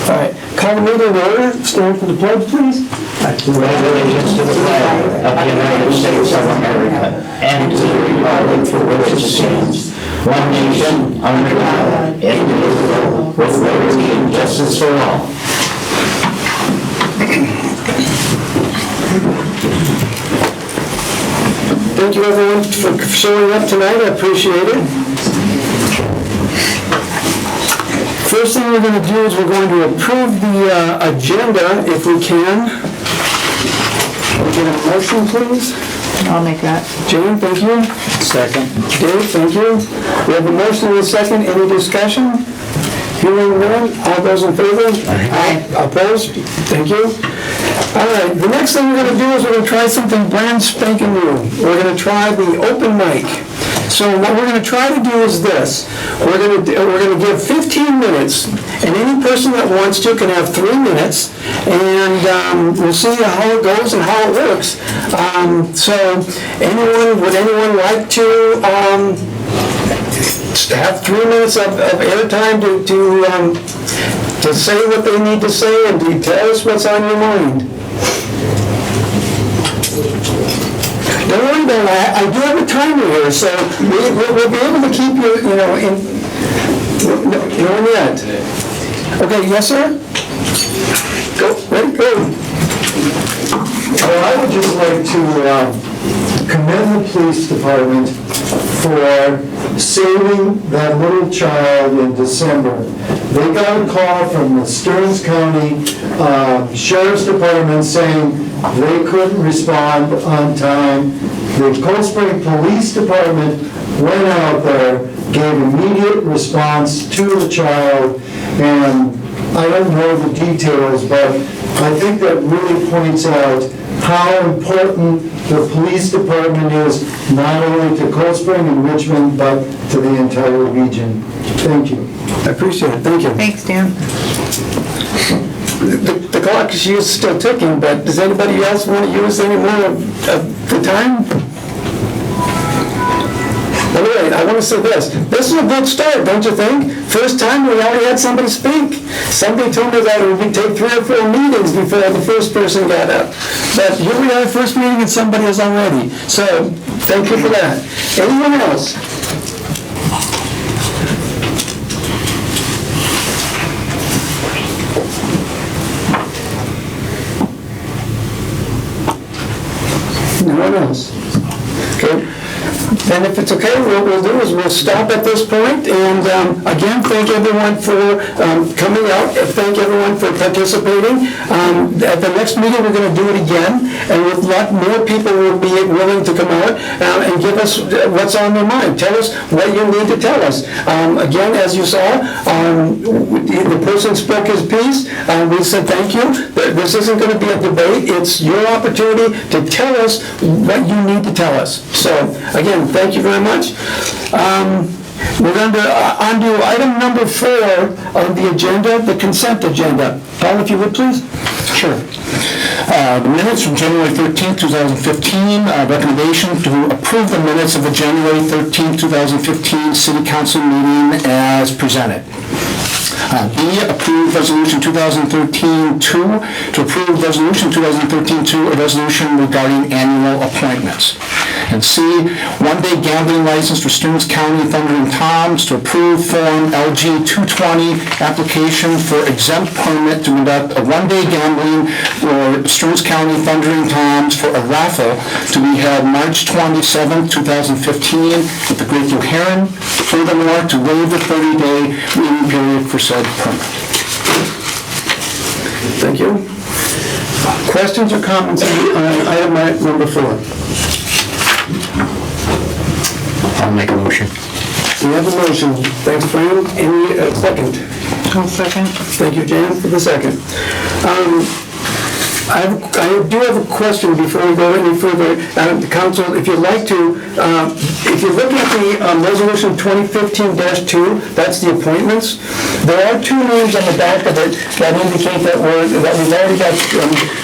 All right, call the meeting to order. Stand for the pledge, please. I pledge allegiance to the flag of the United States of America and to the republic for which it stands, one nation, under God, indivisible, with liberty and justice for all. Thank you, everyone, for showing up tonight. I appreciate it. First thing we're going to do is we're going to approve the agenda, if we can. Can we get a motion, please? I'll make that. Jane, thank you. Second. Dave, thank you. We have a motion and a second. Any discussion? Hearing none. All those in favor? Aye. Opposed? Thank you. All right, the next thing we're going to do is we're going to try something brand spanking new. We're going to try the open mic. So what we're going to try to do is this. We're going to give 15 minutes, and any person that wants to can have 3 minutes, and we'll see how it goes and how it works. So would anyone like to have 3 minutes of airtime to say what they need to say and to tell us what's on your mind? Don't worry about it. I do have a timer here, so we'll be able to keep you, in. No, yet. Okay, yes, sir? Go, ready, go. Well, I would just like to commend the police department for saving that little child in December. They got a call from the Stearns County Sheriff's Department saying they couldn't respond on time. The Cold Spring Police Department went out there, gave immediate response to the child, and I don't know the details, but I think that really points out how important the police department is, not only to Cold Spring and Richmond, but to the entire region. Thank you. I appreciate it, thank you. Thanks, Dan. The clock is still ticking, but does anybody else want to use any more of the time? Anyway, I want to say this. This is a good start, don't you think? First time we already had somebody speak. Somebody told me that it would take 3 or 4 meetings before the first person got up. But here we are, first meeting, and somebody is already. So, thank you for that. Anyone else? No one else? Okay. Then if it's okay, what we'll do is we'll stop at this point, and again, thank everyone for coming out, thank everyone for participating. At the next meeting, we're going to do it again, and with a lot more people will be willing to come out and give us what's on their mind. Tell us what you need to tell us. Again, as you saw, the person spoke his piece. We said thank you. This isn't going to be a debate. It's your opportunity to tell us what you need to tell us. So, again, thank you very much. We're going to on to item number 4 on the agenda, the consent agenda. Paul, if you would, please. Sure. The minutes from January 13, 2015, recommendation to approve the minutes of the January 13, 2015 City Council meeting as presented. B, approve resolution 2013-2 to approve resolution 2013-2, a resolution regarding annual appointments. And C, one-day gambling license for Stearns County Thunder and Toms to approve Form LG 220 application for exempt permit to conduct a one-day gambling for Stearns County Thunder and Toms for a raffle to be held March 27, 2015 at the Great Heron. Furthermore, to waive the 30-day waiting period for said permit. Thank you. Questions or comments on item number 4? I'll make a motion. We have a motion. Thanks, Fran. Any second? I'll second. Thank you, Jan, for the second. I do have a question before we go any further. Council, if you'd like to, if you're looking at the resolution 2015-2, that's the appointments. There are two names on the back of it that indicate that we've already got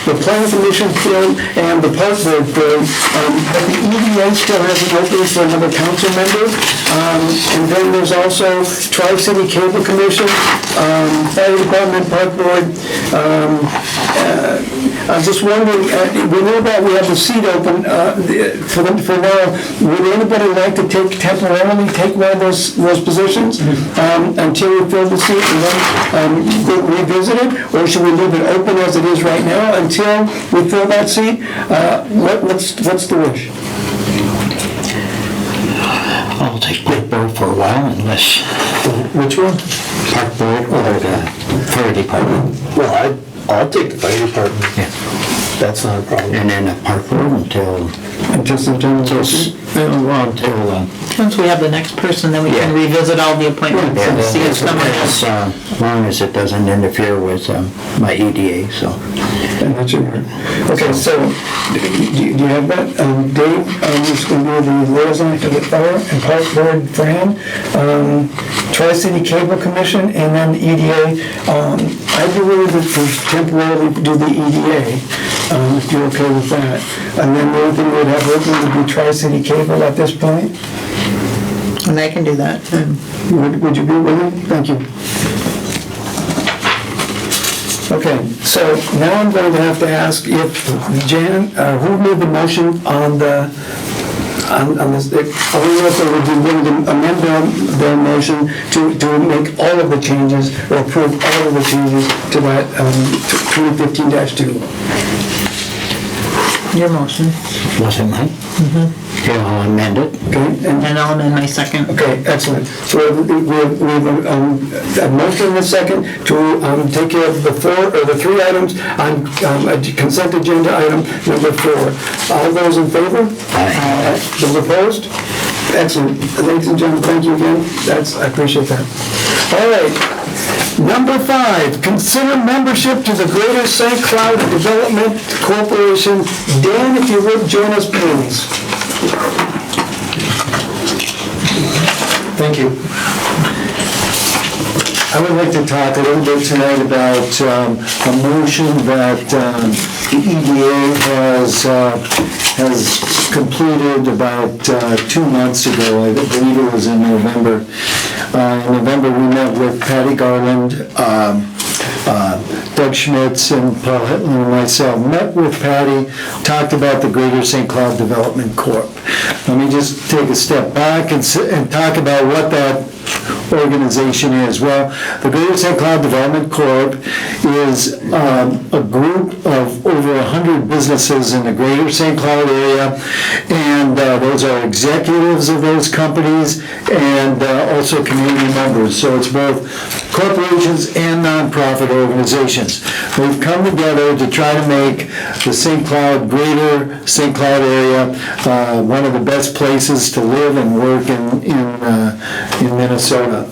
the planning commission filled and the park board filled, but the EDA still has an opening for another council member. And then there's also Tri-City Cable Commission, Fire Department, Park Board. I'm just wondering, we know that we have the seat open for now. Would anybody like to temporarily take one of those positions until we fill the seat and then revisit it? Or should we leave it open as it is right now until we fill that seat? What's the wish? I'll take Park Board for a while unless... Which one? Park Board or the Fire Department. Well, I'll take the fire department. Yeah. That's not a problem. And then the Park Board until September. Once we have the next person, then we can revisit all the appointments and see if someone else. as long as it doesn't interfere with my EDA, so. And that's your word. Okay, so, do you have that? Dave, is going to be the liaison for the fire and park board, Fran, Tri-City Cable Commission, and then the EDA. I believe that we temporarily do the EDA, if you're okay with that. And then the only thing we'd have open would be Tri-City Cable at this point. And I can do that. Would you be willing? Thank you. Okay, so now I'm going to have to ask if Jan, who made the motion on this, I don't know if they would be willing to amend their motion to make all of the changes or approve all of the changes to that 2015-2. Your motion. Was it mine? Okay, I'll amend it. Okay, and And I'll amend my second. okay, excellent. So we have a motion and a second to take care of the three items on consent agenda item number 4. All those in favor? Aye. Those opposed? Excellent. Ladies and gentlemen, thank you again. I appreciate that. All right. Number 5, consider membership to the Greater St. Cloud Development Corporation. Dan, if you would, join us, please. Thank you. I would like to talk a little bit tonight about a motion that the EDA has completed about 2 months ago. I believe it was in November. In November, we met with Patty Garland, Doug Schmitz, and Paul Hitler and myself. Met with Patty, talked about the Greater St. Cloud Development Corp. Let me just take a step back and talk about what that organization is. Well, the Greater St. Cloud Development Corp is a group of over 100 businesses in the Greater St. Cloud area, and those are executives of those companies and also community members. So it's both corporations and nonprofit organizations. We've come together to try to make the St. Cloud, Greater St. Cloud area one of the best places to live and work in Minnesota.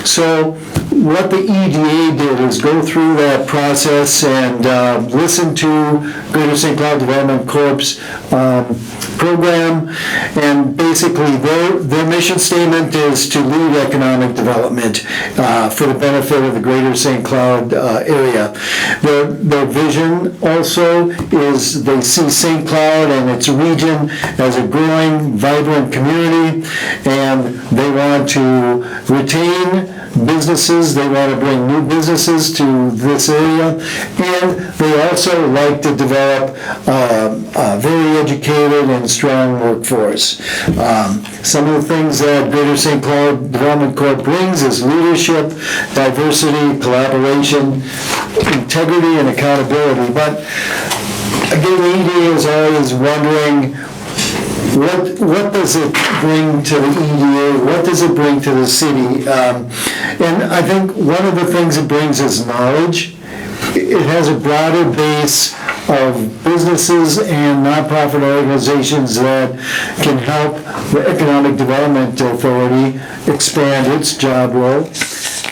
So what the EDA did is go through that process and listen to Greater St. Cloud Development Corp's program, and basically their mission statement is to lead economic development for the benefit of the Greater St. Cloud area. Their vision also is they see St. Cloud and its region as a growing, vibrant community, and they want to retain businesses, they want to bring new businesses to this area, and they also like to develop a very educated and strong workforce. Some of the things that Greater St. Cloud Development Corp brings is leadership, diversity, collaboration, integrity, and accountability. But again, the EDA is always wondering, what does it bring to the EDA? What does it bring to the city? And I think one of the things it brings is knowledge. It has a broader base of businesses and nonprofit organizations that can help the Economic Development Authority expand its job role.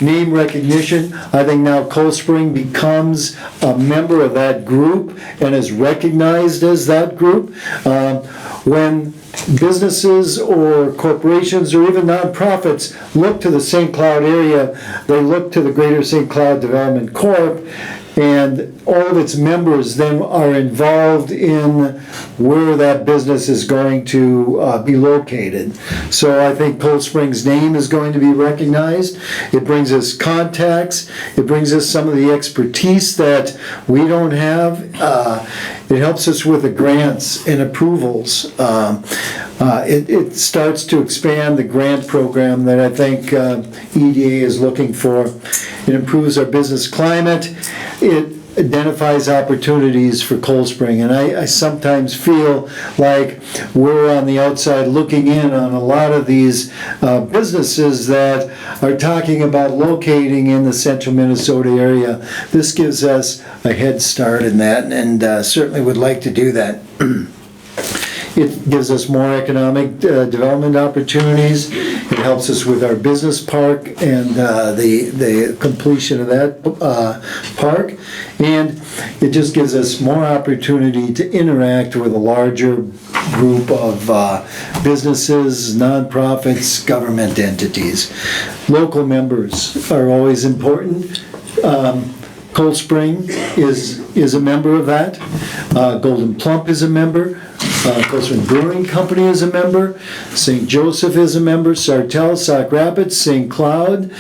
name recognition. I think now Cold Spring becomes a member of that group and is recognized as that group. When businesses or corporations or even nonprofits look to the St. Cloud area, they look to the Greater St. Cloud Development Corp., and all of its members then are involved in where that business is going to be located. So I think Cold Spring's name is going to be recognized. It brings us contacts. It brings us some of the expertise that we don't have. It helps us with the grants and approvals. It starts to expand the grant program that I think EDA is looking for. It improves our business climate. It identifies opportunities for Cold Spring, and I sometimes feel like we're on the outside looking in on a lot of these businesses that are talking about locating in the central Minnesota area. This gives us a head start in that, and certainly would like to do that. It gives us more economic development opportunities. It helps us with our business park and the completion of that park. And it just gives us more opportunity to interact with a larger group of businesses, nonprofits, government entities. Local members are always important. Cold Spring is a member of that. Golden Plump is a member. Cold Spring Brewing Company is a member. St. Joseph is a member. Sartell, Sauk Rapids, St. Cloud,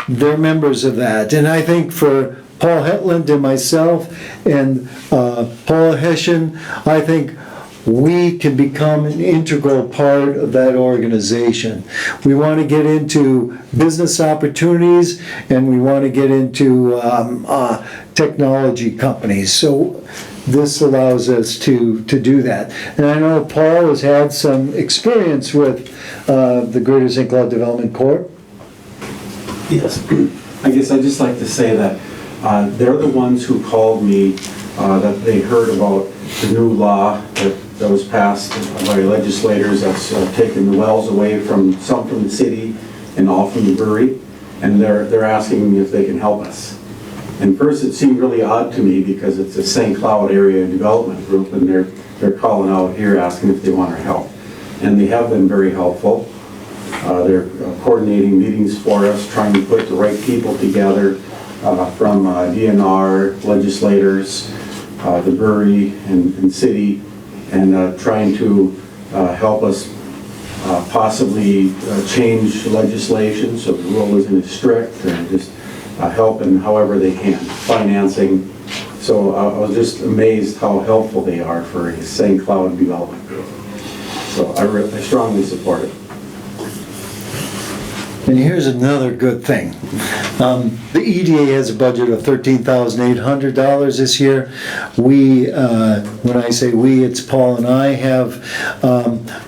they're members of that. And I think for Paul Hetland and myself and Paula Hessian, I think we can become an integral part of that organization. We want to get into business opportunities, and we want to get into technology companies. So this allows us to do that. And I know Paul has had some experience with the Greater St. Cloud Development Corp. Yes, I guess I'd just like to say that they're the ones who called me that they heard about the new law that was passed by legislators that's taken the wells away from some from the city and all from the brewery, and they're asking me if they can help us. And first it seemed really odd to me because it's a St. Cloud area development group, and they're calling out here asking if they want our help. And they have been very helpful. They're coordinating meetings for us, trying to put the right people together from DNR, legislators, the brewery and city, and trying to help us possibly change legislation so the rule isn't as strict, and just help in however they can, financing. So I was just amazed how helpful they are for a St. Cloud development group. So I strongly support it. And here's another good thing. The EDA has a budget of $13,800 this year. We, when I say we, it's Paul and I, have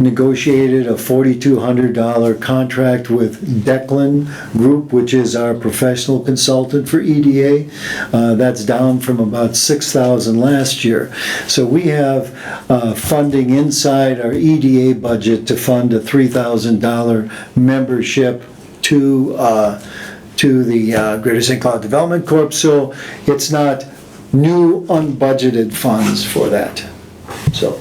negotiated a $4,200 contract with Declan Group, which is our professional consultant for EDA. That's down from about $6,000 last year. So we have funding inside our EDA budget to fund a $3,000 membership to the Greater St. Cloud Development Corp. So it's not new unbudgeted funds for that. So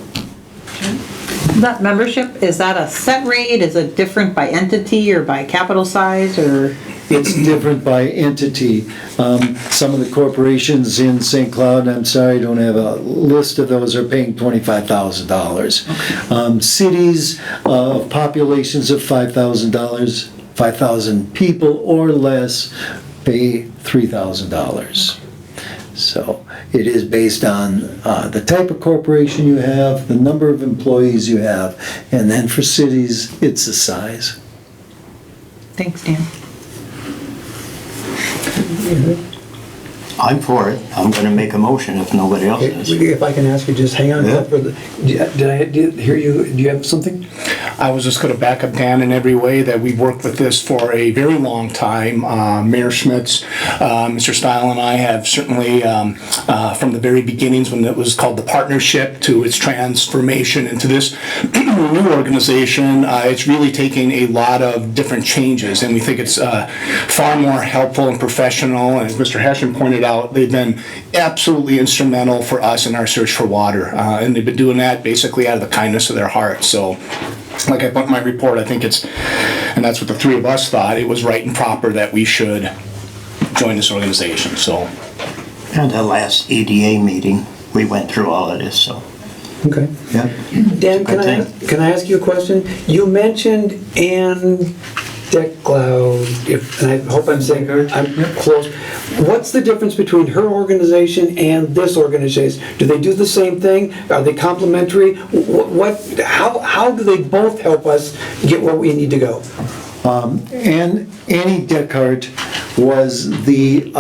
That membership, is that a set rate? Is it different by entity or by capital size, or? it's different by entity. Some of the corporations in St. Cloud, I'm sorry, I don't have a list of those, are paying $25,000. Cities of populations of $5,000, 5,000 people or less, pay $3,000. So it is based on the type of corporation you have, the number of employees you have, and then for cities, it's the size. Thanks, Dan. I'm for it. I'm gonna make a motion if nobody else is. If I can ask you, just hang on. Yeah. Did I hear you, do you have something? I was just going to back up Dan in every way that we've worked with this for a very long time. Mayor Schmitz, Mr. Stile and I have certainly, from the very beginnings when it was called the partnership to its transformation into this new organization, it's really taking a lot of different changes, and we think it's far more helpful and professional. And as Mr. Hession pointed out, they've been absolutely instrumental for us in our search for water, and they've been doing that basically out of the kindness of their hearts. So, like I put in my report, I think it's, and that's what the three of us thought, it was right and proper that we should join this organization, so. At the last EDA meeting, we went through all of this, so, Okay. yeah. Dan, I can I ask you a question? You mentioned Ann Decloud, and I hope I'm saying I'm close. What's the difference between her organization and this organization? Do they do the same thing? Are they complementary? How do they both help us get where we need to go? And Annie Deckhart was the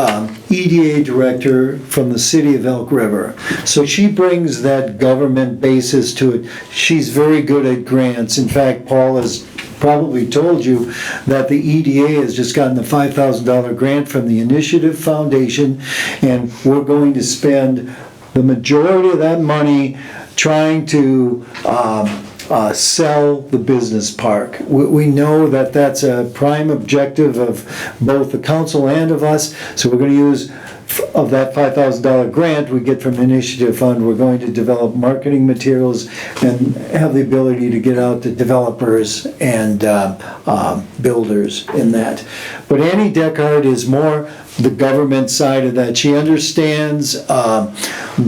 EDA director from the city of Elk River. So she brings that government basis to it. She's very good at grants. In fact, Paul has probably told you that the EDA has just gotten a $5,000 grant from the Initiative Foundation, and we're going to spend the majority of that money trying to sell the business park. We know that that's a prime objective of both the council and of us, so we're going to use of that $5,000 grant we get from the Initiative Fund. We're going to develop marketing materials and have the ability to get out to developers and builders in that. But Annie Deckhart is more the government side of that. She understands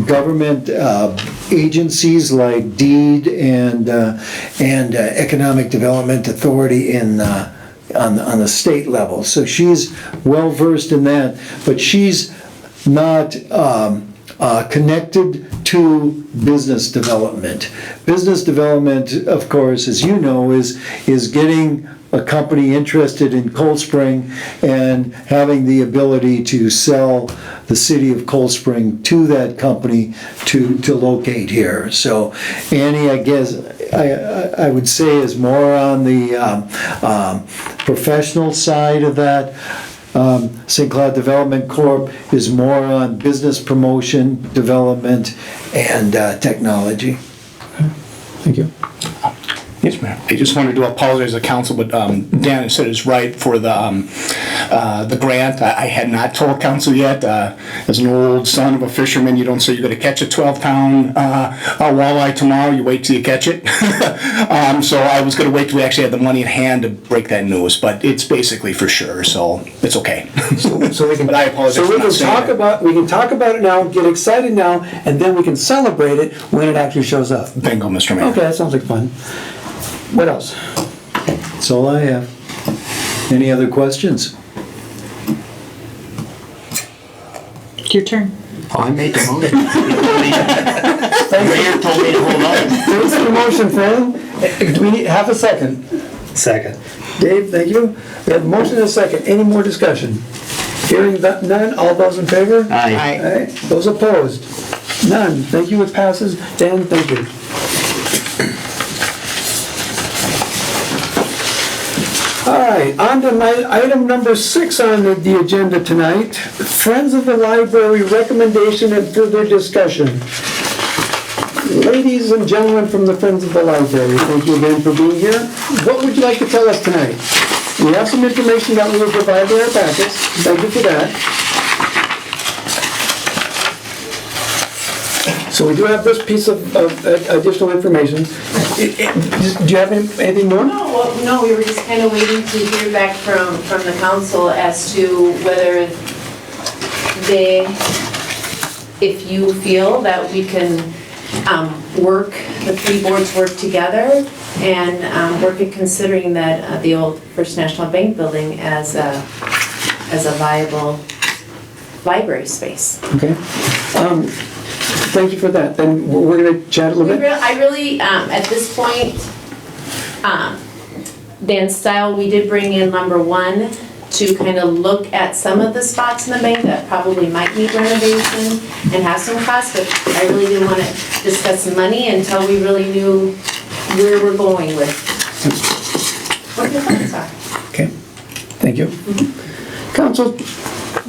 government agencies like DEED and Economic Development Authority on the state level. So she's well versed in that, but she's not connected to business development. Business development, of course, as you know, is getting a company interested in Cold Spring and having the ability to sell the city of Cold Spring to that company to locate here. So Annie, I guess, I would say is more on the professional side of that. St. Cloud Development Corp is more on business promotion, development, and technology. Thank you. Yes, ma'am. I just wanted to apologize to the council, but Dan said it's right for the grant. I had not told council yet. As an old son of a fisherman, you don't say you're going to catch a 12-pound walleye tomorrow. You wait till you catch it. So I was going to wait till we actually had the money in hand to break that news, but it's basically for sure, so it's okay. So we can. But I apologize So for we not can saying talk it. about. We can talk about it now. Get excited now, and then we can celebrate it when it actually shows up. Bingo, Mr. Mayor. Okay, that sounds like fun. What else? That's all I have. Any other questions? It's your turn. Oh, I made the motion. The mayor told me to hold on. Thanks for the motion, Fran. Do we need half a second? Second. Dave, thank you. We have a motion and a second. Any more discussion? Hearing none, all those in favor? Aye. Aye. Those opposed? None. Thank you, it passes. Dan, thank you. All right, on to item number 6 on the agenda tonight. Friends of the Library recommendation and further discussion. Ladies and gentlemen from the Friends of the Library, thank you again for being here. What would you like to tell us tonight? We have some information that we will provide in our packets. Thank you for that. So we do have this piece of additional information. Do you have anything more? No, we were just kind of waiting to hear back from the council as to whether if you feel that we can the three boards work together and work at considering that the old First National Bank building as a viable library space. Okay. Thank you for that. Then we're going to chat a little bit. I really, at this point, Dan Stile, we did bring in number 1 to kind of look at some of the spots in the bank that probably might need renovation and have some costs, but I really didn't want to discuss money until we really knew where we're going with what the thoughts are. Okay, thank you. Council,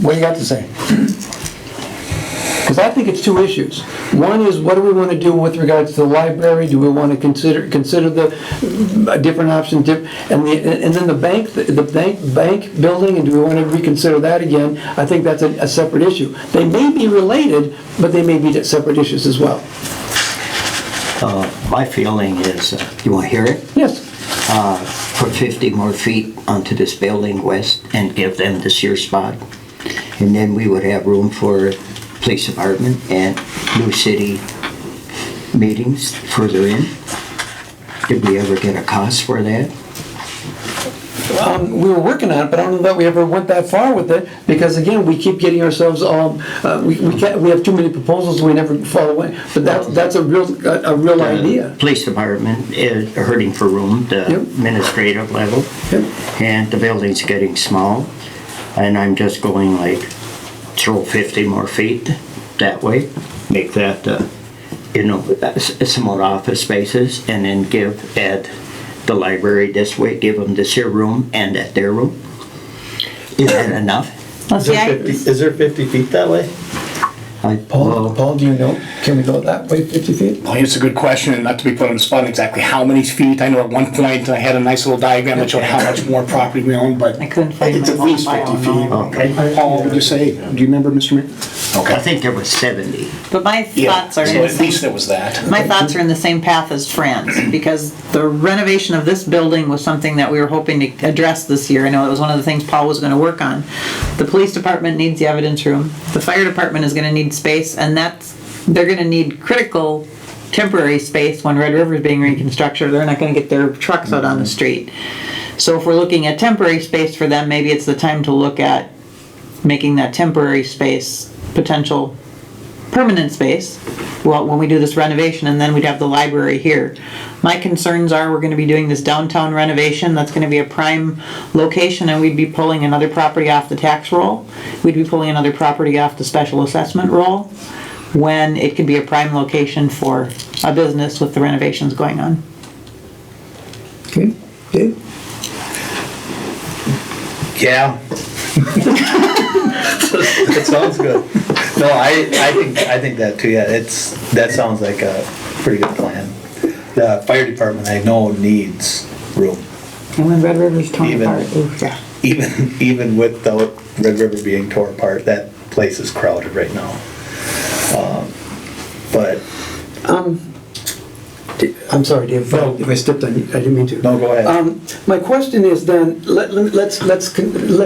what do you got to say? Because I think it's two issues. One is, what do we want to do with regards to the library? Do we want to consider the different options? And then the bank building, and do we want to reconsider that again? I think that's a separate issue. They may be related, but they may be separate issues as well. My feeling is, you want to hear it? Yes. Put 50 more feet onto this building west and give them the sear spot. And then we would have room for police department and new city meetings further in. Did we ever get a cost for that? We were working on it, but I don't know that we ever went that far with it, because again, we keep getting ourselves, we have too many proposals, we never follow away. But that's a real idea. Police department is hurting for room, the Yep. administrative level. Yep. And the building's getting small. And I'm just going like, throw 50 more feet that way. Make that, some more office spaces, and then add the library this way, give them this here room and at their room. Is that enough? Let's see, Is there 50 feet that way? Paul, do you know, can we go that way, 50 feet? Well, it's a good question, and not to be put on the spot exactly how many feet. I know at one point I had a nice little diagram that showed how much more property we own, but I couldn't find it's at my least file 50 feet. now. Okay. Paul, would you say? Do you remember, Mr. Mayor? I think there was 70. But my Yeah, thoughts are so in the at least same, there was that. my thoughts are in the same path as Fran's, because the renovation of this building was something that we were hoping to address this year. I know it was one of the things Paul was gonna work on. The police department needs the evidence room, the fire department is gonna need space, and they're gonna need critical temporary space when Red River is being reconstructed. They're not gonna get their trucks out on the street. So if we're looking at temporary space for them, maybe it's the time to look at making that temporary space potential permanent space, well, when we do this renovation, and then we'd have the library here. My concerns are, we're gonna be doing this downtown renovation, that's gonna be a prime location, and we'd be pulling another property off the tax roll. We'd be pulling another property off the special assessment roll, when it could be a prime location for a business with the renovations going on. Okay, Dave? Yeah. That sounds good. No, I think that too, yeah, that sounds like a pretty good plan. The fire department, I know, needs room, And when Red River's torn Even- apart, oof, yeah. even without Red River being torn apart, that place is crowded right now. But, I'm sorry, Dave, if I stepped on you, I didn't mean to. no, go ahead. My question is then, let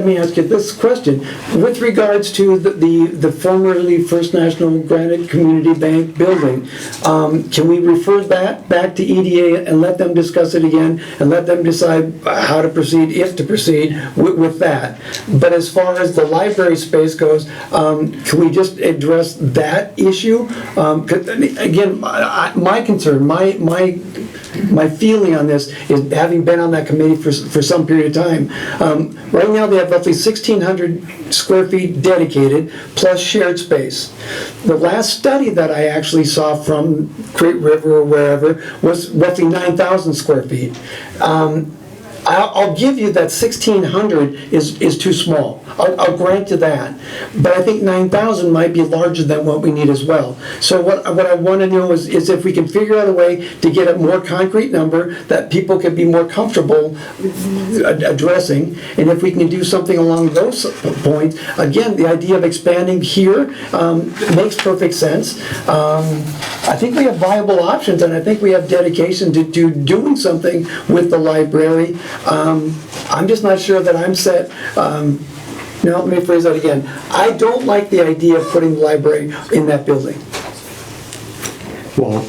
me ask you this question. With regards to the formerly First National Granite Community Bank building, can we refer that back to EDA and let them discuss it again and let them decide how to proceed, if to proceed with that? But as far as the library space goes, can we just address that issue? 'Cause, again, my concern, my feeling on this is, having been on that committee for some period of time, right now they have roughly 1,600 square feet dedicated plus shared space. The last study that I actually saw from Great River or wherever was roughly 9,000 square feet. I'll give you that 1,600 is too small. I'll grant you that. But I think 9,000 might be larger than what we need as well. So what I want to know is if we can figure out a way to get a more concrete number that people can be more comfortable addressing, and if we can do something along those points. Again, the idea of expanding here makes perfect sense. I think we have viable options, and I think we have dedication to doing something with the library. I'm just not sure that I'm set. Now, let me phrase that again. I don't like the idea of putting the library in that building. Well,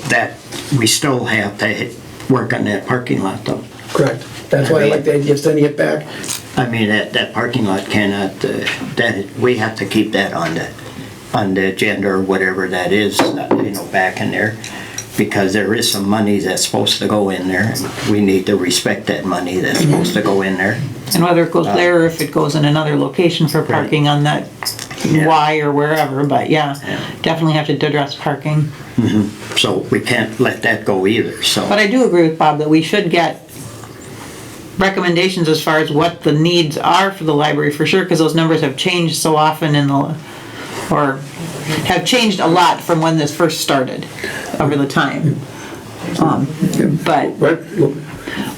we still have to work on that parking lot though. Correct. That's why I like the idea of sending it back. I mean, that parking lot cannot, we have to keep that on the agenda or whatever that is, back in there. because there is some money that's supposed to go in there. We need to respect that money that's supposed to go in there. And whether it goes there or if it goes in another location for parking on that Y or wherever, but yeah, definitely have to address parking. So we can't let that go either, so. But I do agree with Bob that we should get recommendations as far as what the needs are for the library for sure, because those numbers have changed so often or have changed a lot from when this first started over the time.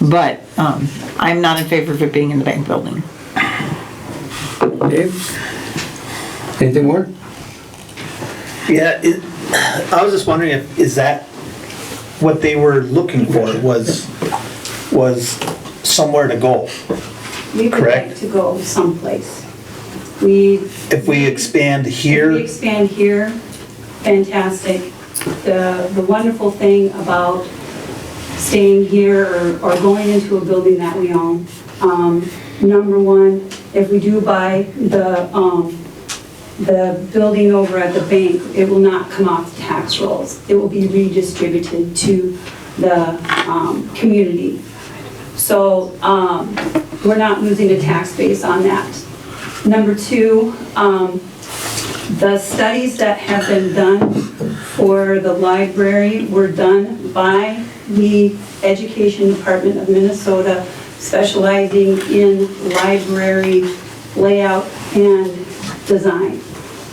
But I'm not in favor of it being in the bank building. Dave? Anything more? Yeah, I was just wondering is that what they were looking for was somewhere to go? We would Correct. like to go someplace. If we expand here? If we expand here, fantastic. The wonderful thing about staying here or going into a building that we own, number one, if we do buy the building over at the bank, it will not come off the tax rolls. It will be redistributed to the community. So we're not losing a tax base on that. Number two, the studies that have been done for the library were done by the Education Department of Minnesota, specializing in library layout and design.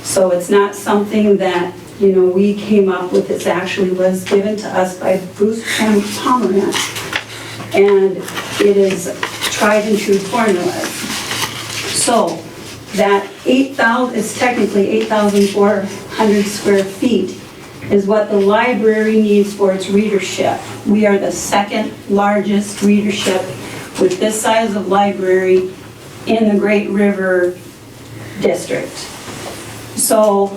So it's not something that, we came up with. It actually was given to us by Bruce Pomerantz. And it is tried and true formulas. So that 8,000, it's technically 8,400 square feet is what the library needs for its readership. We are the second largest readership with this size of library in the Great River District. So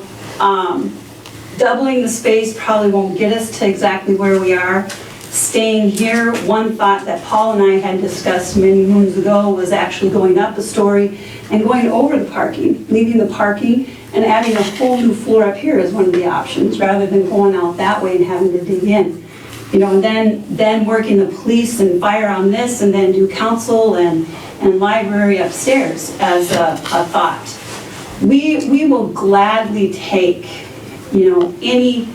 doubling the space probably won't get us to exactly where we are. Staying here, one thought that Paul and I had discussed many moons ago was actually going up a story and going over the parking, leaving the parking and adding a whole new floor up here is one of the options, rather than going out that way and having to dig in. And then working the police and fire on this, and then do council and library upstairs as a thought. We will gladly take, any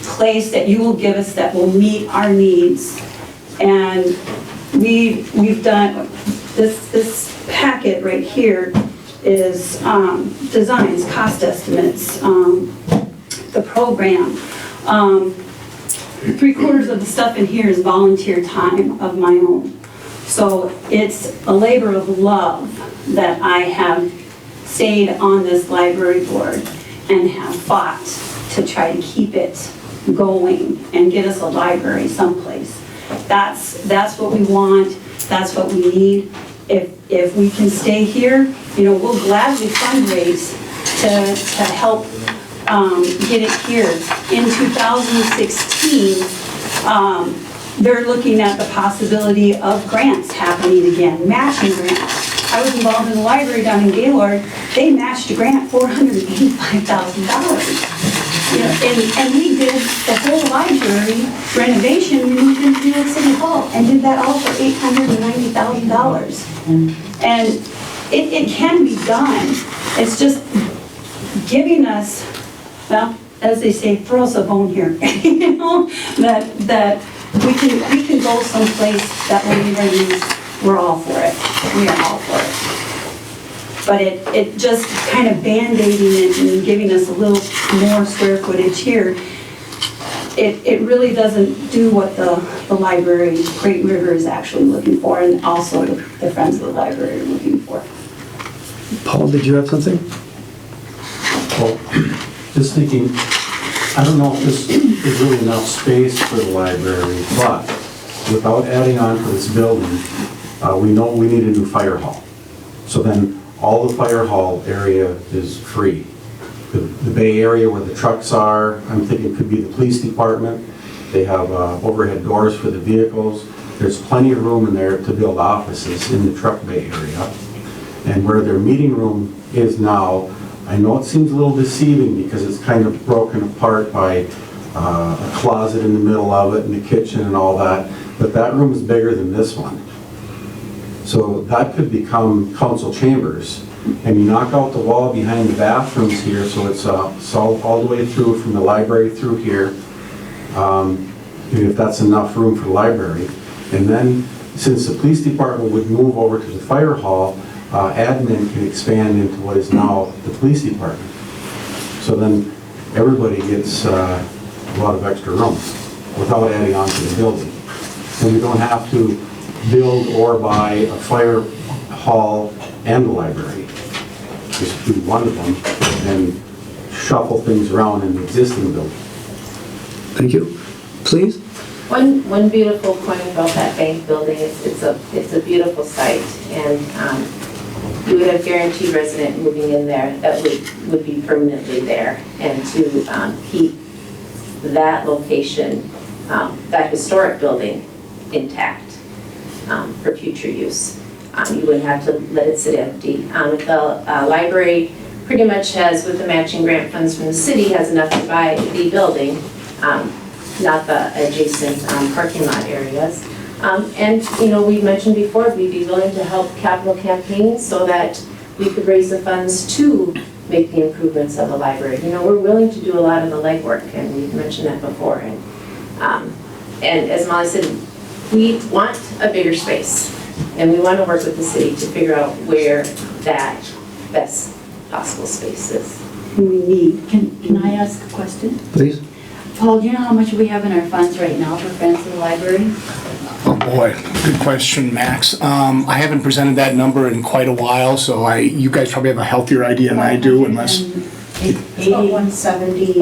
place that you will give us that will meet our needs. And we've done, this packet right here is designs, cost estimates, the program. 3/4 of the stuff in here is volunteer time of my own. So it's a labor of love that I have stayed on this library board and have fought to try to keep it going and get us a library someplace. That's what we want, that's what we need. If we can stay here, we'll gladly fundraise to help get it here. In 2016, they're looking at the possibility of grants happening again, matching grants. I was involved in the library down in Gaylord. They matched a grant, $485,000. And we did the whole library renovation. We moved into New York City Hall and did that all for $890,000. And it can be done. It's just giving us, well, as they say, throw us a bone here. That we can go someplace that will meet our needs. We're all for it. We are all for it. But it just kind of band-aiding it and giving us a little more square footage here, it really doesn't do what the library, Great River, is actually looking for, and also the Friends of the Library are looking for. Paul, did you have something? Well, just thinking, I don't know if this is really enough space for the library, but without adding on to this building, we know we need a new fire hall. So then all the fire hall area is free. The bay area where the trucks are, I'm thinking could be the police department. They have overhead doors for the vehicles. There's plenty of room in there to build offices in the truck bay area. And where their meeting room is now, I know it seems a little deceiving because it's kind of broken apart by a closet in the middle of it and a kitchen and all that, but that room is bigger than this one. So that could become council chambers. And you knock out the wall behind the bathrooms here, so it's all the way through from the library through here, if that's enough room for the library. And then, since the police department would move over to the fire hall, admin can expand into what is now the police department. So then everybody gets a lot of extra room without adding on to the building. And we don't have to build or buy a fire hall and a library. Just do one of them and shuffle things around in the existing building. Thank you. Please? One beautiful point about that bank building is it's a beautiful site, and you would have guaranteed resident moving in there that would be permanently there, and to keep that location, that historic building intact for future use. You wouldn't have to let it sit empty. The library pretty much has, with the matching grant funds from the city, has enough to buy the building, not the adjacent parking lot areas. And, we mentioned before, we'd be willing to help capital campaigns so that we could raise the funds to make the improvements of the library. We're willing to do a lot of the legwork, and we've mentioned that before. And as Molly said, we want a bigger space, and we want to work with the city to figure out where that best possible space is. We need. Can I ask a question? Please? Paul, do you know how much we have in our funds right now for Friends of the Library? Oh, boy, good question, Max. I haven't presented that number in quite a while, so you guys probably have a healthier idea than I do, unless... 170.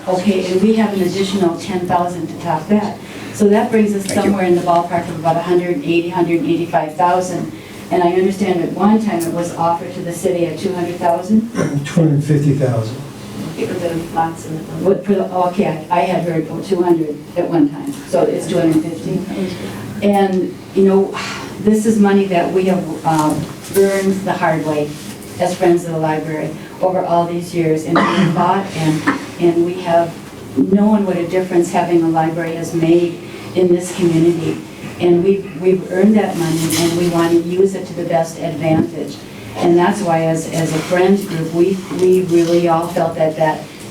Okay, and we have an additional 10,000 to top that. So that brings us somewhere in the ballpark of about 180, 185,000. And I understand at one time it was offered to the city at 200,000? 250,000. For the lots in the building. What, for the, okay, I had heard 200 at one time, so it's 250. And, this is money that we have earned the hard way as Friends of the Library over all these years. And we fought and we have known what a difference having a library has made in this community. And we've earned that money, and we want to use it to the best advantage. And that's why as a friends group, we really all felt that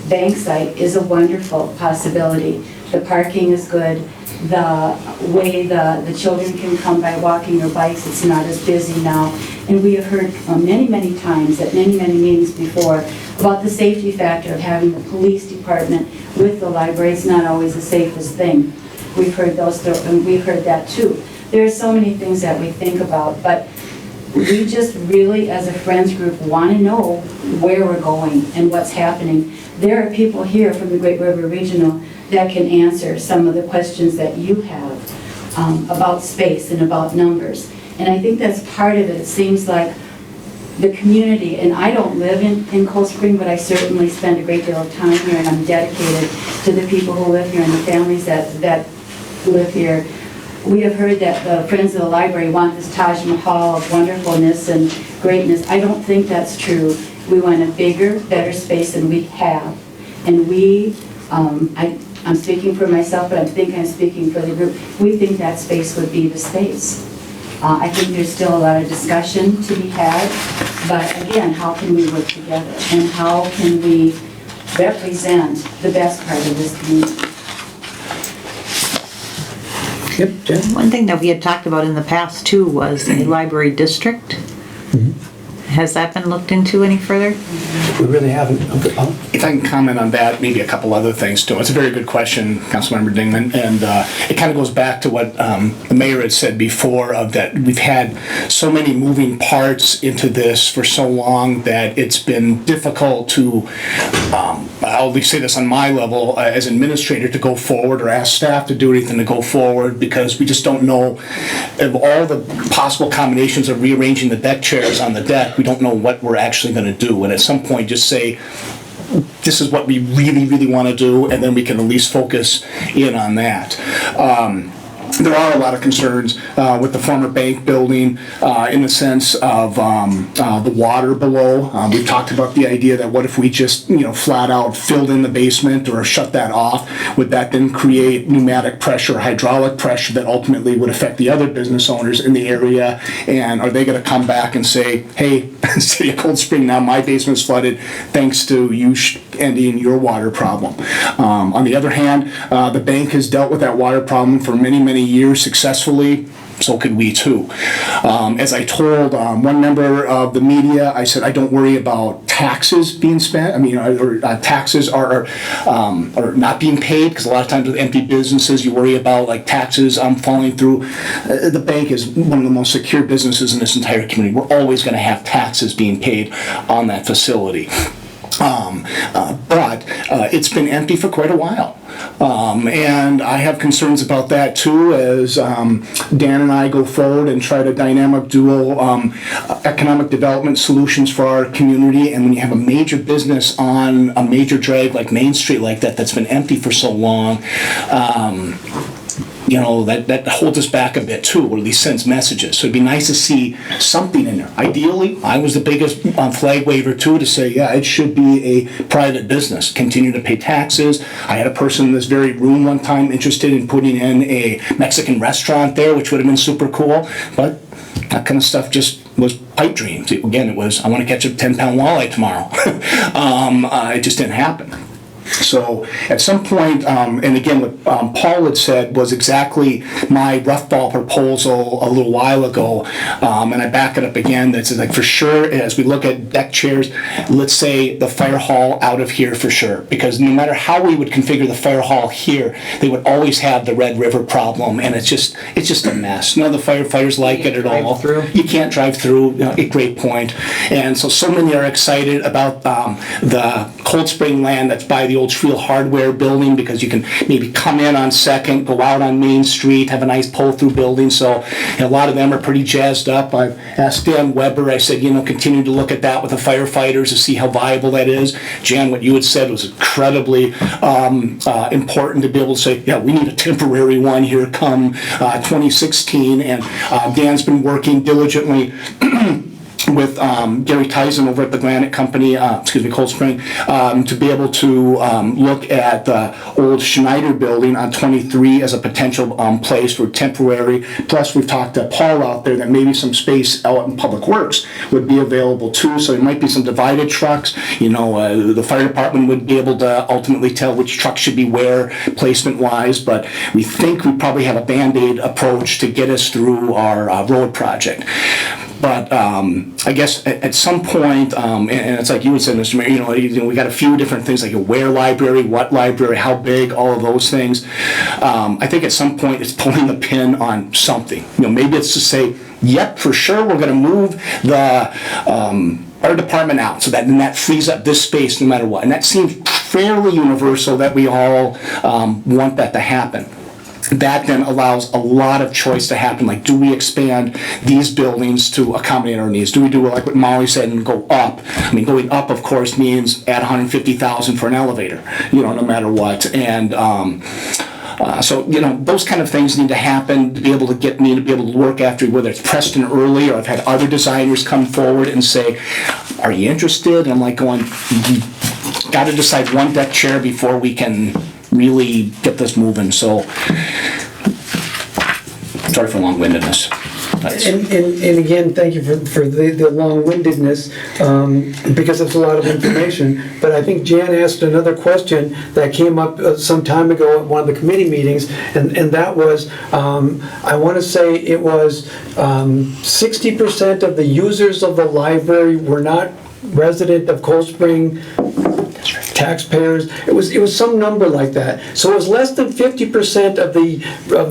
bank site is a wonderful possibility. The parking is good. The way the children can come by walking or bikes, it's not as busy now. And we have heard many, many times at many, many meetings before about the safety factor of having the police department with the library. It's not always the safest thing. We've heard and we've heard that too. There are so many things that we think about, but we just really, as a friends group, want to know where we're going and what's happening. There are people here from the Great River Regional that can answer some of the questions that you have about space and about numbers. And I think that's part of it. It seems like the community, and I don't live in Cold Spring, but I certainly spend a great deal of time here, and I'm dedicated to the people who live here and the families that live here. We have heard that the Friends of the Library want this Taj Mahal of wonderfulness and greatness. I don't think that's true. We want a bigger, better space than we have. And I'm speaking for myself, but I think I'm speaking for the group. We think that space would be the space. I think there's still a lot of discussion to be had, but again, how can we work together? And how can we represent the best part of this community? Yep, Jen? One thing that we had talked about in the past too was a library district. Has that been looked into any further? We really haven't. If I can comment on that, maybe a couple other things too. It's a very good question, Councilmember Dingman, and it kind of goes back to what the mayor had said before, of that we've had so many moving parts into this for so long that it's been difficult to, I'll at least say this on my level, as administrator, to go forward or ask staff to do anything to go forward, because we just don't know of all the possible combinations of rearranging the deck chairs on the deck. We don't know what we're actually going to do, and at some point just say, this is what we really, really want to do, and then we can at least focus in on that. there are a lot of concerns with the former bank building in the sense of the water below. We've talked about the idea that what if we just, flat out filled in the basement or shut that off? Would that then create pneumatic pressure, hydraulic pressure that ultimately would affect the other business owners in the area? And are they going to come back and say, hey, City of Cold Spring, now my basement's flooded thanks to you ending your water problem? On the other hand, the bank has dealt with that water problem for many, many years successfully. So could we too. As I told one member of the media, I said, I don't worry about taxes being spent. Or taxes are not being paid, because a lot of times with empty businesses, you worry about like taxes falling through. The bank is one of the most secure businesses in this entire community. We're always going to have taxes being paid on that facility. But it's been empty for quite a while. And I have concerns about that too, as Dan and I go forward and try to dynamic dual economic development solutions for our community. And when you have a major business on a major drag like Main Street like that, that's been empty for so long, that holds us back a bit too, or at least sends messages. So it'd be nice to see something in there. Ideally, I was the biggest flag waver too to say, yeah, it should be a private business, continue to pay taxes. I had a person in this very room one time interested in putting in a Mexican restaurant there, which would have been super cool, but that kind of stuff just was pipe dreams. Again, it was, I want to catch a 10-pound walleye tomorrow. It just didn't happen. So at some point, and again, what Paul had said was exactly my rough ball proposal a little while ago, and I back it up again. That's like, for sure, as we look at deck chairs, let's say the fire hall out of here for sure, because no matter how we would configure the fire hall here, they would always have the Red River problem, and it's just a mess. None of the firefighters like it at all. You can't drive through. A great point. And so many are excited about the Cold Spring land that's by the old Schriel Hardware building, because you can maybe come in on Second, go out on Main Street, have a nice pull-through building. So a lot of them are pretty jazzed up. I've asked Dan Weber, I said, continue to look at that with the firefighters to see how viable that is. Jan, what you had said was incredibly important to be able to say, yeah, we need a temporary one here come 2016. And Dan's been working diligently with Gary Tyson over at the Granite Company, Cold Spring, to be able to look at the old Schneider building on 23 as a potential place for temporary. Plus, we've talked to Paul out there that maybe some space out in Public Works would be available too. So there might be some divided trucks. The fire department would be able to ultimately tell which truck should be where placement-wise. But we think we probably have a Band-Aid approach to get us through our road project. But I guess at some point, and it's like you would say, Mr. Mayor, we got a few different things, like a where library, what library, how big, all of those things. I think at some point it's pulling the pin on something. Maybe it's to say, yep, for sure, we're going to move the fire department out, so that frees up this space no matter what. And that seems fairly universal that we all want that to happen. That then allows a lot of choice to happen. Like, do we expand these buildings to accommodate our needs? Do we do like what Molly said and go up? Going up, of course, means add $150,000 for an elevator, no matter what. And so, those kind of things need to happen to be able to get me to be able to work after, whether it's Preston early or I've had other designers come forward and say, are you interested? And I'm like going, got to decide one deck chair before we can really get this moving. So sorry for long-windedness. And again, thank you for the long-windedness, because it's a lot of information. But I think Jan asked another question that came up some time ago at one of the committee meetings, and that was, I want to say it was 60% of the users of the library were not resident of Cold Spring taxpayers. It was some number like that. So it was less than 50% of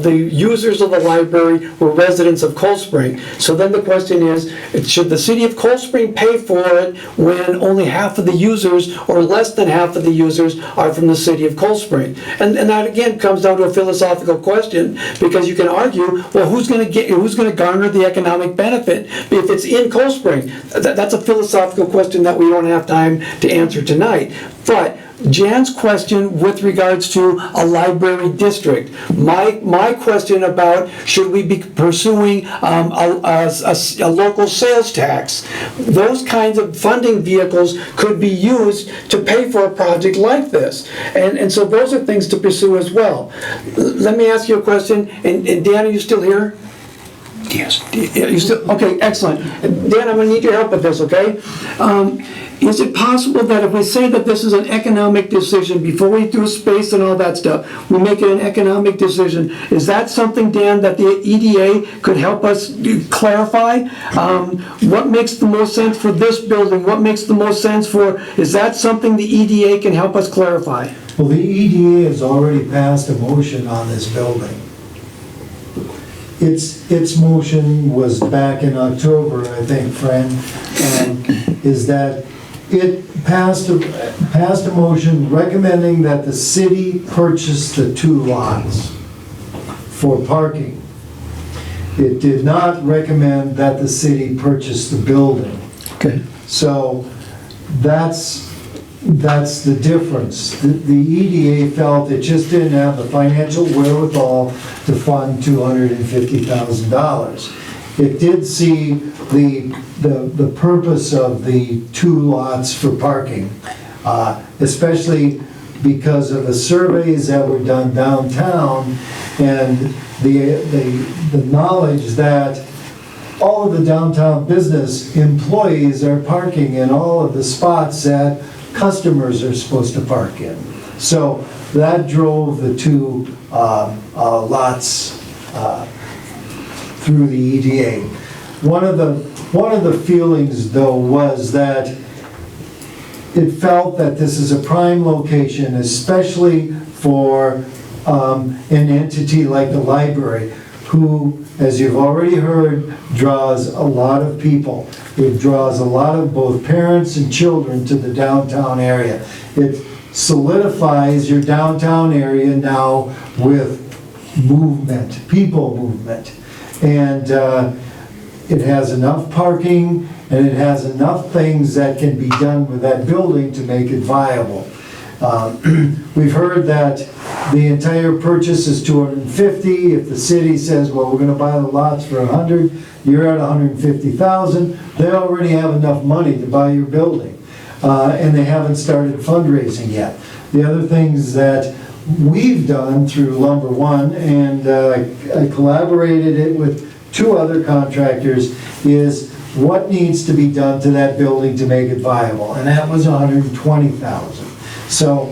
the users of the library were residents of Cold Spring. So then the question is, should the city of Cold Spring pay for it when only half of the users or less than half of the users are from the city of Cold Spring? And that again comes down to a philosophical question, because you can argue, well, who's going to garner the economic benefit if it's in Cold Spring? That's a philosophical question that we don't have time to answer tonight. But Jan's question with regards to a library district. My question about should we be pursuing a local sales tax? Those kinds of funding vehicles could be used to pay for a project like this. And so those are things to pursue as well. Let me ask you a question, and Dan, are you still here? Yes. You still, okay, excellent. Dan, I'm gonna need your help with this, okay? Is it possible that if we say that this is an economic decision, before we do space and all that stuff, we make it an economic decision? Is that something, Dan, that the EDA could help us clarify? What makes the most sense for this building? What makes the most sense for, is that something the EDA can help us clarify? Well, the EDA has already passed a motion on this building. Its motion was back in October, I think, Fran, is that it passed a motion recommending that the city purchase the 2 lots for parking. It did not recommend that the city purchase the building. Okay. So that's the difference. The EDA felt it just didn't have the financial wherewithal to fund $250,000. It did see the purpose of the 2 lots for parking, especially because of the surveys that were done downtown and the knowledge that all of the downtown business employees are parking in all of the spots that customers are supposed to park in. So that drove the 2 lots through the EDA. One of the feelings, though, was that it felt that this is a prime location, especially for an entity like the library, who, as you've already heard, draws a lot of people. It draws a lot of both parents and children to the downtown area. It solidifies your downtown area now with movement, people movement. And it has enough parking, and it has enough things that can be done with that building to make it viable. We've heard that the entire purchase is $250,000. If the city says, well, we're gonna buy the lots for $100,000, you're at $150,000, they already have enough money to buy your building. And they haven't started fundraising yet. The other things that we've done through Lumber One, and I collaborated it with 2 other contractors, is what needs to be done to that building to make it viable, and that was $120,000. So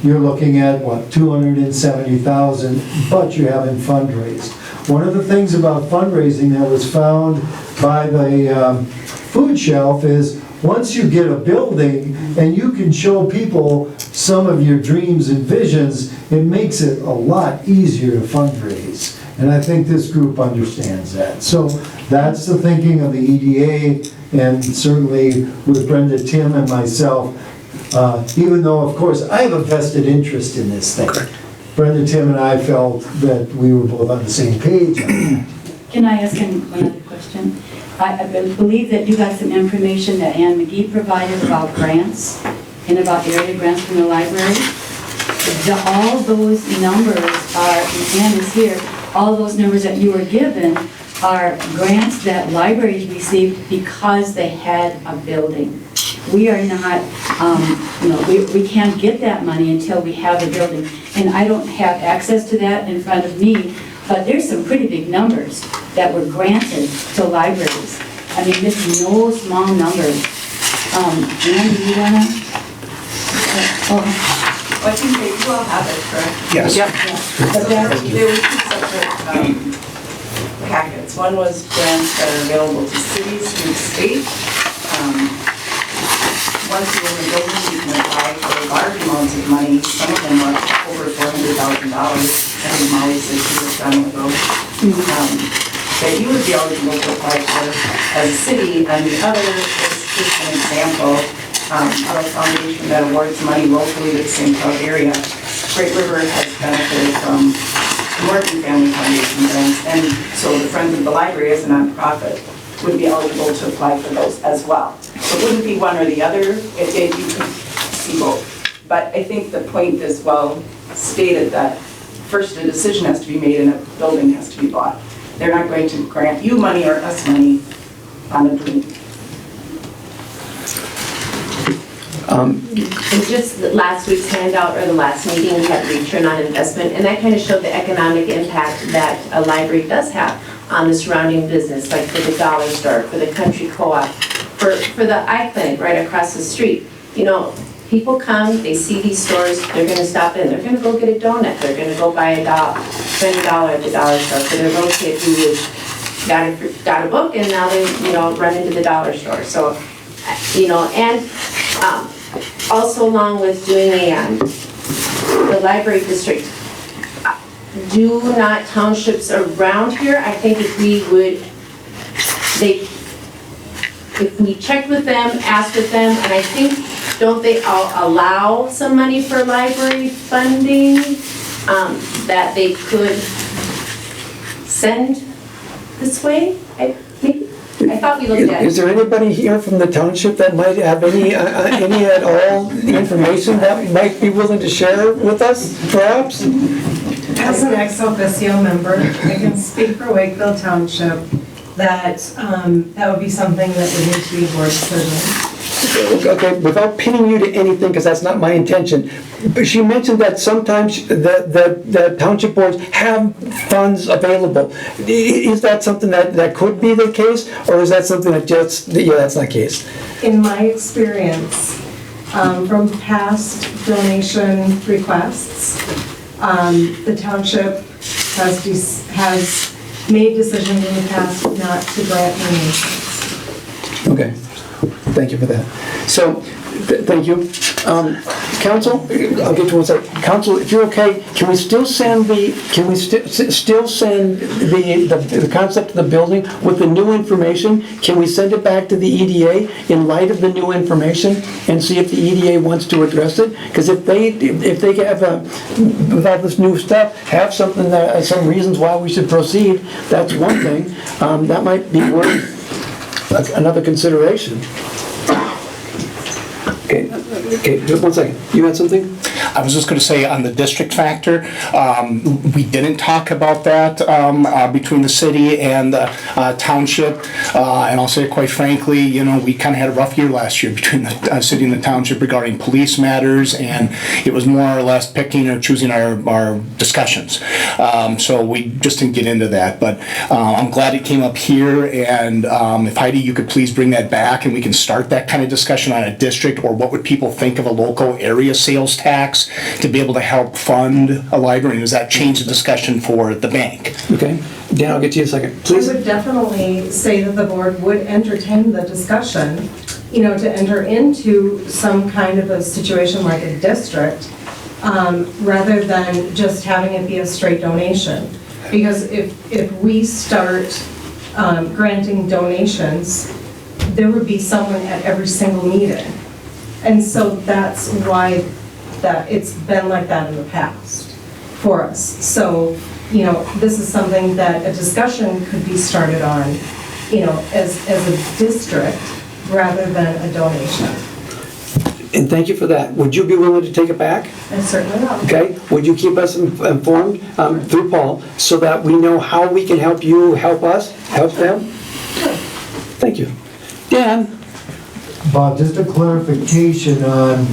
you're looking at, what, $270,000, but you haven't fundraised. One of the things about fundraising that was found by the food shelf is once you get a building and you can show people some of your dreams and visions, it makes it a lot easier to fundraise. And I think this group understands that. So that's the thinking of the EDA, and certainly with Brenda, Tim, and myself, even though, of course, I have a vested interest in this thing. Brenda, Tim, and I felt that we were both on the same page on that. Can I ask him one other question? I believe that you got some information that Ann McGee provided about grants and about area grants from the library. All those numbers are, and Ann is here, all those numbers that you were given are grants that libraries received because they had a building. We are not, we can't get that money until we have a building. And I don't have access to that in front of me, but there's some pretty big numbers that were granted to libraries. I mean, this is no small numbers. Ann, do you wanna? I think they do all have it, correct? Yes. Yep. But that's, There were 2 separate packets. One was grants that are available to cities and the state. Once you're in the building, you can apply for large amounts of money. Some of them are over $400,000. I think Molly said she was done with those. That you would be eligible to apply for as a city. And the other is just an example of a foundation that awards money locally to the St. Cloud area. Great River has benefited from Morton Family Foundation grants, and so the Friends of the Library as a nonprofit would be eligible to apply for those as well. So it wouldn't be one or the other, you could see both. But I think the point is well stated that first a decision has to be made and a building has to be bought. They're not going to grant you money or us money on a dream. And just last week's handout or the last meeting, we had return on investment, and that kind of showed the economic impact that a library does have on the surrounding business, like for the dollar store, for the country co-op, for the eye clinic right across the street. You know, people come, they see these stores, they're gonna stop in, they're gonna go get a donut, they're gonna go buy spend $1 at the dollar store for their little kid who got a book and now they, run into the dollar store. So, and also along with doing the library district, do not townships around here, I think if we checked with them, asked with them, and I think, don't they all allow some money for library funding that they could send this way? I thought we looked at it. Is there anybody here from the township that might have any at all information that might be willing to share with us, perhaps? As an ex officio member, I can speak for Wakefield Township that that would be something that would need to be board decision. Okay, without pinning you to anything, because that's not my intention, but she mentioned that sometimes the township boards have funds available. Is that something that could be the case, or is that something that just, that's not the case? In my experience, from past donation requests, the township has made decisions in the past not to grant donations. Okay, thank you for that. So, thank you. Council, I'll get to one second. Council, if you're okay, can we still send the concept of the building with the new information? Can we send it back to the EDA in light of the new information and see if the EDA wants to address it? Because if they have, without this new stuff, have something that, some reasons why we should proceed, that's one thing. That might be worth another consideration. Okay, just one second. You had something? I was just going to say on the district factor, we didn't talk about that between the city and the township. And I'll say quite frankly, we kind of had a rough year last year between the city and the township regarding police matters, and it was more or less picking or choosing our discussions. So we just didn't get into that, but I'm glad it came up here, and if Heidi, you could please bring that back and we can start that kind of discussion on a district, or what would people think of a local area sales tax to be able to help fund a library. Does that change the discussion for the bank? Okay. Dan, I'll get to you in a second. Please. I would definitely say that the board would entertain the discussion, to enter into some kind of a situation like a district, rather than just having it be a straight donation. Because if we start granting donations, there would be someone at every single meeting. And so that's why it's been like that in the past for us. So, this is something that a discussion could be started on, as a district rather than a donation. And thank you for that. Would you be willing to take it back? I certainly will. Okay. Would you keep us informed through Paul so that we know how we can help you, help us, help them? Sure. Thank you. Dan? Bob, just a clarification on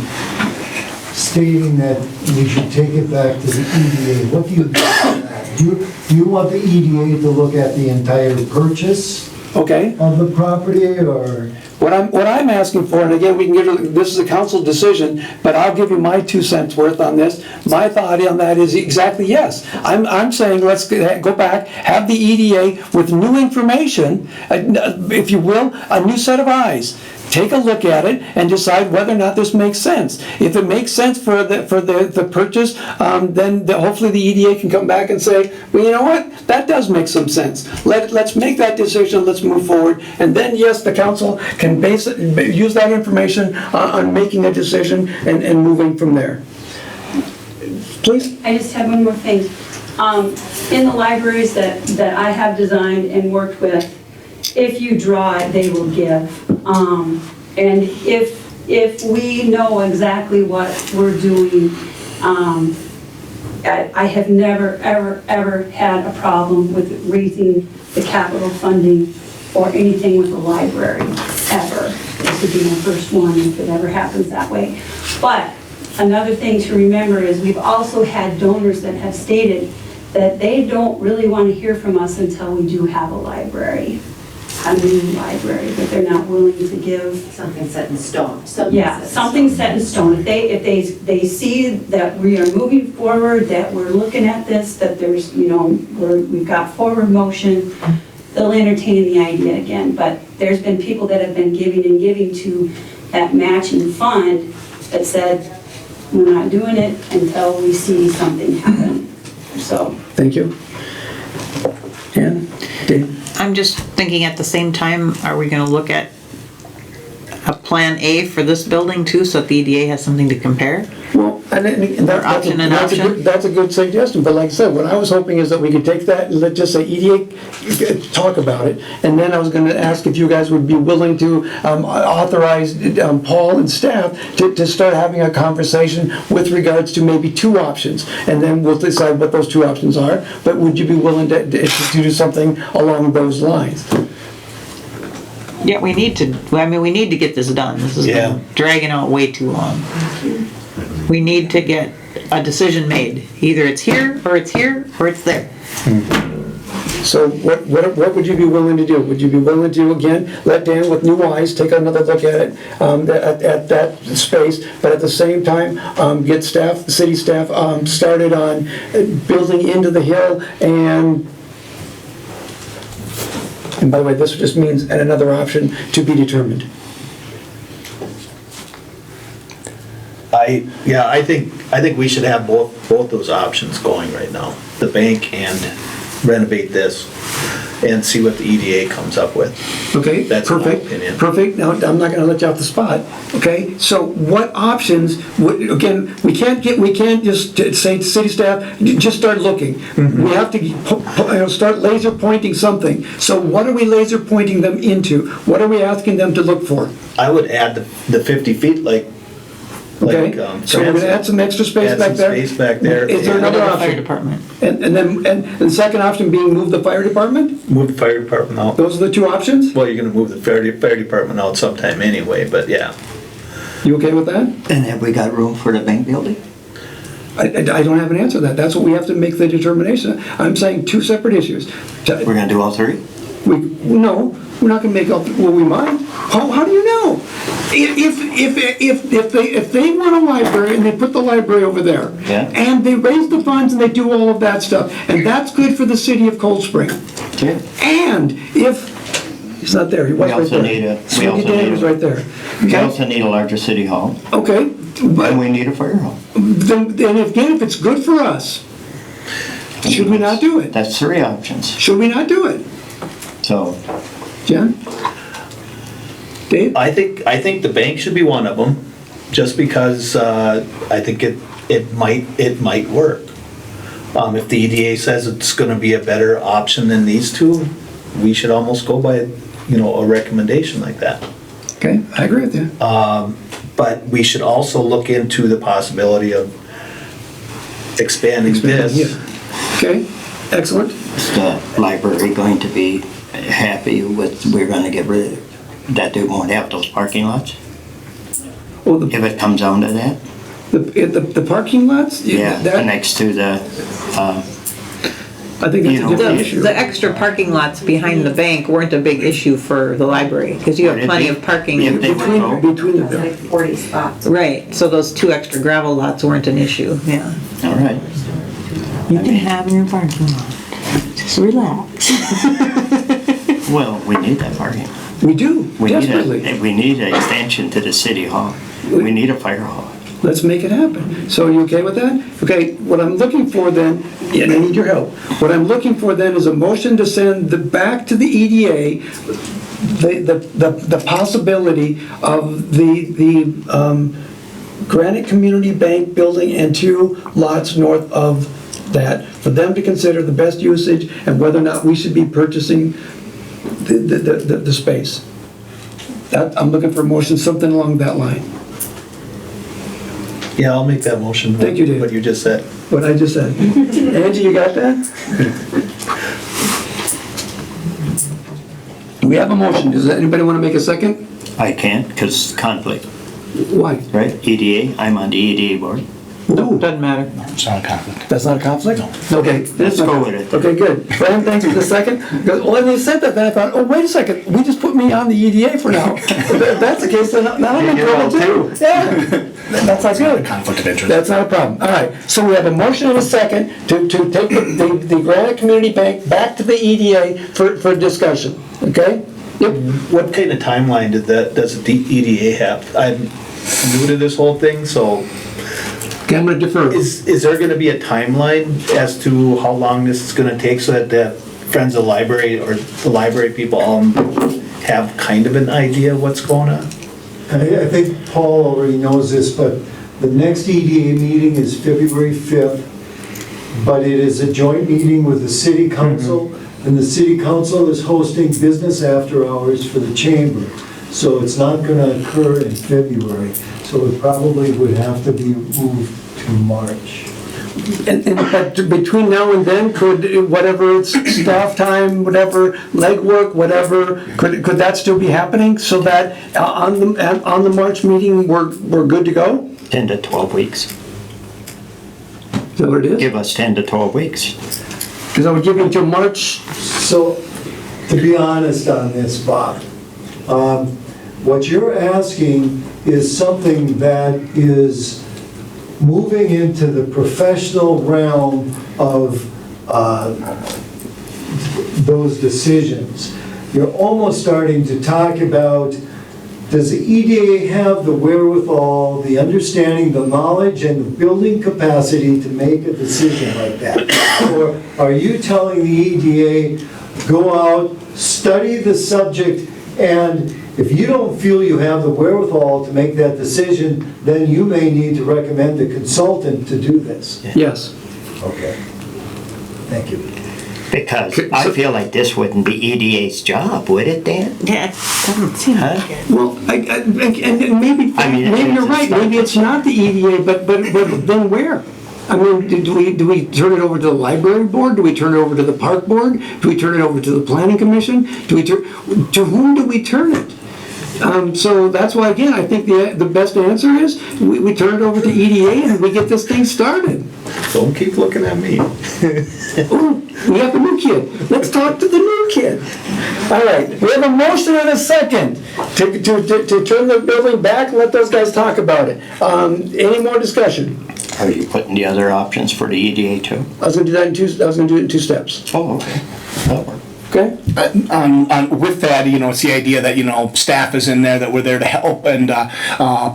stating that we should take it back to the EDA. What do you mean by that? Do you want the EDA to look at the entire purchase of the property, or? What I'm asking for, and again, we can get, this is a council decision, but I'll give you my 2 cents worth on this. My thought on that is exactly yes. I'm saying let's go back, have the EDA with new information, if you will, a new set of eyes. Take a look at it and decide whether or not this makes sense. If it makes sense for the purchase, then hopefully the EDA can come back and say, well, you know what, that does make some sense. Let's make that decision, let's move forward. And then, yes, the council can use that information on making a decision and moving from there. Please? I just have one more thing. In the libraries that I have designed and worked with, if you draw it, they will give. And if if we know exactly what we're doing, I have never, ever, ever had a problem with raising the capital funding or anything with the library, ever. This would be my first one if it ever happens that way. But another thing to remember is we've also had donors that have stated that they don't really want to hear from us until we do have a library, a new library, that they're not willing to give. Something set in stone. Yeah, something set in stone. If they see that we are moving forward, that we're looking at this, that there's, we've got forward motion, they'll entertain the idea again. But there's been people that have been giving and giving to that matching fund that said, we're not doing it until we see something happen. So. Thank you. Jan? Dave? I'm just thinking at the same time, are we gonna look at a plan A for this building too, so that the EDA has something to compare? Well, Option and option. that's a good suggestion, but like I said, what I was hoping is that we could take that, and let's just say EDA, talk about it, and then I was gonna ask if you guys would be willing to authorize Paul and staff to start having a conversation with regards to maybe two options, and then we'll decide what those two options are, but would you be willing to do something along those lines? Yeah, we need to get this done. This has Yeah. been dragging out way too long. We need to get a decision made. Either it's here, or it's here, or it's there. So what would you be willing to do? Would you be willing to, again, let Dan with new eyes take another look at it, at that space, but at the same time, get staff, city staff, started on building into the hill and by the way, this just means another option to be determined. I think we should have both those options going right now, the bank and renovate this, and see what the EDA comes up with. Okay, That's my perfect, opinion. perfect. Now, I'm not gonna let you off the spot, okay? So what options, again, we can't just say to city staff, just start looking. We have to start laser pointing something. So what are we laser pointing them into? What are we asking them to look for? I would add the 50 feet like. Okay, so we're gonna add some extra space back there? Add some space back there. Is there another Fire option? department. And the second option being move the fire department? Move the fire department out. Those are the two options? Well, you're gonna move the fire department out sometime anyway, but yeah. You okay with that? And have we got room for the bank building? I don't have an answer to that. That's what we have to make the determination. I'm saying two separate issues. We're gonna do all three? No, we're not gonna make up, well, we might. How do you know? If they want a library and they put the library over there, Yeah. and they raise the funds and they do all of that stuff, and that's good for the city of Cold Spring. Okay. And if, he's not there, he was We right also there. need a- we Sweetie also Dan need was a- right there. We Okay, also need a larger city hall, okay, but and we need a fire hall. then again, if it's good for us, should we not do it? That's three options. Should we not do it? So, Jen? Dave? I think the bank should be one of them, just because I think it might work. If the EDA says it's gonna be a better option than these two, we should almost go by, a recommendation like that. Okay, I agree with you. But we should also look into the possibility of expanding this. Yeah. Okay, excellent. is the library going to be happy with, we're gonna get rid of, that they won't have those parking lots? Well, If it comes down to that? the parking lots? Yeah, that- next to the, I think that's you a know, different The, issue. the extra parking lots behind the bank weren't a big issue for the library, because you have Would it plenty be? of parking. If they Between were the It's like 40 spots. Right, so those two extra gravel lots weren't an issue, yeah. all right. You can have your parking lot, just relax. Well, we need that parking. We do, We desperately. need an extension to the city hall. We need a fire hall. Let's make it happen. So are you okay with that? Okay, what I'm looking for then, and I need your help, what I'm looking for then is a motion to send back to the EDA the possibility of the Granite Community Bank building and 2 lots north of that, for them to consider the best usage and whether or not we should be purchasing the space. That, I'm looking for a motion, something along that line. Yeah, I'll make that motion. Thank you, Dave. What you just said. What I just said. Angie, you got that? We have a motion. Does anybody want to make a second? I can't, because conflict, Why? right? EDA, I'm on the EDA board. No, Doesn't matter. It's not a conflict. that's not a conflict? Okay. Let's go with it. Okay, good. Brian, thanks for the second. Well, when you said that, then I thought, oh, wait a second, we just put me on the EDA for now. If that's the case, then I'm in trouble too. Yeah, that's not good. Conflict of interest. That's not a problem. All right, so we have a motion and a second to take the Granite Community Bank back to the EDA for discussion, okay? Yep. What kind of timeline does the EDA have? I'm new to this whole thing, so Okay, I'm gonna defer. is there gonna be a timeline as to how long this is gonna take so that the Friends of the Library or the library people all have kind of an idea of what's going on? I think Paul already knows this, but the next EDA meeting is February 5th, but it is a joint meeting with the city council, and the city council is hosting business after hours for the chamber. So it's not gonna occur in February, so it probably would have to be moved to March. But between now and then, could, whatever it's staff time, whatever, legwork, whatever, could that still be happening? So that on the March meeting, we're good to go? 10 to 12 weeks. Is that what it is? Give us 10 to 12 weeks. Because I would give you until March. So, to be honest on this, Bob, what you're asking is something that is moving into the professional realm of those decisions. You're almost starting to talk about, does the EDA have the wherewithal, the understanding, the knowledge, and the building capacity to make a decision like that? Or are you telling the EDA, go out, study the subject, and if you don't feel you have the wherewithal to make that decision, then you may need to recommend a consultant to do this? Yes. Okay. Thank you. Because I feel like this wouldn't be EDA's job, would it, Dan? Yeah, it doesn't seem like it. Well, and maybe, I mean, maybe you're right, maybe it's not the EDA, but then where? I mean, do we turn it over to the library board? Do we turn it over to the park board? Do we turn it over to the planning commission? To whom do we turn it? So that's why, again, I think the best answer is we turn it over to EDA and we get this thing started. Don't keep looking at me. Ooh, we have a new kid. Let's talk to the new kid. All right, we have a motion and a second to turn the building back and let those guys talk about it. Any more discussion? Are you putting the other options for the EDA too? I was gonna do it in two steps. Oh, okay. That'll work. Okay? With that, it's the idea that, staff is in there, that we're there to help and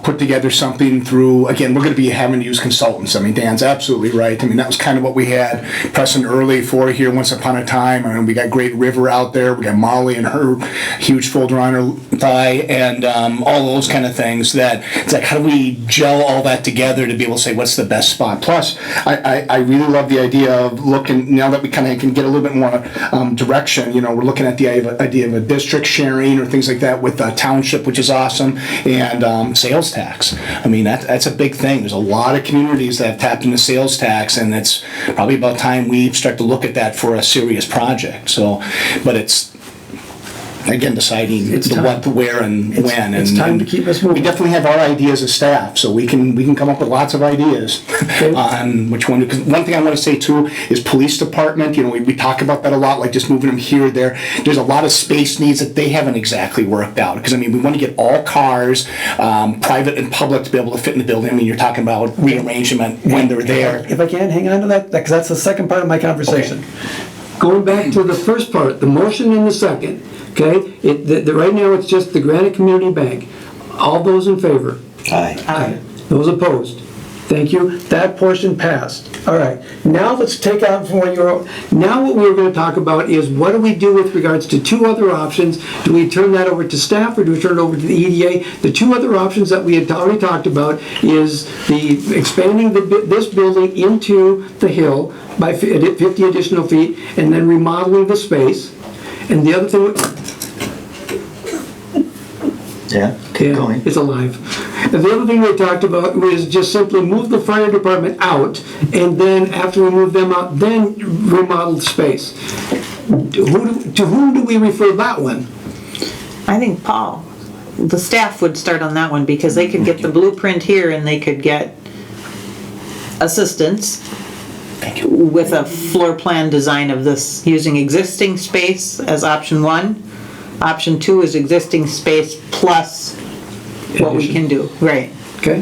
put together something through, again, we're going to be having to use consultants. I mean, Dan's absolutely right. I mean, that was kind of what we had precedent early for here once upon a time. I mean, we got Great River out there. We got Molly and her huge folder on her thigh and all those kind of things that it's like, how do we gel all that together to be able to say what's the best spot? Plus, I really love the idea of looking, now that we kind of can get a little bit more direction, we're looking at the idea of a district sharing or things like that with a township, which is awesome, and sales tax. I mean, that's a big thing. There's a lot of communities that have tapped into sales tax, and it's probably about time we start to look at that for a serious project. So, but it's, again, deciding the what, the where, and when. It's time to keep us moving. We definitely have our ideas as staff, so we can come up with lots of ideas on which one. Because one thing I want to say too is police department. We talk about that a lot, like just moving them here or there. There's a lot of space needs that they haven't exactly worked out. Because we want to get all cars, private and public, to be able to fit in the building. I mean, you're talking about rearrangement when they're there. If I can, hang on to that, because that's the second part of my conversation. Okay. Going back to the first part, the motion and the second. Okay, right now it's just the Granite Community Bank. All those in favor? Aye. Aye. Those opposed? Thank you. That portion passed. All right. Now let's take out from where you're. Now what we're going to talk about is what do we do with regards to two other options? Do we turn that over to staff or do we turn it over to the EDA? The two other options that we had already talked about is the expanding this building into the hill by 50 additional feet and then remodeling the space. And the other thing, Yeah, keep going. it's alive. The other thing they talked about was just simply move the fire department out, and then after we move them out, then remodel the space. To whom do we refer that one? I think Paul, the staff would start on that one because they could get the blueprint here and they could get assistance with a floor plan design of this using existing space as option 1. Option 2 is existing space plus what we can do, right? Okay,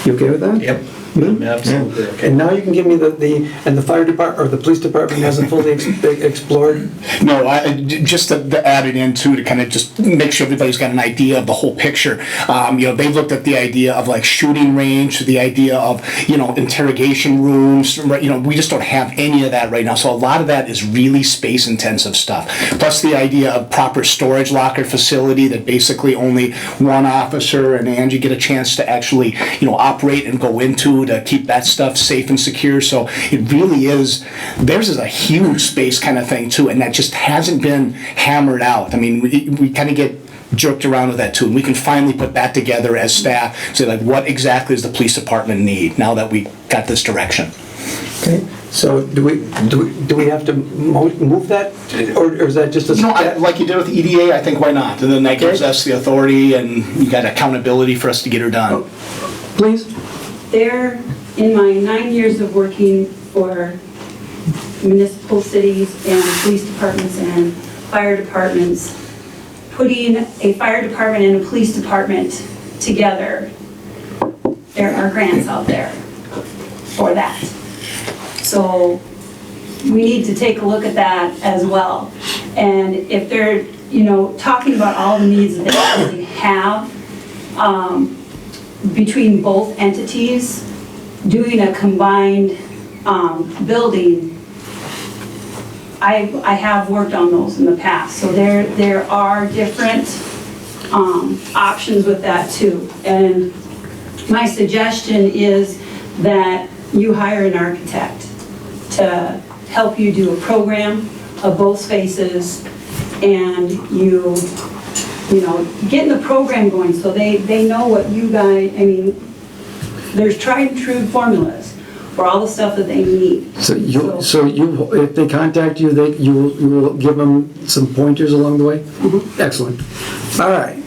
you okay with that? Yep. Good? Absolutely, okay. And now you can give me and the fire department, or the police department hasn't fully explored? No, just to add it in too, to kind of just make sure everybody's got an idea of the whole picture. They looked at the idea of like shooting range, the idea of, interrogation rooms. We just don't have any of that right now. So a lot of that is really space intensive stuff. Plus the idea of proper storage locker facility that basically only one officer and Angie get a chance to actually, operate and go into to keep that stuff safe and secure. So it really is, theirs is a huge space kind of thing too, and that just hasn't been hammered out. I mean, we kind of get jerked around with that too, and we can finally put that together as staff, say like, what exactly does the police department need now that we got this direction? Okay, so do we have to move that, or is that just a? Like you did with the EDA, I think why not? And then that gives us the authority and you got accountability for us to get her done. Please? There, in my 9 years of working for municipal cities and police departments and fire departments, putting a fire department and a police department together, there are grants out there for that. So we need to take a look at that as well. And if they're, talking about all the needs that they have, between both entities, doing a combined building, I have worked on those in the past. So there are different options with that too. And my suggestion is that you hire an architect to help you do a program of both spaces, and you getting the program going so they know what you guys, there's tried and true formulas for all the stuff that they need. So if they contact you, you will give them some pointers along the way? Mm-hmm. Excellent. All right.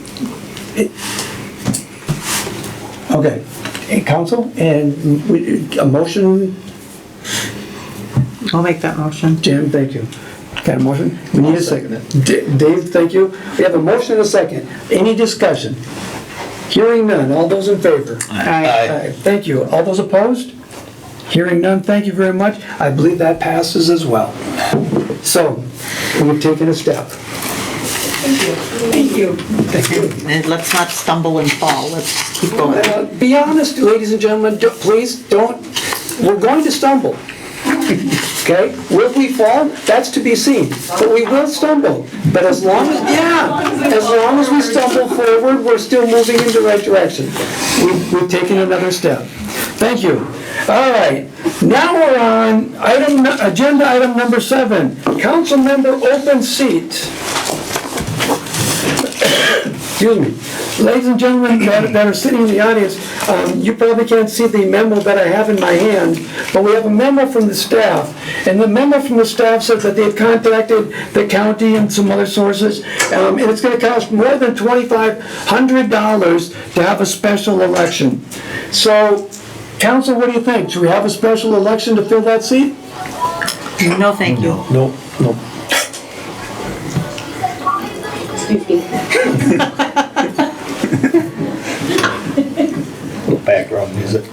Okay. Hey, council, and a motion? I'll make that motion. Jim, thank you. Got a motion? We need a second. Dave, thank you. We have a motion and a second. Any discussion? Hearing none. All those in favor? Aye. Thank you. All those opposed? Hearing none. Thank you very much. I believe that passes as well. So, we've taken a step. Thank you. Thank you. And let's not stumble and fall. Let's keep going. Be honest, ladies and gentlemen. Please don't. We're going to stumble. Okay? Will we fall? That's to be seen. But we will stumble. But as long as we stumble forward, we're still moving in the right direction. We've taken another step. Thank you. All right. Now we're on agenda item number 7. Council member open seat. Excuse me. Ladies and gentlemen that are sitting in the audience, you probably can't see the memo that I have in my hand, but we have a memo from the staff. And the memo from the staff says that they've contacted the county and some other sources, and it's going to cost more than $2,500 to have a special election. So, council, what do you think? Should we have a special election to fill that seat? No, thank you. No. Background music.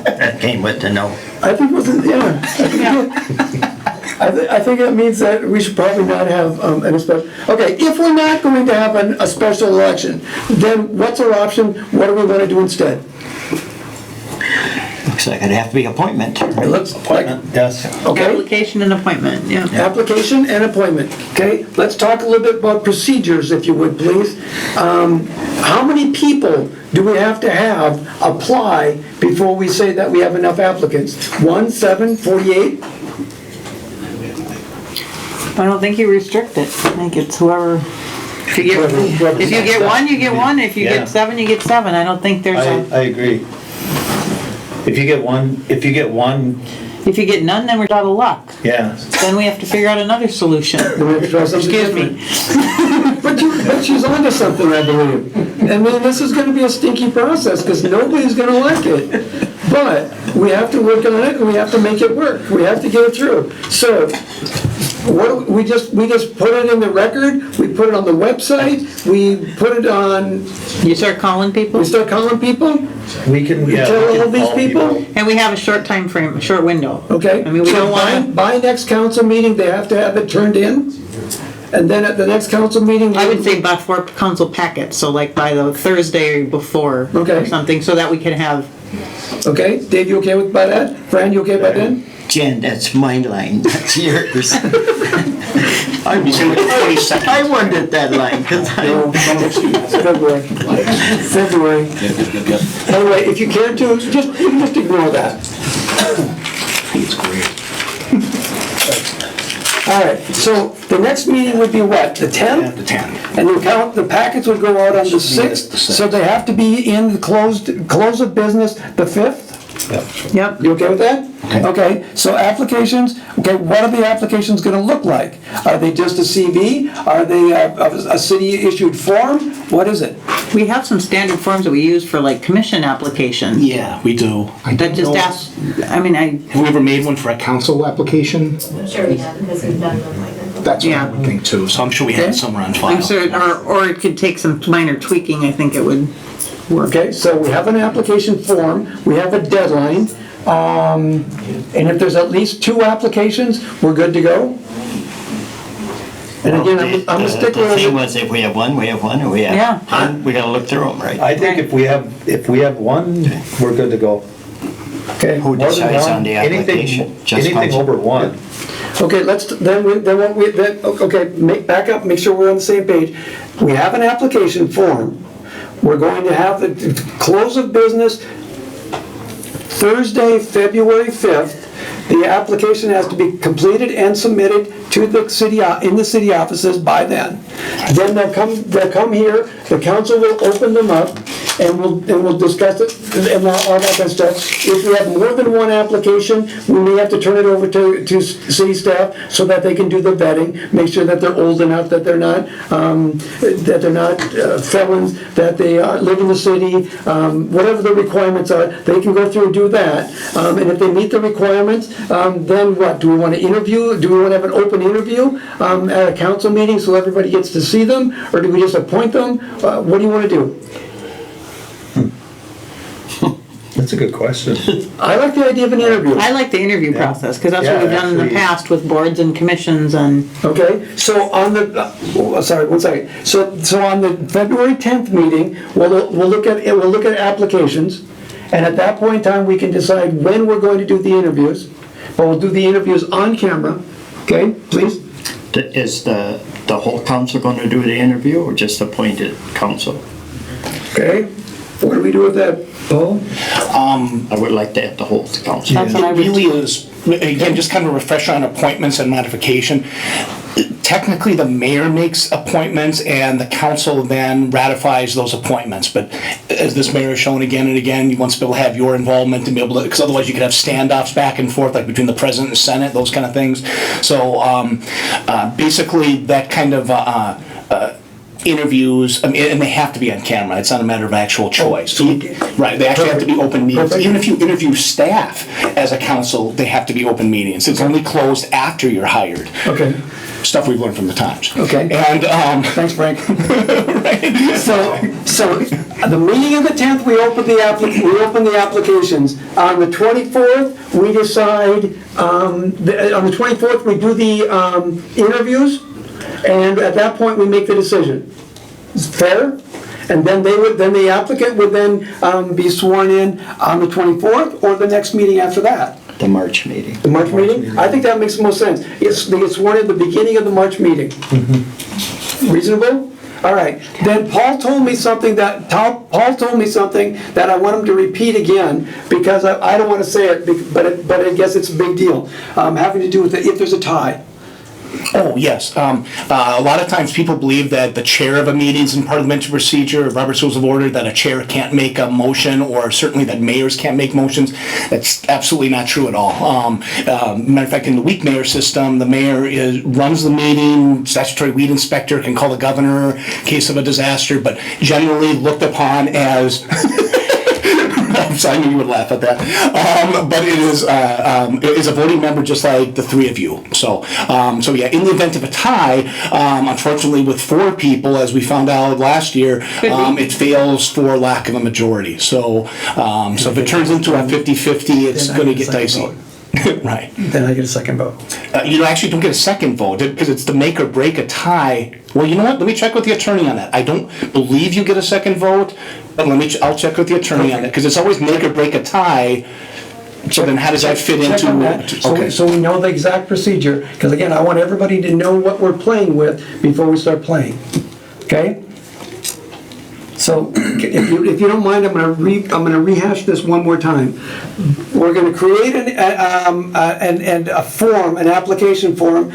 That came with the no. I think it was, I think it means that we should probably not have an special. Okay, if we're not going to have a special election, then what's our option? What do we want to do instead? Looks like it'd have to be appointment. It looks like, Yes. okay, Application and appointment, yeah. application and appointment. Okay, let's talk a little bit about procedures, if you would, please. How many people do we have to have apply before we say that we have enough applicants? 1, 7, 48? I don't think you restrict it. I think it's whoever If you get one, you get one. If you Yeah. get seven, you get seven. I don't think there's I agree. If you get one, if you get none, then we're out of luck. yeah. Then we have to figure out another solution. Excuse me. But she's onto something, I believe. I mean, this is gonna be a stinky process, because nobody's gonna like it. But we have to work on it, and we have to make it work. We have to get it through. So, we just put it in the record, we put it on the website, we put it on, You start calling people? we start calling people, We can, we yeah. tell we all can these call people, And we have a short time frame, a short window. okay? I mean, we So don't wanna, by next council meeting, they have to have it turned in, and then at the next council meeting. I would say before council packet, so like by the Thursday before Okay. or something, so that we can have, Okay, Dave, you okay by that? Fran, you okay by then? Jen, that's my line, that's yours. I wanted that line, because February. Anyway, if you can't do, you can just ignore that. It's great. All right, so the next meeting would be what, the 10th? The 10th. And the packets would go out on the 6th, so they have to be in the close of business the 5th? yep. You okay with that? Okay, so applications, okay, what are the applications gonna look like? Are they just a CV? Are they a city-issued form? What is it? We have some standard forms that we use for like commission applications. Yeah, we do. That just ask, I mean, Have we ever made one for a council application? I'm sure we have, because we've done them like that. That's what Yeah. I would think too, so I'm sure we have it somewhere on file. I'm sure, or it could take some minor tweaking, I think it would work. Okay, so we have an application form, we have a deadline, and if there's at least 2 applications, we're good to go? And again, I'm a stickler. The thing was, if we have one, we have one, or we Yeah. have 10, we gotta look through them, right? I think if we have one, we're good to go. Okay, Who More than decides one, on the anything- application? Just Anything council? over one. okay, back up, make sure we're on the same page. We have an application form. We're going to have the close of business Thursday, February 5th. The application has to be completed and submitted to the city, in the city offices by then. Then they'll come here, the council will open them up, and we'll discuss it, and all that kind of stuff. If we have more than one application, we may have to turn it over to city staff so that they can do the vetting, make sure that they're old enough, that they're not felons, that they live in the city, whatever the requirements are, they can go through and do that. And if they meet the requirements, then what? Do we want to interview? Do we want to have an open interview at a council meeting so everybody gets to see them? Or do we just appoint them? What do you want to do? That's a good question. I like the idea of an interview. I like the interview process, because that's what Yeah, we've done in the actually- past with boards and commissions and, Okay, so on the, sorry, one second. So on the February 10th meeting, we'll look at applications, and at that point in time, we can decide when we're going to do the interviews, but we'll do the interviews on camera, okay, please? Is the whole council gonna do the interview, or just appointed council? Okay, what do we do with that, Paul? I would like to have the whole council. That's what I It would. really is, again, just kind of a refresher on appointments and modification. Technically, the mayor makes appointments and the council then ratifies those appointments. But as this mayor has shown again and again, you want to be able to have your involvement and be able to, because otherwise you could have standoffs back and forth, like between the president and senate, those kind of things. So basically, that kind of interviews, I mean, and they have to be on camera. It's not a matter of actual choice. Right, they actually have to be open meetings. Perfect. Even if you interview staff as a council, they have to be open meetings. It's only closed after you're hired. Okay, Stuff we've learned from the Times. Okay. And, thanks, Frank. So the meeting of the 10th, we open the applications. On the 24th, we decide, on the 24th, we do the interviews, and at that point, we make the decision. Fair? And then the applicant would then be sworn in on the 24th, or the next meeting after that. The March meeting. The March meeting? I think that makes the most sense. They get sworn in at the beginning of the March meeting. Reasonable? All right. Then Paul told me something that I want him to repeat again, because I don't want to say it, but I guess it's a big deal. Having to do with if there's a tie. Oh, yes. A lot of times people believe that the chair of a meeting is in parliamentary procedure, Robert's Rules of Order, that a chair can't make a motion, or certainly that mayors can't make motions. That's absolutely not true at all. Matter of fact, in the weak mayor system, the mayor runs the meeting, statutory weed inspector can call the governor in case of a disaster, but generally looked upon as... I knew you would laugh at that. But it is a voting member just like the three of you. So yeah, in the event of a tie, unfortunately with 4 people, as we found out last year, it fails for lack of a majority. So if it turns into a 50-50, it's going to get dicey. Right. Then I get a second vote. You actually don't get a second vote because it's to make or break a tie. Well, you know what? Let me check with the attorney on that. I don't believe you get a second vote, but I'll check with the attorney on that because it's always make or break a tie. So then how does that fit Check into? on that, so we know the exact procedure, because again, I want everybody to know what we're playing with before we start playing, okay? So, if you don't mind, I'm gonna rehash this one more time. We're gonna create a form, an application form,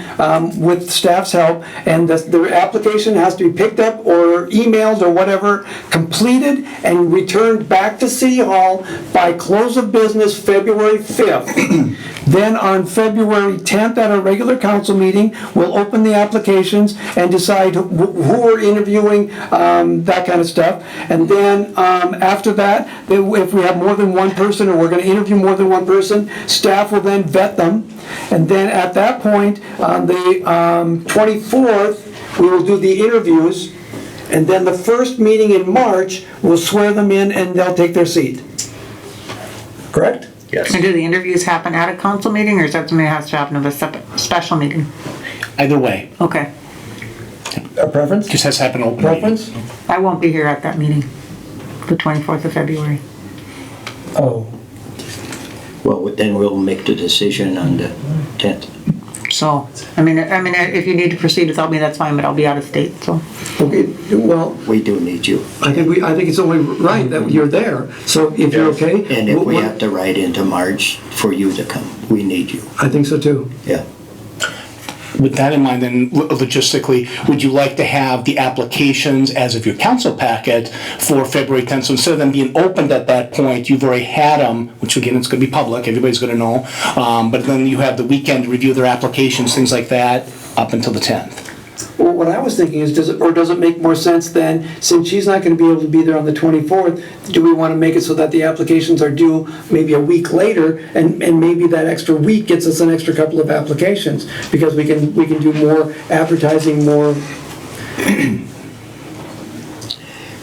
with staff's help, and the application has to be picked up or emailed or whatever, completed and returned back to City Hall by close of business February 5th. Then on February 10th at our regular council meeting, we'll open the applications and decide who we're interviewing, that kind of stuff. And then after that, if we have more than one person, or we're going to interview more than one person, staff will then vet them. And then at that point, on the 24th, we will do the interviews. And then the first meeting in March, we'll swear them in and they'll take their seat. Correct? Yes. And do the interviews happen at a council meeting, or is that something that has to happen at a separate, special meeting? Either way. Okay. A preference? Just has to happen open. Preference? I won't be here at that meeting, the 24th of February. Oh. Well, then we'll make the decision on the 10th. So, I mean, if you need to proceed without me, that's fine, but I'll be out of state, so. Okay, well, We do need you. I think it's only right that you're there. So if you're okay. And if we have to write into March for you to come, we need you. I think so too. Yeah. With that in mind, then logistically, would you like to have the applications as of your council packet for February 10th? So instead of them being opened at that point, you've already had them, which again, it's going to be public, everybody's going to know. But then you have the weekend to review their applications, things like that, up until the 10th. Well, what I was thinking is, does it make more sense then, since she's not going to be able to be there on the 24th, do we want to make it so that the applications are due maybe a week later, and maybe that extra week gets us an extra couple of applications, because we can do more advertising, more.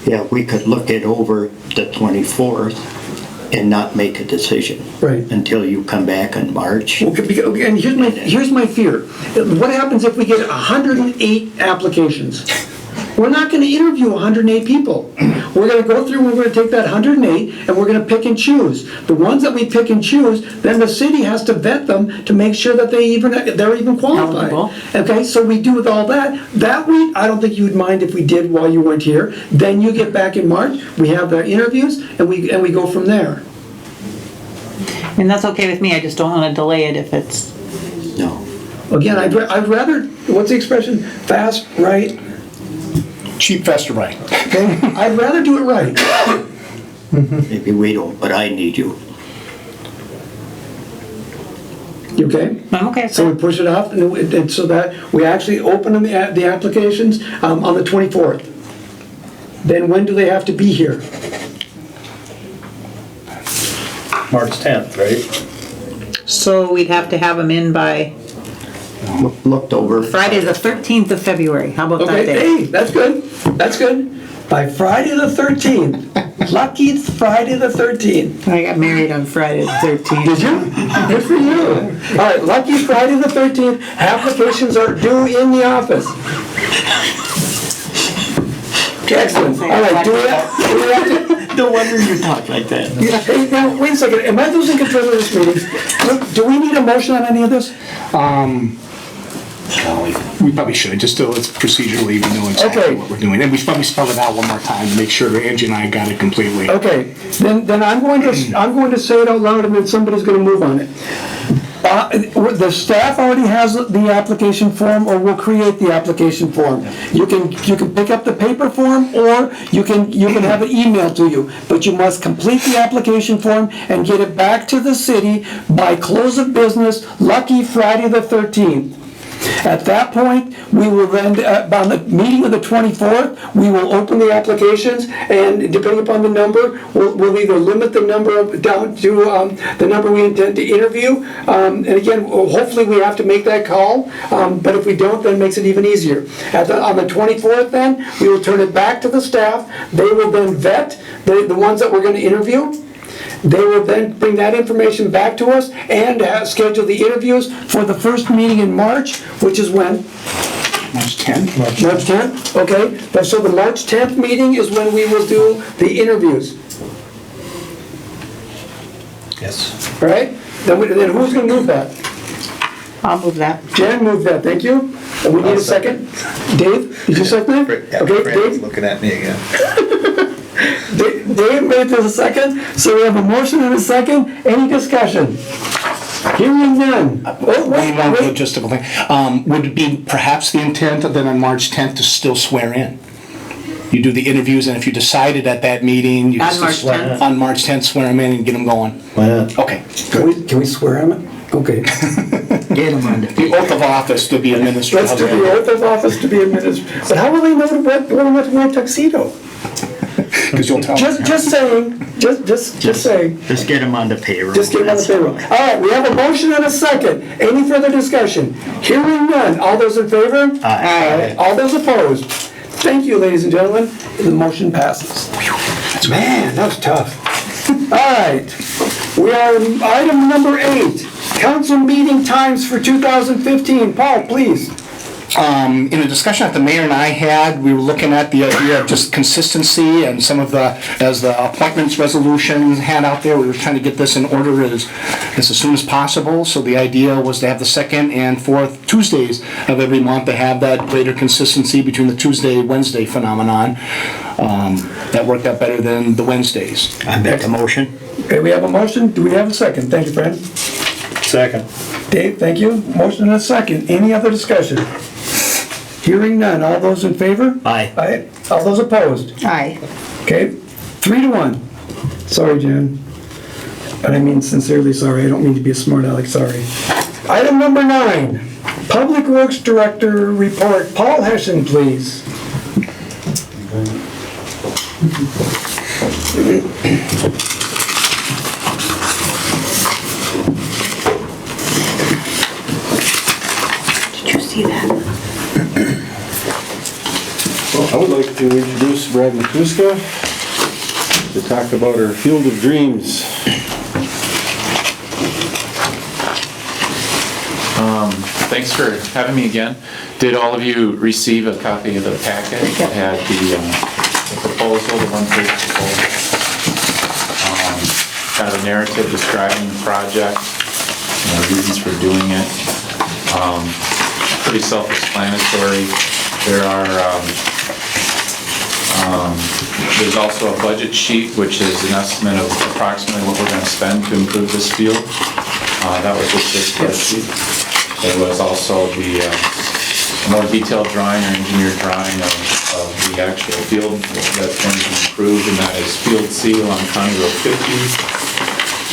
Yeah, we could look it over the 24th and not make a decision. Right. Until you come back in March. Okay, and here's my fear. What happens if we get 108 applications? We're not going to interview 108 people. We're going to go through, we're going to take that 108, and we're going to pick and choose. The ones that we pick and choose, then the city has to vet them to make sure that they're even qualified. Eligible. Okay, so we do with all that. That week, I don't think you'd mind if we did while you weren't here. Then you get back in March, we have the interviews, and we go from there. And that's okay with me, I just don't want to delay it if it's. No. Again, I'd rather, what's the expression? Fast, right? Cheap, fast, or right. Okay, I'd rather do it right. Maybe we don't, but I need you. You okay? I'm okay. So we push it off, and so that we actually open them, the applications on the 24th. Then when do they have to be here? March 10th, right? So we'd have to have them in by Looked over. Friday the 13th of February, how about that Okay, day? hey, that's good, that's good. By Friday the 13th. Lucky it's Friday the 13th. I got married on Friday the 13th. Did you? Good for you. All right, lucky Friday the 13th. Applications are due in the office. Excellent. All right, do we have to? No wonder you talk like that. Hey, now, wait a second, am I losing control of this meeting? Do we need a motion on any of this? We probably should, just so it's procedurally, we know exactly Okay. what we're doing. And we should probably spell it out one more time to make sure that Angie and I got it completely. Okay, then I'm going to say it out loud, and then somebody's going to move on it. The staff already has the application form, or will create the application form. You can pick up the paper form, or you can have it emailed to you, but you must complete the application form and get it back to the city by close of business, lucky Friday the 13th. At that point, we will then, on the meeting of the 24th, we will open the applications, and depending upon the number, we'll either limit the number down to the number we intend to interview, and again, hopefully we have to make that call, but if we don't, then it makes it even easier. On the 24th then, we will turn it back to the staff. They will then vet the ones that we're going to interview. They will then bring that information back to us and schedule the interviews for the first meeting in March, which is when? March 10th. March 10th, okay. So the March 10th meeting is when we will do the interviews, Yes. all right? Then who's going to move that? I'll move that. Jan moved that, thank you. And we need a second. Dave, did you second it? Okay, Dave? Looking at me again. Dave made this a second, so we have a motion and a second. Any discussion? Hearing none. One logistical thing. Would it be perhaps the intent then on March 10th to still swear in? You do the interviews, and if you decided at that meeting, you On just March 10th? on March 10th, swear them in and get them going. Why not? Okay. Can we swear him in? Okay. Get them on the The oath of office to be administered. Let's do the oath of office to be administered. But how will they know whether we have to wear a tuxedo? Because you'll tell them. Just saying, just saying. Just get them on the payroll. Just get them on the payroll. All right, we have a motion and a second. Any further discussion? Hearing none. All those in favor? Aye. All those opposed? Thank you, ladies and gentlemen. The motion passes. Man, that was tough. All right, we are item number 8. Council meeting times for 2015. Paul, please. In a discussion that the mayor and I had, we were looking at the idea of just consistency and some of as the appointments resolution had out there, we were trying to get this in order as soon as possible. So the idea was to have the second and fourth Tuesdays of every month to have that greater consistency between the Tuesday-Wednesday phenomenon. That worked out better than the Wednesdays. I make a motion. Okay, we have a motion. Do we have a second? Thank you, Fred. Second. Dave, thank you. Motion and a second. Any other discussion? Hearing none. All those in favor? Aye. Aye. All those opposed? Aye. Okay, 3-1. Sorry, Jan. But I mean sincerely sorry. I don't mean to be a smart aleck, sorry. Item number 9, Public Works Director Report. Paul Hessian, please. Did you see that? Well, I would like to introduce Brad Matuska to talk about our Field of Dreams. Thanks for having me again. Did all of you receive a copy of the packet? It had the proposal, the one-page proposal. Kind of a narrative describing the project, reasons for doing it. Pretty self-explanatory. There's also a budget sheet, which is an estimate of approximately what we're going to spend to improve this field. That was just this spreadsheet. There was also the more detailed drawing or engineered drawing of the actual field that's going to be improved, and that is Field C along County Road 50.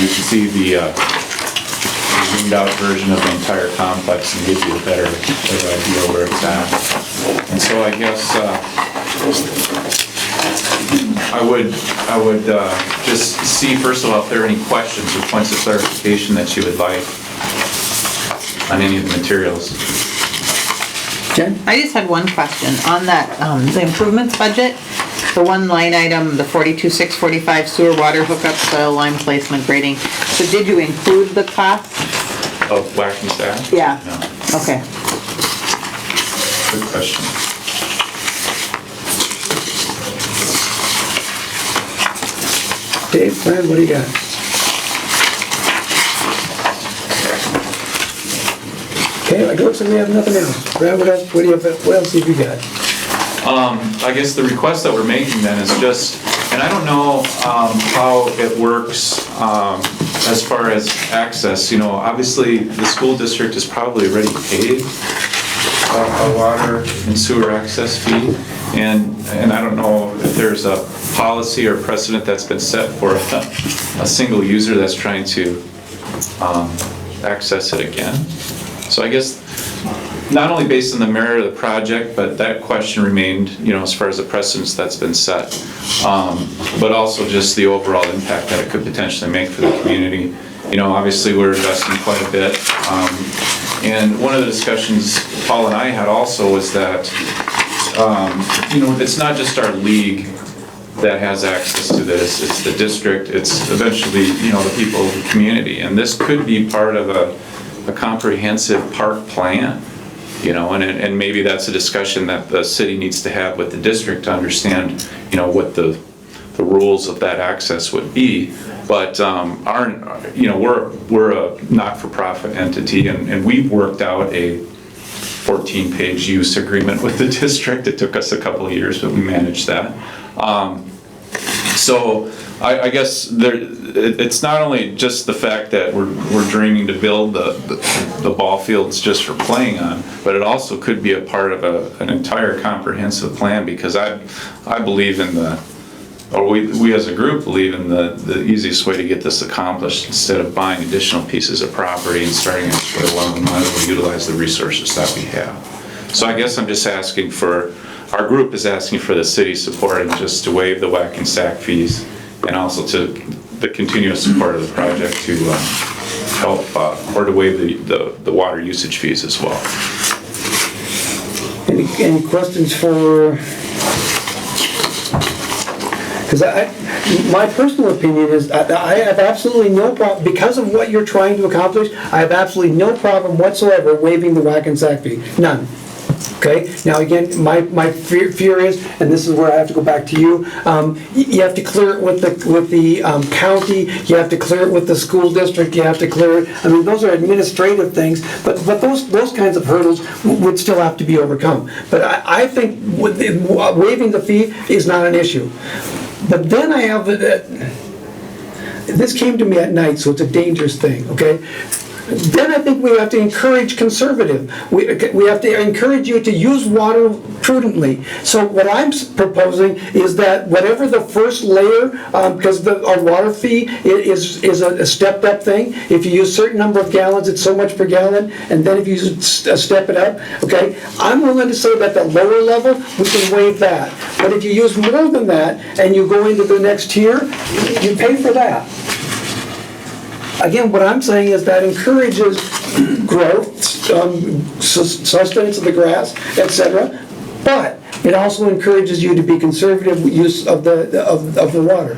You can see the zoomed out version of the entire complex and gives you a better idea where it's at. And so I guess I would just see first of all if there are any questions or points of clarification that you would like on any of the materials. Jen? I just had one question. On that, the improvements budget, the one line item, the 42,645 sewer water hookup, soil line placement grading. So did you include the cost? Of whacking staff? Yeah. No. Okay. Good question. Dave, Fred, what do you got? Okay, it looks like we have nothing else. Brad, what else have you got? I guess the request that we're making then is just, and I don't know how it works as far as access, obviously the school district has probably already paid a water and sewer access fee. And I don't know if there's a policy or precedent that's been set for a single user that's trying to access it again. So I guess not only based on the merit of the project, but that question remained, as far as the precedence that's been set, but also just the overall impact that it could potentially make for the community. Obviously we're investing quite a bit. And one of the discussions Paul and I had also was that, it's not just our league that has access to this, it's the district, it's eventually, the people of the community. And this could be part of a comprehensive park plan, and maybe that's a discussion that the city needs to have with the district to understand, what the rules of that access would be. But we're a not-for-profit entity, and we've worked out a 14-page use agreement with the district. It took us a couple of years, but we managed that. So I guess it's not only just the fact that we're dreaming to build the ball fields just for playing on, but it also could be a part of an entire comprehensive plan, because I believe in we as a group believe in the easiest way to get this accomplished, instead of buying additional pieces of property and starting at square one, we might as well utilize the resources that we have. So I guess I'm just asking our group is asking for the city's support, and just to waive the whack and stack fees, and also to the continuous support of the project to help, or to waive the water usage fees as well. Any questions for, because my personal opinion is I have absolutely no problem, because of what you're trying to accomplish, I have absolutely no problem whatsoever waiving the whack and sack fee, none. Okay, now again, my fear is, and this is where I have to go back to you, you have to clear it with the county, you have to clear it with the school district, you have to clear it, those are administrative things, but those kinds of hurdles would still have to be overcome. But I think waiving the fee is not an issue. But then I have, this came to me at night, so it's a dangerous thing, okay? Then I think we have to encourage conservative. We have to encourage you to use water prudently. So what I'm proposing is that whatever the first layer, because our water fee is a stepped up thing. If you use a certain number of gallons, it's so much per gallon, and then if you step it up, okay? I'm willing to say that the lower level, we can waive that. But if you use more than that, and you go into the next tier, you pay for that. Again, what I'm saying is that encourages growth, sustenance of the grass, etc. But it also encourages you to be conservative use of the water.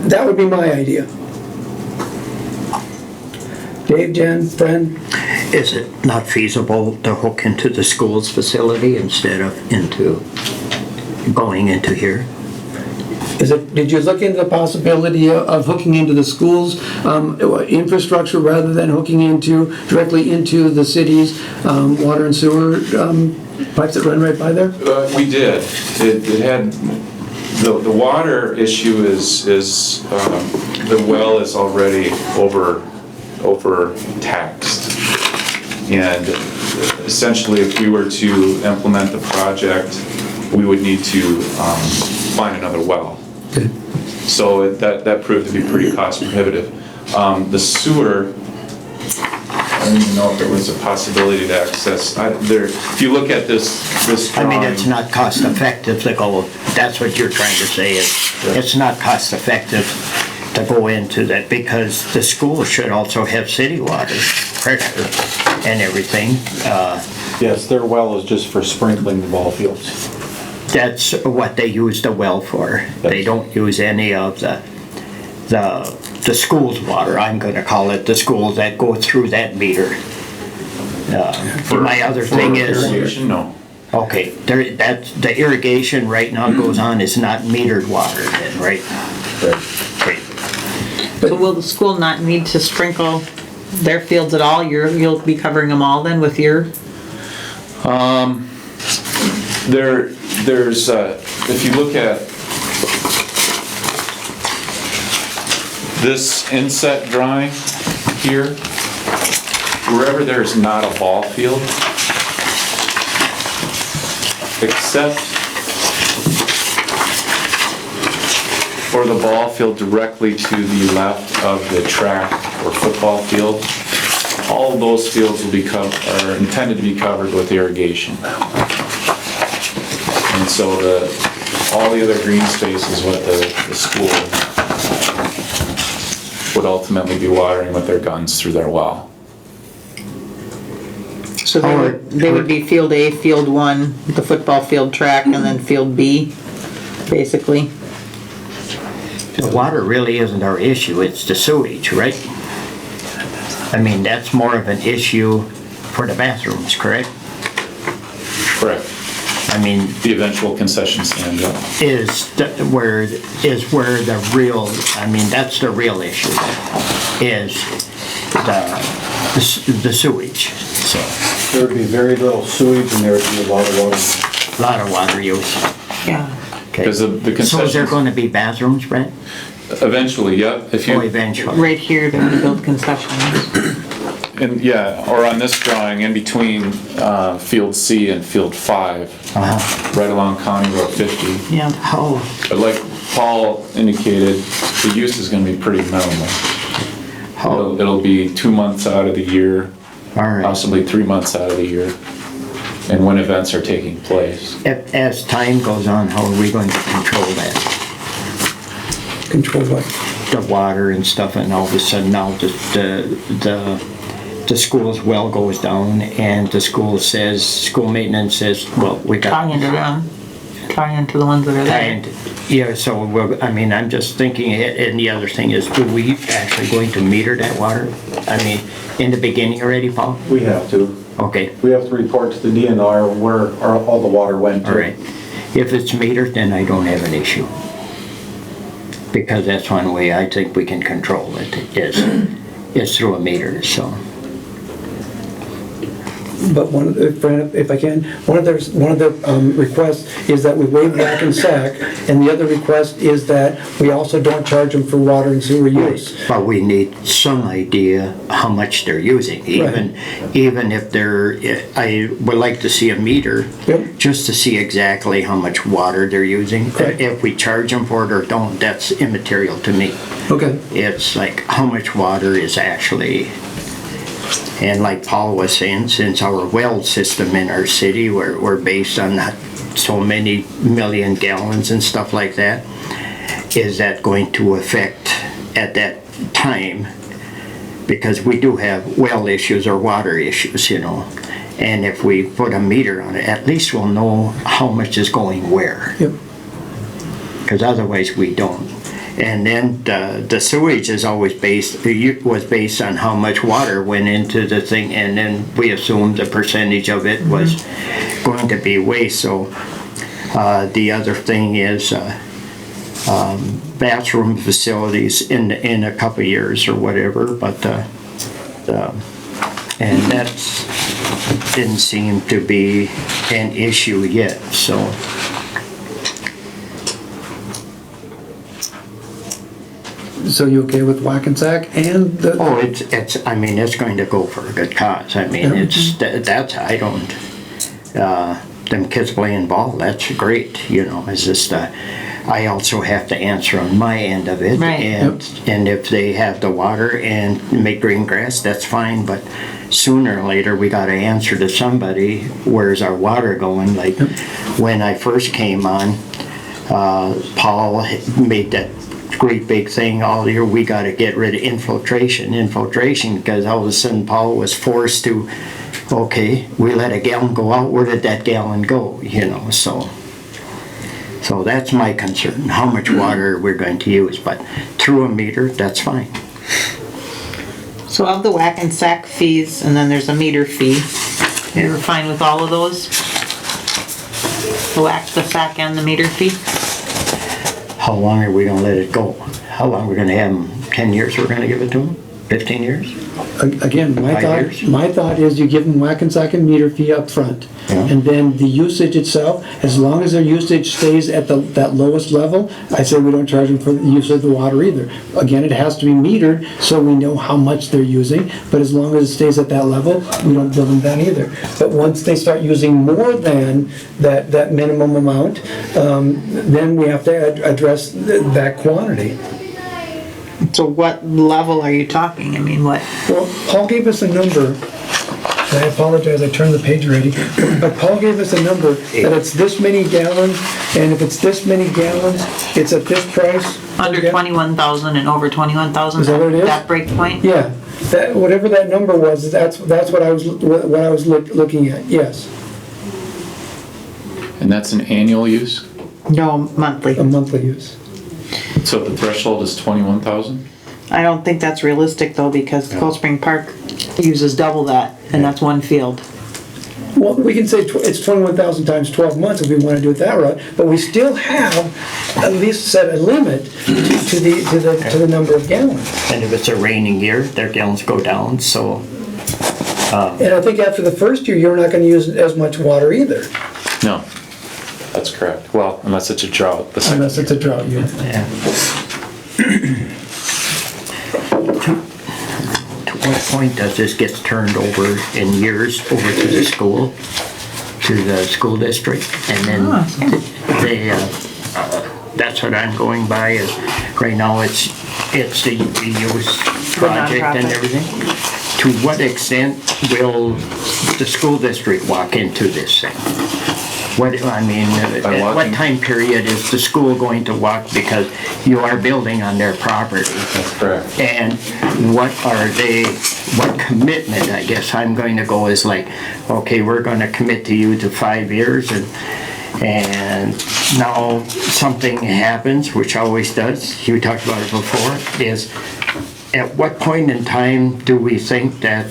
That would be my idea. Dave, Jen, Fran? Is it not feasible to hook into the school's facility instead of going into here? Did you look into the possibility of hooking into the school's infrastructure rather than hooking directly into the city's water and sewer pipes that run right by there? We did. It had, the water issue is the well is already over taxed. And essentially, if we were to implement the project, we would need to find another well. So that proved to be pretty cost prohibitive. The sewer, I don't even know if there was a possibility to access. If you look at this drawing, it's not cost effective to go, that's what you're trying to say, it's not cost effective to go into that, because the school should also have city water pressure and everything. Yes, their well is just for sprinkling the ball fields. That's what they use the well for. They don't use any of the school's water. I'm going to call it the schools that go through that meter. My other thing is, irrigation, no. Okay, the irrigation right now goes on is not metered water then, right? Great. So will the school not need to sprinkle their fields at all? You'll be covering them all then with your? There's if you look at This inset drawing here, wherever there's not a ball field, except for the ball field directly to the left of the track or football field, all of those fields will be are intended to be covered with irrigation. And so all the other green space is what the school would ultimately be watering with their guns through their well. So they would be field A, field 1, the football field track, and then field B, basically. The water really isn't our issue, it's the sewage, right? I mean, that's more of an issue for the bathrooms, correct? Correct. I mean, the eventual concession stand, yeah. is where the real, I mean, that's the real issue, is the sewage, so. There would be very little sewage and there would be a lot of water. A lot of water use. Yeah. Okay. Because the concessions. So is there going to be bathrooms, Brent? Eventually, yep. Oh, eventually. Right here, they're gonna build concessions. And yeah, or on this drawing, in between Field C and Field 5, right along County Road 50. Yeah. Oh. But like Paul indicated, the use is going to be pretty minimal. It'll be 2 months out of the year, possibly 3 months out of the year, and when events are taking place. As time goes on, how are we going to control that? Control what? The water and stuff, and all of a sudden now the school's well goes down and the school maintenance says, well, we got. Tie into them. Tie into the ones that are there. Yeah, so, I mean, I'm just thinking, and the other thing is, are we actually going to meter that water? I mean, in the beginning already, Paul? We have to. Okay. We have to report to the DNR where all the water went to. All right. If it's metered, then I don't have an issue. Because that's one way I think we can control it, is through a meter, so. But if I can, one of their requests is that we waive whack and sack, and the other request is that we also don't charge them for water and sewer use. But we need some idea how much they're using, even if I would like to see a meter, just to see exactly how much water they're using. If we charge them for it or don't, that's immaterial to me. Okay. It's like how much water is actually. And like Paul was saying, since our well system in our city, we're based on so many million gallons and stuff like that, is that going to affect at that time? Because we do have well issues or water issues, you know. And if we put a meter on it, at least we'll know how much is going where. Yep. Because otherwise we don't. And then the sewage is always was based on how much water went into the thing, and then we assumed the percentage of it was going to be waste. So the other thing is bathroom facilities in a couple of years or whatever, but and that didn't seem to be an issue yet. So. So you okay with whack and sack and the? Oh, I mean, it's going to go for a good cause. I mean, I don't, them kids playing ball, that's great, you know, it's just, I also have to answer on my end of it. Right. And if they have the water and make green grass, that's fine, but sooner or later, we gotta answer to somebody, where's our water going? Like, when I first came on, Paul made that great big thing all year, we got to get rid of infiltration, because all of a sudden Paul was forced to, okay, we let a gallon go out, where did that gallon go, you know, so that's my concern, how much water we're going to use, but through a meter, that's fine. So of the whack and sack fees, and then there's a meter fee, you're fine with all of those? The whack, the sack, and the meter fee? How long are we gonna let it go? How long we're gonna have them? 10 years we're gonna give it to them? 15 years? Again, my 5 years? thought is you give them whack and sock and meter fee up front. Yeah. And then the usage itself, as long as their usage stays at that lowest level, I say we don't charge them for the use of the water either. Again, it has to be metered so we know how much they're using, but as long as it stays at that level, we don't bill them that either. But once they start using more than that minimum amount, then we have to address that quantity. So what level are you talking? I mean, what? Well, Paul gave us a number. I apologize, I turned the page already. But Paul gave us a number that it's this many gallons, and if it's this many gallons, it's at this price. Under 21,000 and over 21,000? Is that what it is? That break point? Yeah, whatever that number was, that's what I was looking at, yes. And that's an annual use? No, monthly. A monthly use. So the threshold is 21,000? I don't think that's realistic though, because Cold Spring Park uses double that, and that's one field. Well, we can say it's 21,000 times 12 months if we want to do it that route, but we still have at least set a limit to the number of gallons. And if it's a raining year, their gallons go down, so... And I think after the first year, you're not going to use as much water either. No, that's correct. Well, unless it's a drought. Unless it's a drought year. Yeah. To what point does this get turned over in years over to the school district? And then that's what I'm going by is right now it's the youth project and everything. To what extent will the school district walk into this thing? At what time period is the school going to walk, because you are building on their property? That's correct. And what commitment, I guess I'm going to go is like, okay, we're going to commit to you to 5 years, and now something happens, which always does, you talked about it before, is at what point in time do we think that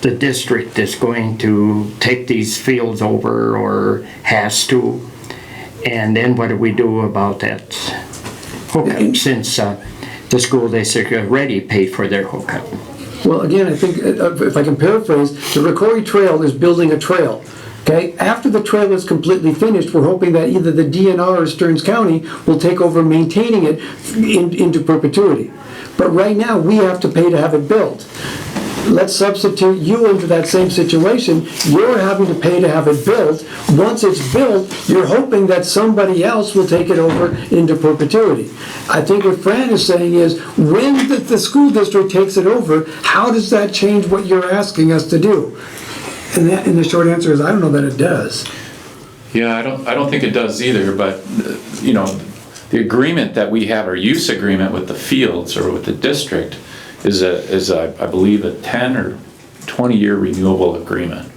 the district is going to take these fields over or has to? And then what do we do about that hookup, since the school district already paid for their hookup? Well, again, I think, if I can paraphrase, the Ricori Trail is building a trail. Okay, after the trail is completely finished, we're hoping that either the DNR or Stearns County will take over maintaining it into perpetuity. But right now, we have to pay to have it built. Let's substitute you into that same situation. You're having to pay to have it built. Once it's built, you're hoping that somebody else will take it over into perpetuity. I think what Fran is saying is, when the school district takes it over, how does that change what you're asking us to do? And the short answer is, I don't know that it does. Yeah, I don't think it does either, but, the agreement that we have, our use agreement with the fields or with the district, is I believe a 10 or 20-year renewable agreement,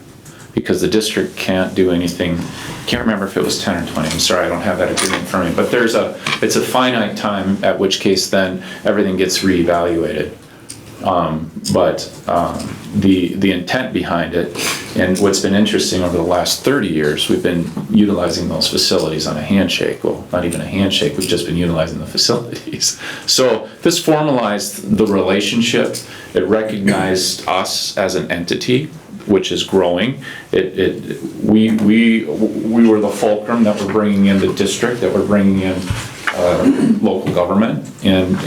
because the district can't do anything. Can't remember if it was 10 or 20. I'm sorry, I don't have that agreement in front of me. But it's a finite time, at which case then everything gets reevaluated. The intent behind it, and what's been interesting over the last 30 years, we've been utilizing those facilities on a handshake. Well, not even a handshake, we've just been utilizing the facilities. So this formalized the relationship. It recognized us as an entity, which is growing. We were the fulcrum that we're bringing in the district, that we're bringing in local government, and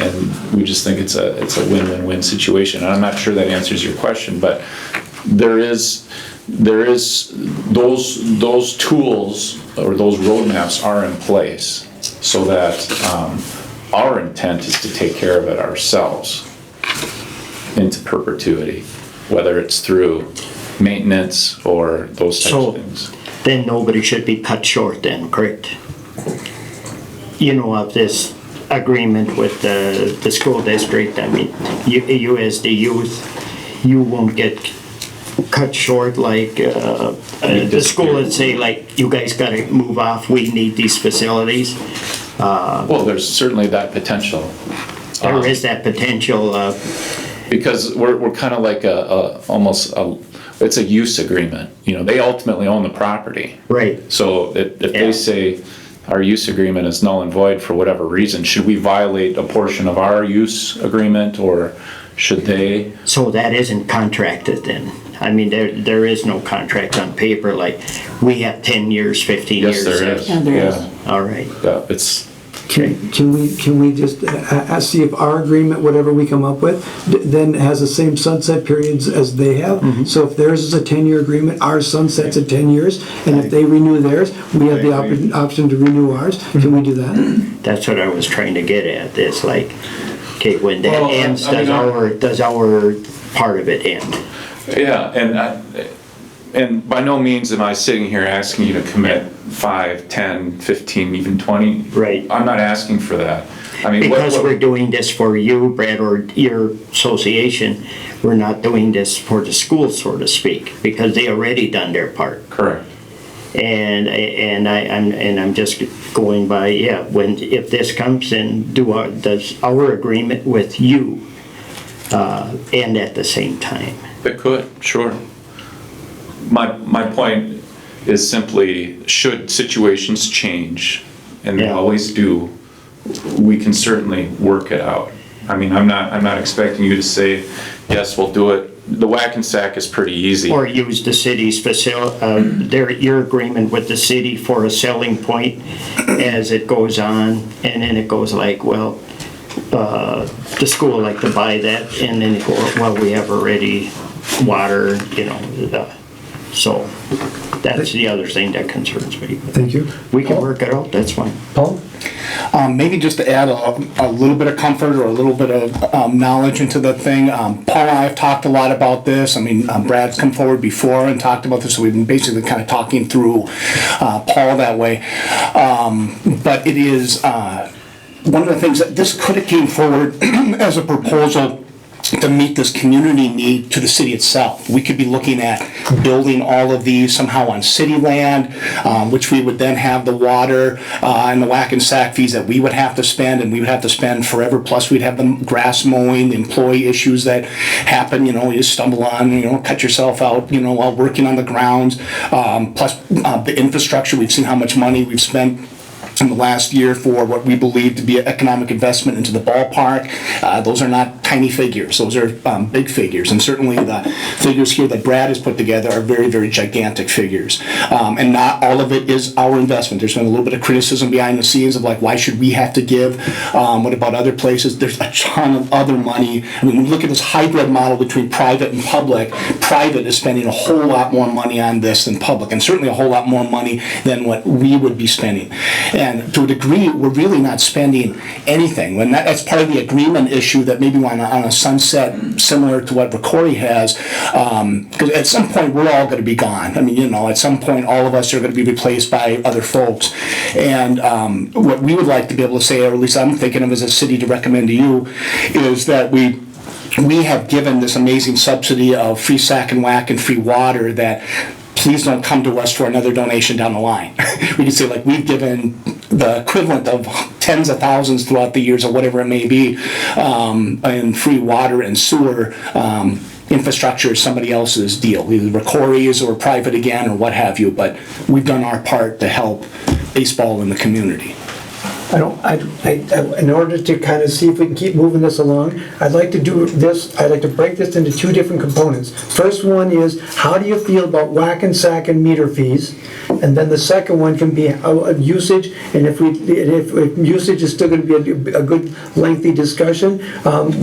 we just think it's a win-win-win situation. And I'm not sure that answers your question, but there is those tools or those roadmaps are in place, so that our intent is to take care of it ourselves into perpetuity, whether it's through maintenance or those types of things. Then nobody should be cut short then, correct? Of this agreement with the school district. I mean, you as the youth, you won't get cut short like the school would say, like, you guys got to move off, we need these facilities. Well, there's certainly that potential. There is that potential. Because we're kind of like it's a use agreement. They ultimately own the property. Right. So if they say our use agreement is null and void for whatever reason, should we violate a portion of our use agreement, or should they, So that isn't contracted then? I mean, there is no contract on paper, like, we have 10 years, 15 yes, years. there is. Yeah, there is. Yeah. All right. It's, Can we just see if our agreement, whatever we come up with, then has the same sunset periods as they have? So if theirs is a 10-year agreement, ours sunsets at 10 years, and if they renew theirs, we have the option to renew ours. Can we do that? That's what I was trying to get at. It's like, okay, when that Well, ends, I mean, does our part of it end? yeah, and by no means am I sitting here asking you to commit 5, 10, 15, even 20. Right. I'm not asking for that. I mean, Because we're doing this for you, Brad, or your association, we're not doing this for the school, so to speak, because they already done their part. Correct. And I'm just going by, if this comes in, does our agreement with you end at the same time? It could, sure. My point is simply, should situations change, and they Yeah. always do, we can certainly work it out. I mean, I'm not expecting you to say, yes, we'll do it. The whack and sack is pretty easy. Or use the city's your agreement with the city for a selling point as it goes on, and then it goes like, well, the school like to buy that, and then it go, well, we have already water, so that's the other thing that concerns me. Thank you. We can work it out, that's fine. Paul? Maybe just to add a little bit of comfort or a little bit of knowledge into the thing. Paul and I have talked a lot about this. I mean, Brad's come forward before and talked about this, so we've been basically kind of talking through Paul that way. But it is one of the things that this could have came forward as a proposal to meet this community need to the city itself. We could be looking at building all of these somehow on city land, which we would then have the water and the whack and sack fees that we would have to spend, and we would have to spend forever. Plus, we'd have the grass mowing, the employee issues that happen. You stumble on, cut yourself out, while working on the grounds. Plus, the infrastructure. We've seen how much money we've spent in the last year for what we believe to be an economic investment into the ballpark. Those are not tiny figures. Those are big figures. And certainly the figures here that Brad has put together are very, very gigantic figures. And not all of it is our investment. There's been a little bit of criticism behind the scenes of like, why should we have to give? What about other places? There's a ton of other money. I mean, when we look at this hybrid model between private and public, private is spending a whole lot more money on this than public, and certainly a whole lot more money than what we would be spending. And to a degree, we're really not spending anything. When that's part of the agreement issue that maybe on a sunset similar to what Rocori has, because at some point we're all going to be gone. I mean, at some point all of us are going to be replaced by other folks. And what we would like to be able to say, or at least I'm thinking of as a city to recommend to you, is that we have given this amazing subsidy of free sack and whack and free water that please don't come to us for another donation down the line. We can say, like, we've given the equivalent of tens of thousands throughout the years or whatever it may be, in free water and sewer infrastructure is somebody else's deal, either Rocori's or private again or what have you, but we've done our part to help baseball in the community. In order to kind of see if we can keep moving this along, I'd like to break this into two different components. First one is, how do you feel about whack and sack and meter fees? And then the second one can be usage, and if usage is still going to be a good lengthy discussion,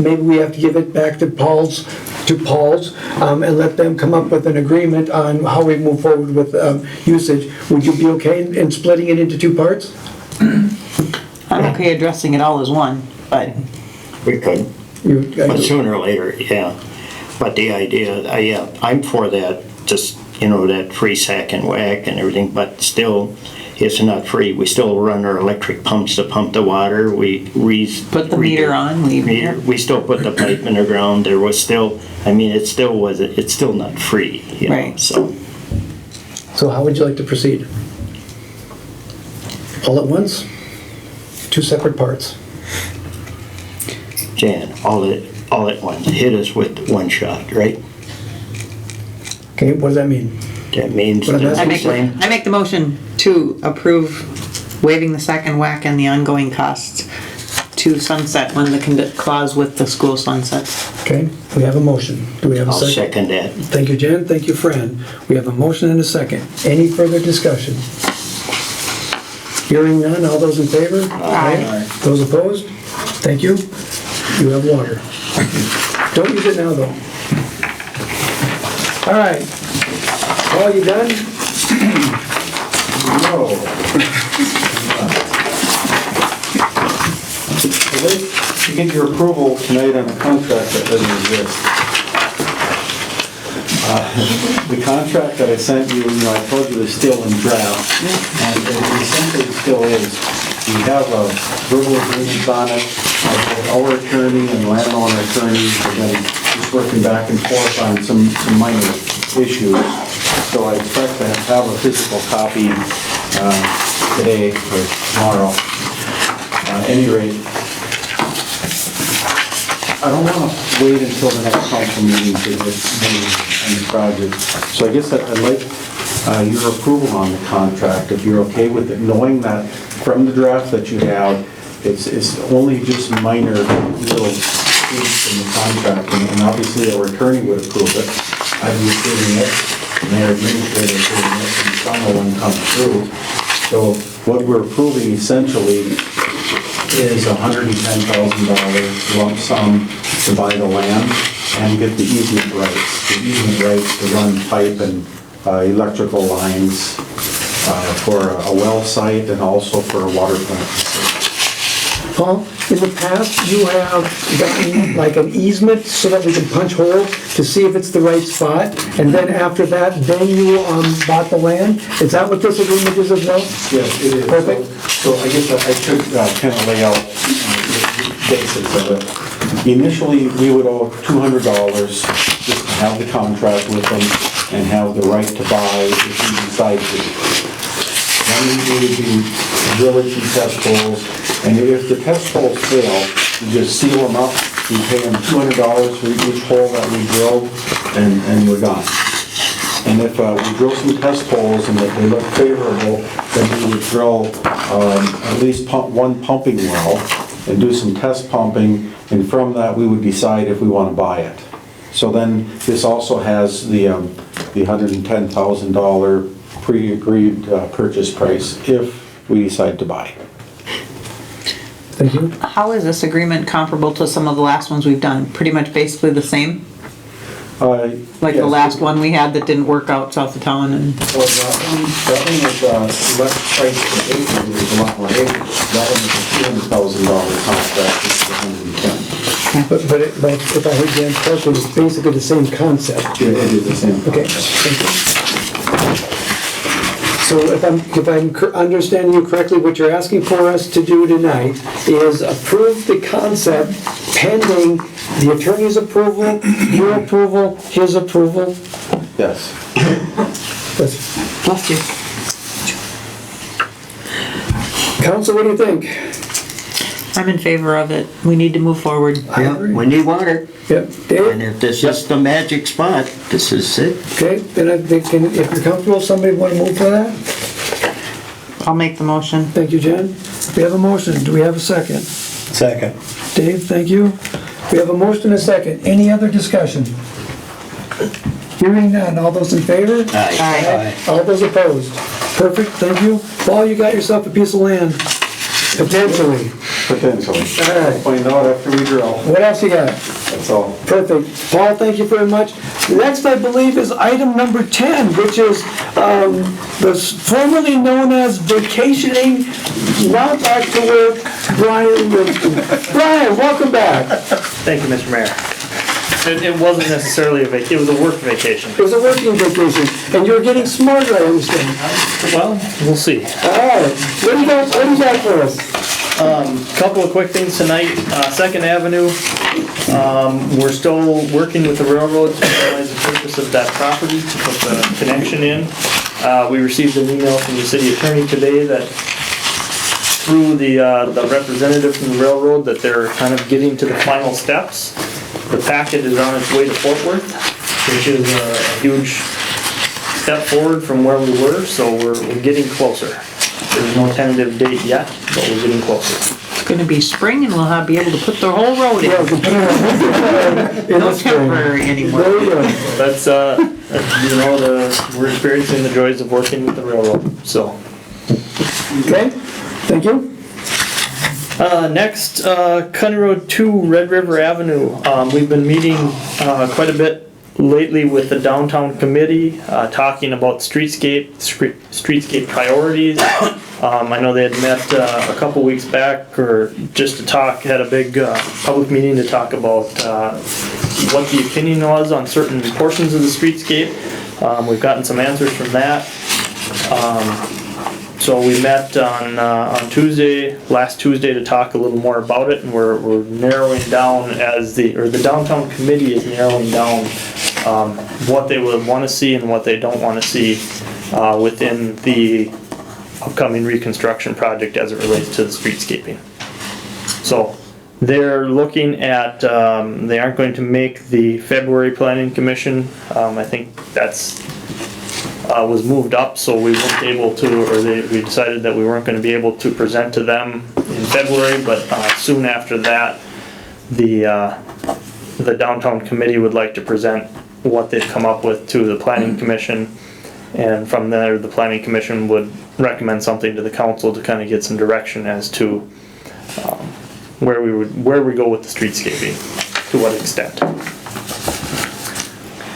maybe we have to give it back to Paul's, and let them come up with an agreement on how we move forward with usage. Would you be okay in splitting it into two parts? I'm okay addressing it all as one, but We could, but sooner or later, yeah. But the idea, I'm for that, just, that free sack and whack and everything, but still, it's not free. We still run our electric pumps to pump the water. We put the meter on. We still put the pipe in the ground. There was still, it's still not free, Right. So how would you like to proceed? All at once? Two separate parts? Jan, all at once, hit us with one shot, right? Okay, what does that mean? That means What am I I make the motion to approve waiving the sack and whack and the ongoing costs to sunset when the clause with the school sunsets. Okay, we have a motion. Do we have a I'll second? second that. Thank you, Jen. Thank you, Fran. We have a motion and a second. Any further discussion? Hearing none, all those in favor? Aye. Those opposed? Thank you. You have water. Don't use it now, though. All right. Paul, you done? No. I'd like to get your approval tonight on a contract that doesn't exist. The contract that I sent you, I told you is still in draft, and it essentially still is. We have a verbal agreement on it. Our attorney and landowner attorney have been just working back and forth on some minor issues. So I expect to have a physical copy today or tomorrow. At any rate, I don't want to wait until the next council meeting to get moving on the project. So I guess I'd like your approval on the contract, if you're okay with it, knowing that from the draft that you have, it's only just minor little tweaks in the contract, and obviously our attorney would approve it. I'd be approving it, Mayor Administrator approving it, and some of them come through. So what we're approving essentially is $110,000 lump sum to buy the land and get the easement rights. The easement rights to run pipe and electrical lines for a well site and also for a water plant facility. Paul, in the past, you have gotten like an easement so that we can punch holes to see if it's the right spot, and then after that, then you bought the land? Is that what this agreement is as well? Yes, it is. Perfect. So I guess I should kind of lay out the basics of it. Initially, we would owe $200 just to have the contract with them and have the right to buy if we decide to. Then we would be drilling some test holes, and if the test holes fail, we just seal them up. We pay them $200 for each hole that we drilled, and we're done. And if we drill some test holes and if they look favorable, then we would drill at least one pumping well and do some test pumping, and from that we would decide if we want to buy it. So then this also has the $110,000 pre-agreed purchase price if we decide to buy. Thank you. How is this agreement comparable to some of the last ones we've done? Pretty much basically the same? Like the last one we had that didn't work out south of town and... Well, that one was less price per acre, it was a lot more acres. That one was a $200,000 contract, this is $110,000. But if I heard Jan correctly, it's basically the same concept. Yeah, it is the same. Okay, thank you. So if I'm understanding you correctly, what you're asking for us to do tonight is approve the concept pending the attorney's approval, your approval, his approval? Yes. Bless you. Council, what do you think? I'm in favor of it. We need to move forward. I agree. We need water. Yep, Dave? And if this is the magic spot, this is it. Okay, then I think, if you're comfortable, somebody want to move for that? I'll make the motion. Thank you, Jen. We have a motion. Do we have a second? Second. Dave, thank you. We have a motion and a second. Any other discussion? Hearing none. All those in favor? Aye. All those opposed? Perfect, thank you. Paul, you got yourself a piece of land. Potentially. Potentially. All right. Find out after we drill. What else you got? That's all. Perfect. Paul, thank you very much. Next, I believe, is item number 10, which is formerly known as vacationing, now back to work, Brian Winston. Brian, welcome back. Thank you, Mr. Mayor. It wasn't necessarily it was a work vacation. It was a working vacation, and you're getting smarter, I understand. Well, we'll see. All right. What do you got for us? Couple of quick things tonight. 2nd Avenue, we're still working with the railroad to finalize the purpose of that property to put the connection in. We received an email from the city attorney today that through the representative from the railroad that they're kind of getting to the final steps. The packet is on its way to Fort Worth, which is a huge step forward from where we were, so we're getting closer. There's no tentative date yet, but we're getting closer. It's gonna be spring and we'll be able to put the whole road in. No temporary anymore. There you go. That's, we're experiencing the joys of working with the railroad, so. Okay, thank you. Next, County Road 2, Red River Avenue. We've been meeting quite a bit lately with the downtown committee, talking about streetscape priorities. I know they had met a couple weeks back, or just to talk, had a big public meeting to talk about what the opinion was on certain portions of the streetscape. We've gotten some answers from that. So we met on last Tuesday, to talk a little more about it, and we're narrowing down the downtown committee is narrowing down what they would want to see and what they don't want to see within the upcoming reconstruction project as it relates to the streetscaping. So they're looking at, they aren't going to make the February Planning Commission. I think that's was moved up, so we weren't able to, we decided that we weren't going to be able to present to them in February, but soon after that, the downtown committee would like to present what they've come up with to the planning commission, and from there, the planning commission would recommend something to the council to kind of get some direction as to where we go with the streetscaping, to what extent.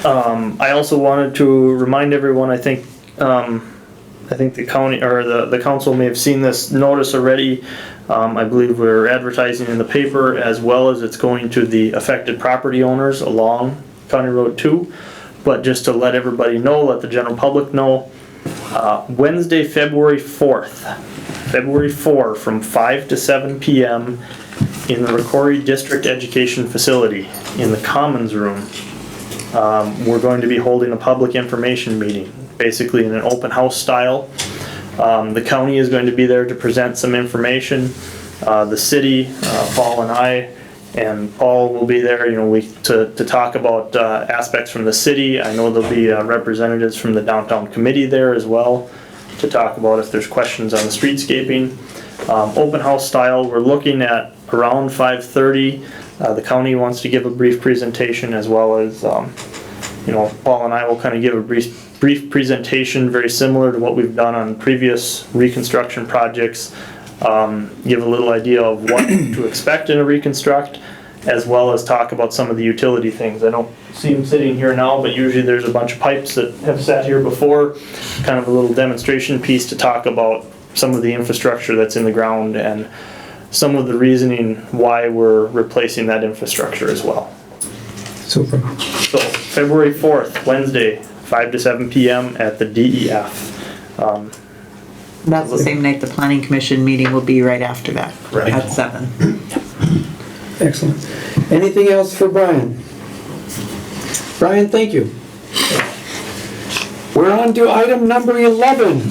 I also wanted to remind everyone, I think the county, or the council may have seen this notice already. I believe we're advertising in the paper, as well as it's going to the affected property owners along County Road 2. But just to let everybody know, let the general public know, Wednesday, February 4th, from 5 to 7 p.m. in the Rocori District Education Facility in the Commons Room. We're going to be holding a public information meeting, basically in an open house style. The county is going to be there to present some information. The city, Paul and I, and Paul will be there, to talk about aspects from the city. I know there'll be representatives from the downtown committee there as well, to talk about if there's questions on the streetscaping. Open house style, we're looking at around 5:30. The county wants to give a brief presentation, as well as, Paul and I will kind of give a brief presentation, very similar to what we've done on previous reconstruction projects. Give a little idea of what to expect in a reconstruct, as well as talk about some of the utility things. I don't see them sitting here now, but usually there's a bunch of pipes that have sat here before. Kind of a little demonstration piece to talk about some of the infrastructure that's in the ground, and some of the reasoning why we're replacing that infrastructure as well. Super. So February 4th, Wednesday, 5 to 7 p.m. at the DEF. That's the same night the planning commission meeting will be, right after that, Right. at 7. Excellent. Anything else for Brian? Brian, thank you. We're on to item number 11.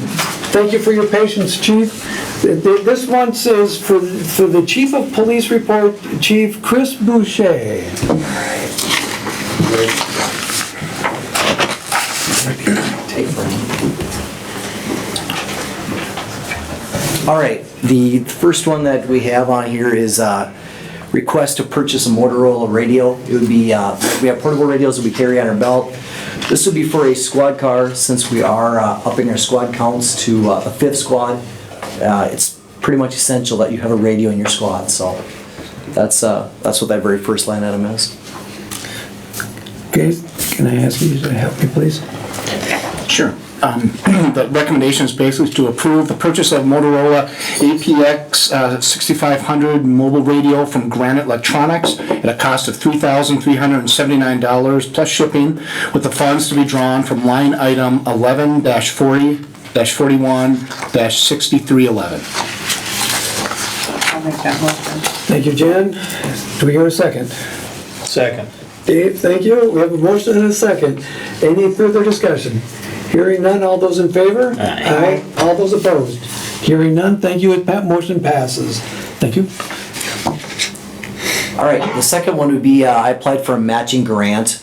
Thank you for your patience, Chief. This one says for the Chief of Police report, Chief Chris Boucher. All right, the first one that we have on here is request to purchase a Motorola radio. It would be, we have portable radios that we carry on our belt. This would be for a squad car, since we are upping our squad counts to a 5th squad. It's pretty much essential that you have a radio in your squad, so that's what that very first line item is. Okay, can I ask you to help me, please? Sure. The recommendation is basically to approve the purchase of Motorola APX 6500 mobile radio from Granite Electronics at a cost of $3,379 plus shipping, with the funds to be drawn from line item 11-40-41-6311. I'll make that motion. Thank you, Jen. Do we hear a second? Second. Dave, thank you. We have a motion and a second. Any further discussion? Hearing none, all those in favor? Aye. All those opposed? Hearing none, thank you. Motion passes. Thank you. All right, the second one would be, I applied for a matching grant.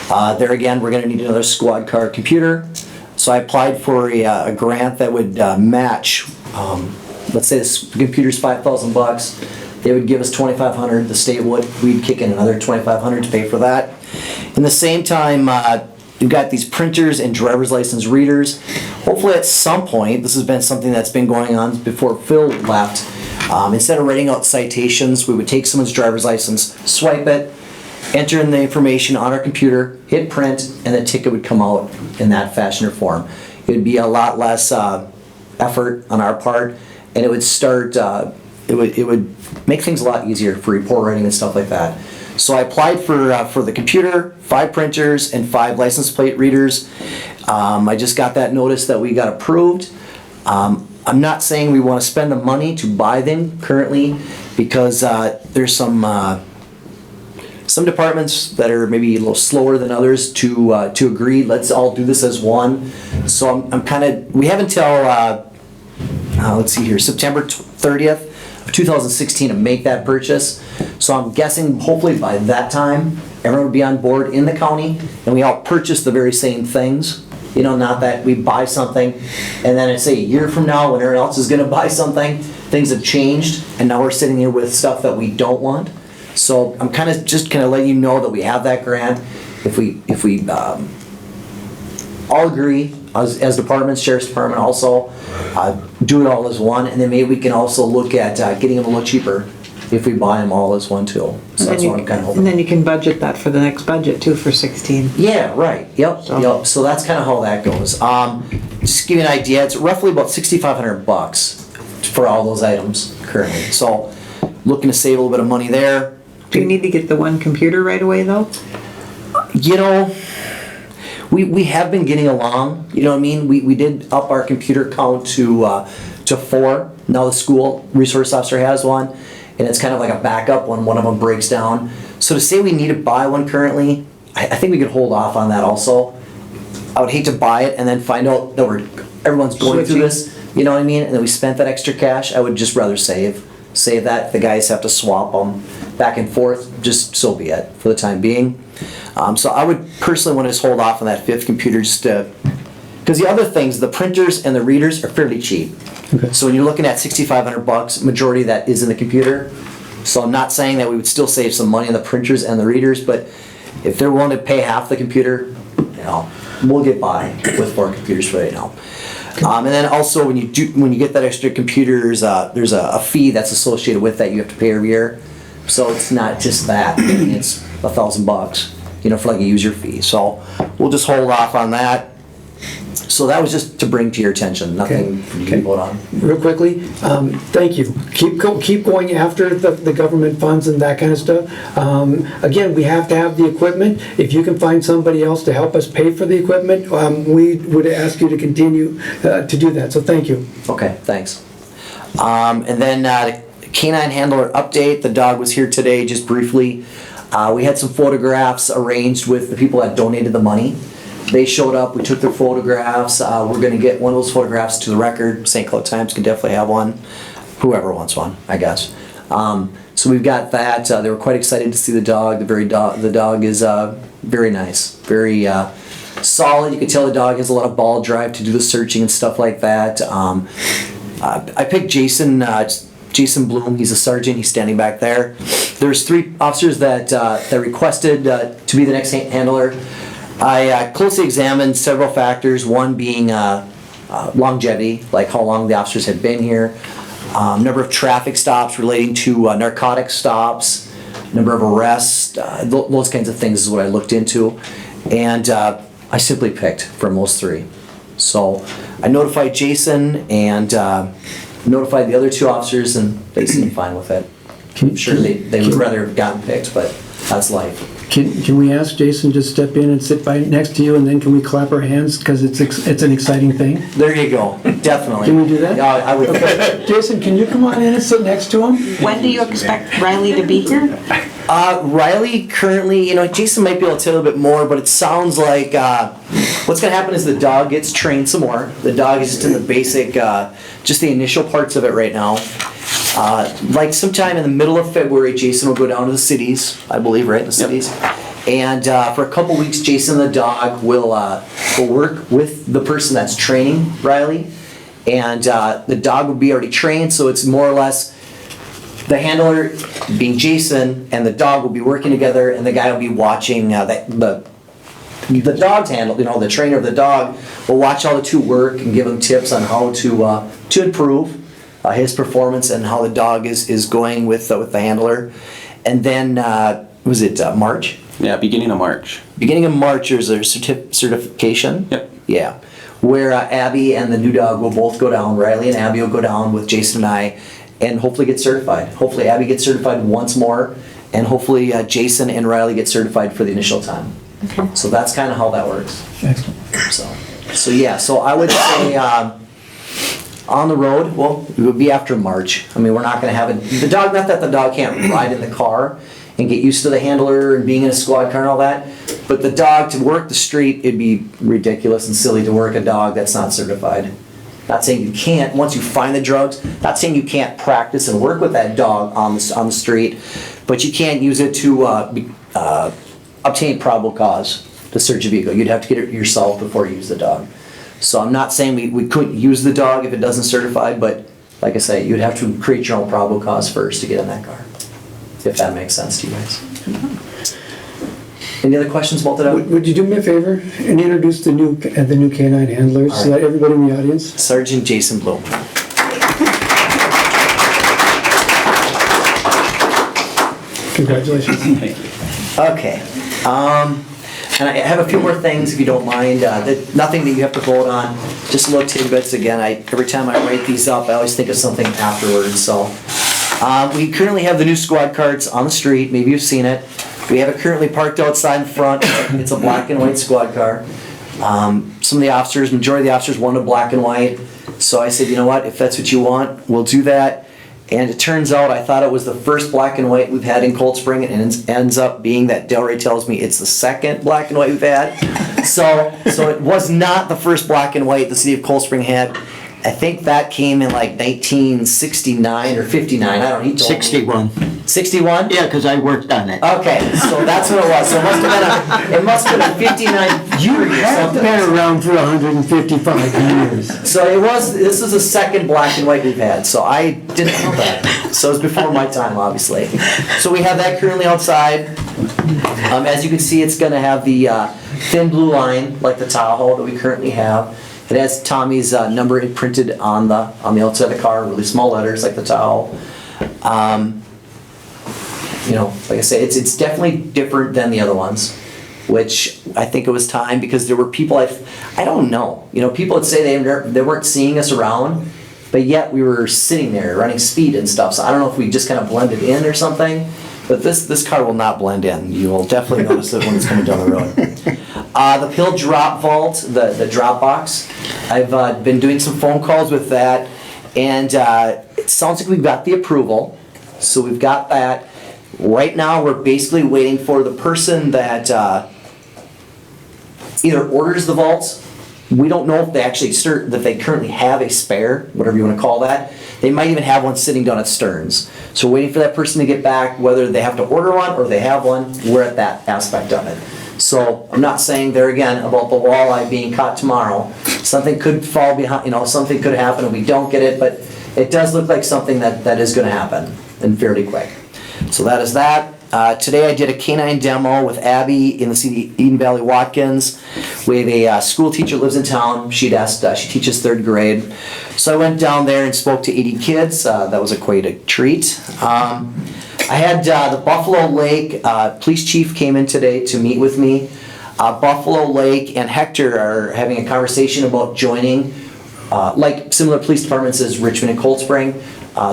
There again, we're gonna need another squad car computer. So I applied for a grant that would match let's say this computer's $5,000, they would give us $2,500, the state would, we'd kick in another $2,500 to pay for that. In the same time, we've got these printers and driver's license readers. Hopefully at some point, this has been something that's been going on before Phil left, instead of writing out citations, we would take someone's driver's license, swipe it, enter in the information on our computer, hit print, and the ticket would come out in that fashion or form. It would be a lot less effort on our part, and it would start, it would make things a lot easier for report writing and stuff like that. So I applied for the computer, 5 printers, and 5 license plate readers. I just got that notice that we got approved. I'm not saying we want to spend the money to buy them currently, because there's some departments that are maybe a little slower than others to agree. Let's all do this as one. So I'm kind of, we have until let's see here, September 30th of 2016 to make that purchase. So I'm guessing hopefully by that time everyone will be on board in the county and we all purchase the very same things. You know, not that we buy something and then it's a year from now when everyone else is going to buy something, things have changed and now we're sitting here with stuff that we don't want. So I'm kind of letting you know that we have that grant. If we all agree as departments, sheriff's department also, do it all as one, and then maybe we can also look at getting them a little cheaper if we buy them all as one too. So that's what I'm kind of hoping. And then you can budget that for the next budget too for 16. Yeah, right. Yep. So that's kind of how that goes. Just to give you an idea, it's roughly about $6,500 for all those items currently. So looking to save a little bit of money there. Do you need to get the one computer right away though? You know, we have been getting along. You know what I mean? We did up our computer count to 4. Now the school resource officer has one, and it's kind of like a backup when one of them breaks down. So to say we need to buy one currently, I think we could hold off on that also. I would hate to buy it and then find out that everyone's going through this. You know what I mean? And then we spent that extra cash. I would just rather save that. If the guys have to swap them back and forth, just so be it for the time being. So I would personally want to just hold off on that 5th computer just to, because the other things, the printers and the readers are fairly cheap. Okay. So when you're looking at $6,500, majority of that is in the computer. So I'm not saying that we would still save some money on the printers and the readers, but if they're willing to pay half the computer, you know, we'll get by with 4 computers for right now. And then also when you get that extra computers, there's a fee that's associated with that you have to pay every year. So it's not just that; it's $1,000, you know, for like a user fee. So we'll just hold off on that. So that was just to bring to your attention, nothing for you to vote on. Real quickly, thank you. Keep going after the government funds and that kind of stuff. Again, we have to have the equipment. If you can find somebody else to help us pay for the equipment, we would ask you to continue to do that. So thank you. Okay, thanks. And then the canine handler update. The dog was here today, just briefly. We had some photographs arranged with the people that donated the money. They showed up, we took their photographs. We're gonna get one of those photographs to the record. St. Cloud Times can definitely have one. Whoever wants one, I guess. So we've got that. They were quite excited to see the dog. The dog is very nice, very solid. You can tell the dog has a lot of ball drive to do the searching and stuff like that. I picked Jason Bloom. He's a sergeant. He's standing back there. There's 3 officers that requested to be the next handler. I closely examined several factors, one being longevity, like how long the officers had been here, number of traffic stops relating to narcotic stops, number of arrests, those kinds of things is what I looked into, and I simply picked from those 3. So I notified Jason and notified the other 2 officers, and they seemed fine with it. I'm sure they would rather have gotten picked, but that's life. Can we ask Jason to step in and sit by next to you, and then can we clap our hands because it's an exciting thing? There you go. Definitely. Can we do that? Yeah, I would. Okay. Jason, can you come on in and sit next to him? When do you expect Riley to be here? Riley currently, Jason might be able to tell a little bit more, but it sounds like what's going to happen is the dog gets trained some more. The dog is just in the basic, just the initial parts of it right now. Like sometime in the middle of February, Jason will go down to the cities, I believe, right? The cities. And for a couple weeks, Jason the dog will work with the person that's training Riley. And the dog will be already trained, so it's more or less the handler being Jason and the dog will be working together, and the guy will be watching the dog's handle, the trainer of the dog will watch how the two work and give him tips on how to improve his performance and how the dog is going with the handler. And then, was it March? Yeah, beginning of March. Beginning of March, there's a certification. Yep. Yeah, where Abby and the new dog will both go down. Riley and Abby will go down with Jason and I, and hopefully get certified. Hopefully Abby gets certified once more, and hopefully Jason and Riley get certified for the initial time. Okay. So that's kind of how that works. Excellent. So yeah, so I would say on the road, well, it would be after March. I mean, we're not going to have the dog, not that the dog can't ride in the car and get used to the handler and being in a squad car and all that, but the dog to work the street, it'd be ridiculous and silly to work a dog that's not certified. Not saying you can't, once you find the drugs, not saying you can't practice and work with that dog on the street, but you can't use it to obtain probable cause to search a vehicle. You'd have to get it yourself before you use the dog. So I'm not saying we couldn't use the dog if it doesn't certified, but like I say, you'd have to create your own probable cause first to get in that car, if that makes sense to you guys. Any other questions about that? Would you do me a favor and introduce the new canine handlers so that everybody in the audience? Sergeant Jason Bloom. Congratulations. Thank you. Okay. And I have a few more things, if you don't mind. Nothing that you have to vote on. Just little tidbits. Again, every time I write these up, I always think of something afterwards. So we currently have the new squad cars on the street. Maybe you've seen it. We have it currently parked outside in front. It's a black and white squad car. Some of the officers, majority of the officers wanted black and white. So I said, you know what, if that's what you want, we'll do that. And it turns out I thought it was the first black and white we've had in Cold Spring, and it ends up being that Delray tells me it's the second black and white we've had. So it was not the first black and white the city of Cold Spring had. I think that came in like 1969 or 59. I don't know. 61. 61? Yeah, because I worked on it. Okay, so that's what it was. So it must have been a 59. You have been around for 155 years. So this is the second black and white we've had, so I didn't know that. So it was before my time, obviously. So we have that currently outside. As you can see, it's gonna have the thin blue line, like the Tahoe that we currently have. It has Tommy's number imprinted on the outside of the car, really small letters like the Tahoe. Like I say, it's definitely different than the other ones, which I think it was time because there were people I don't know. People would say they weren't seeing us around, but yet we were sitting there running speed and stuff. So I don't know if we just kind of blended in or something. But this car will not blend in. You will definitely notice it when it's coming down the road. The pill drop vault, the drop box, I've been doing some phone calls with that, and it sounds like we've got the approval. So we've got that. Right now, we're basically waiting for the person that either orders the vaults. We don't know if they actually that they currently have a spare, whatever you want to call that. They might even have one sitting down at Stearns. So we're waiting for that person to get back, whether they have to order one or they have one. We're at that aspect of it. So I'm not saying there again about the walleye being caught tomorrow. Something could fall behind, something could happen and we don't get it, but it does look like something that is going to happen and fairly quick. So that is that. Today I did a canine demo with Abby in the city Eden Valley Watkins. We have a school teacher lives in town. She teaches 3rd grade. So I went down there and spoke to 80 kids. That was quite a treat. I had the Buffalo Lake police chief came in today to meet with me. Buffalo Lake and Hector are having a conversation about joining like similar police departments as Richmond and Cold Spring.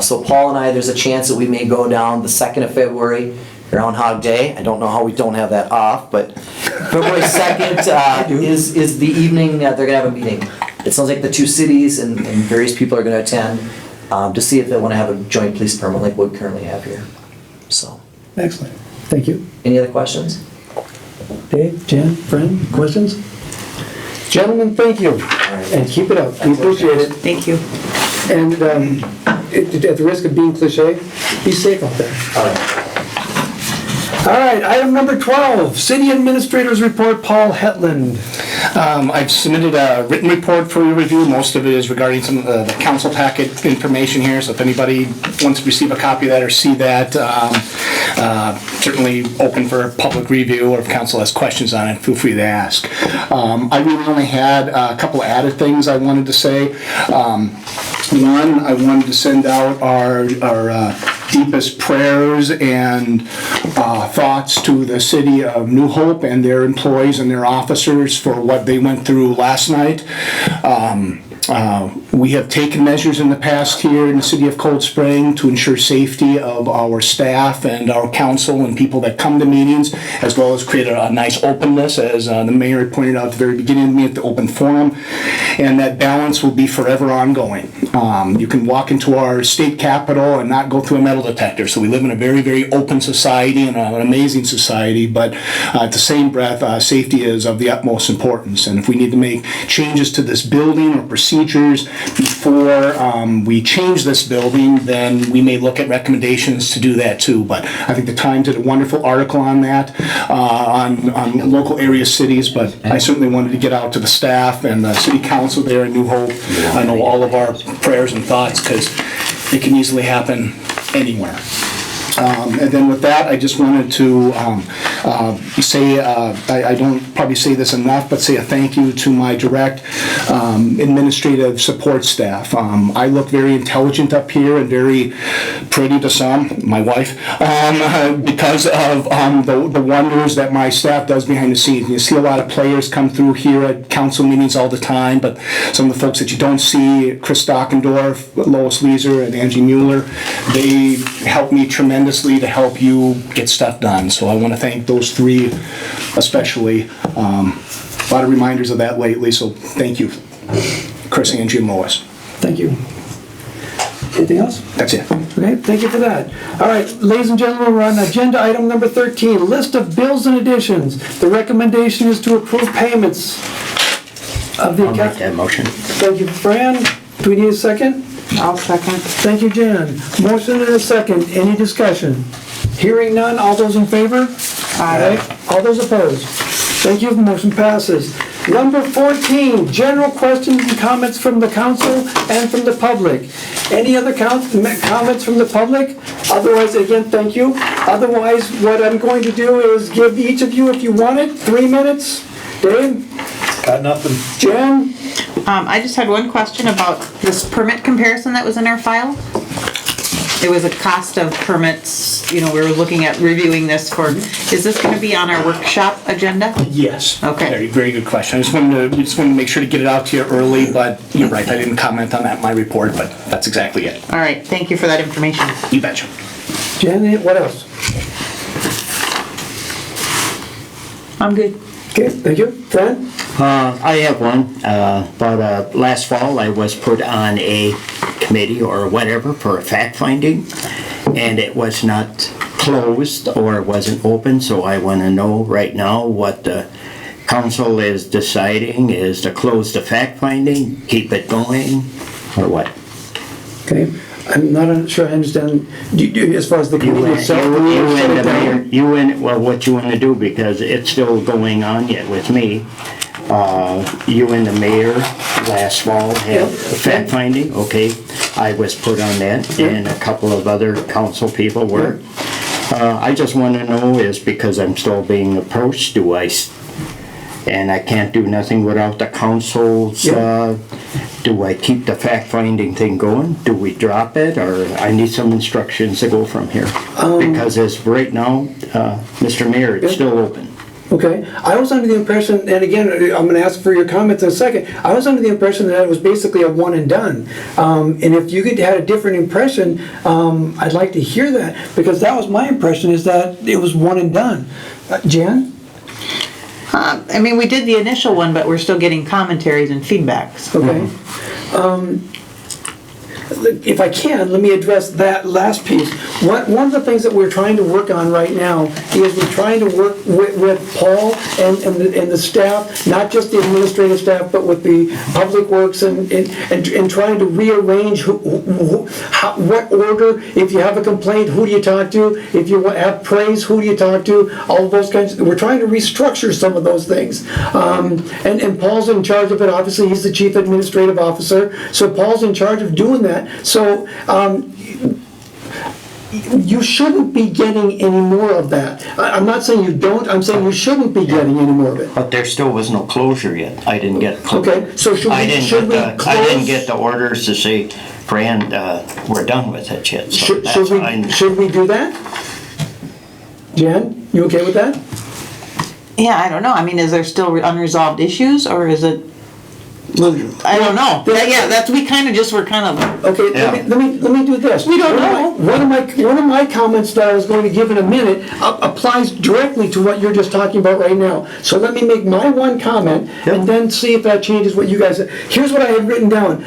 So Paul and I, there's a chance that we may go down the 2nd of February around Hog Day. I don't know how we don't have that off, but February 2nd is the evening that they're going to have a meeting. It sounds like the two cities and various people are going to attend to see if they want to have a joint police department like what we currently have here. So. Excellent. Thank you. Any other questions? Dave, Jen, Fran, questions? Gentlemen, thank you. And keep it up. We appreciate it. Thank you. And at the risk of being cliche, be safe out there. All right. All right, item number 12, City Administrator's Report, Paul Hetland. I've submitted a written report for your review. Most of it is regarding some of the council packet information here, so if anybody wants to receive a copy of that or see that, certainly open for public review, or if council has questions on it, feel free to ask. I really only had a couple added things I wanted to say. One, I wanted to send out our deepest prayers and thoughts to the city of New Hope and their employees and their officers for what they went through last night. We have taken measures in the past here in the city of Cold Spring to ensure safety of our staff and our council and people that come to meetings, as well as create a nice openness, as the mayor pointed out at the very beginning of the meeting, at the open forum, and that balance will be forever ongoing. You can walk into our state capitol and not go through a metal detector, so we live in a very, very open society and an amazing society, but at the same breath, safety is of the utmost importance, and if we need to make changes to this building or procedures before we change this building, then we may look at recommendations to do that too. But I think the Times did a wonderful article on that, on local area cities, but I certainly wanted to get out to the staff and the city council there in New Hope. I know all of our prayers and thoughts, because it can easily happen anywhere. And then with that, I just wanted to say, I don't probably say this enough, but say a thank you to my direct administrative support staff. I look very intelligent up here and very pretty to some, my wife, because of the wonders that my staff does behind the scenes. You see a lot of players come through here at council meetings all the time, but some of the folks that you don't see, Chris Stockendorf, Lois Leeser, and Angie Mueller, they help me tremendously to help you get stuff done. So I want to thank those three especially. A lot of reminders of that lately, so thank you, Chris, Angie, and Lois. Thank you. Anything else? That's it. Okay, thank you for that. All right, ladies and gentlemen, we're on agenda item number 13, list of bills and additions. The recommendation is to approve payments of the I'll make that motion. Thank you, Fran. Do we need a second? I'll second. Thank you, Jan. Motion and a second. Any discussion? Hearing none. All those in favor? Aye. All those opposed? Thank you. Motion passes. Number 14, general questions and comments from the council and from the public. Any other comments from the public? Otherwise, again, thank you. Otherwise, what I'm going to do is give each of you, if you want it, 3 minutes. Dave? Got nothing. Jen? I just had one question about this permit comparison that was in our file. It was a cost of permits, we were looking at reviewing this for, is this gonna be on our workshop agenda? Yes. Okay. Very, very good question. I just wanted to make sure to get it out to you early, but you're right, I didn't comment on that in my report, but that's exactly it. All right, thank you for that information. You betcha. Jen, what else? I'm good. Okay, thank you. Fran? I have one. About last fall, I was put on a committee or whatever for a fact-finding, and it was not closed or it wasn't open, so I want to know right now what the council is deciding. Is to close the fact-finding, keep it going, or what? Okay, I'm not sure I understand, as far as the committee itself. What you want to do, because it's still going on yet with me. You and the mayor last fall had fact finding, okay? I was put on that, and a couple of other council people were. I just want to know is, because I'm still being approached, and I can't do nothing without the council's, do I keep the fact-finding thing going? Do we drop it, or I need some instructions to go from here? Because as right now, Mr. Mayor, it's still open. Okay, I was under the impression, and again, I'm gonna ask for your comments in a second, I was under the impression that it was basically a one and done. And if you had a different impression, I'd like to hear that, because that was my impression, is that it was one and done. Jan? We did the initial one, but we're still getting commentaries and feedbacks. Okay. if I can, let me address that last piece. One of the things that we're trying to work on right now is we're trying to work with Paul and the staff, not just the administrative staff, but with the public works and trying to rearrange what order, if you have a complaint, who do you talk to? If you have praise, who do you talk to? All of those kinds, we're trying to restructure some of those things. And Paul's in charge of it, obviously, he's the chief administrative officer, so Paul's in charge of doing that. So, you shouldn't be getting any more of that. I'm not saying you don't, I'm saying you shouldn't be getting any more of it. But there still was no closure yet. I didn't get closure. Okay, so I didn't get the orders to say, Fran, we're done with it yet. So that's fine. Should we do that? Jan, you okay with that? Yeah, I don't know. I mean, is there still unresolved issues, or is it? I don't know. Yeah, we kind of just were kind of. Okay, let me do this. We don't know. One of my comments that I was going to give in a minute applies directly to what you're just talking about right now. So let me make my one comment and then see if that changes what you guys. Here's what I had written down.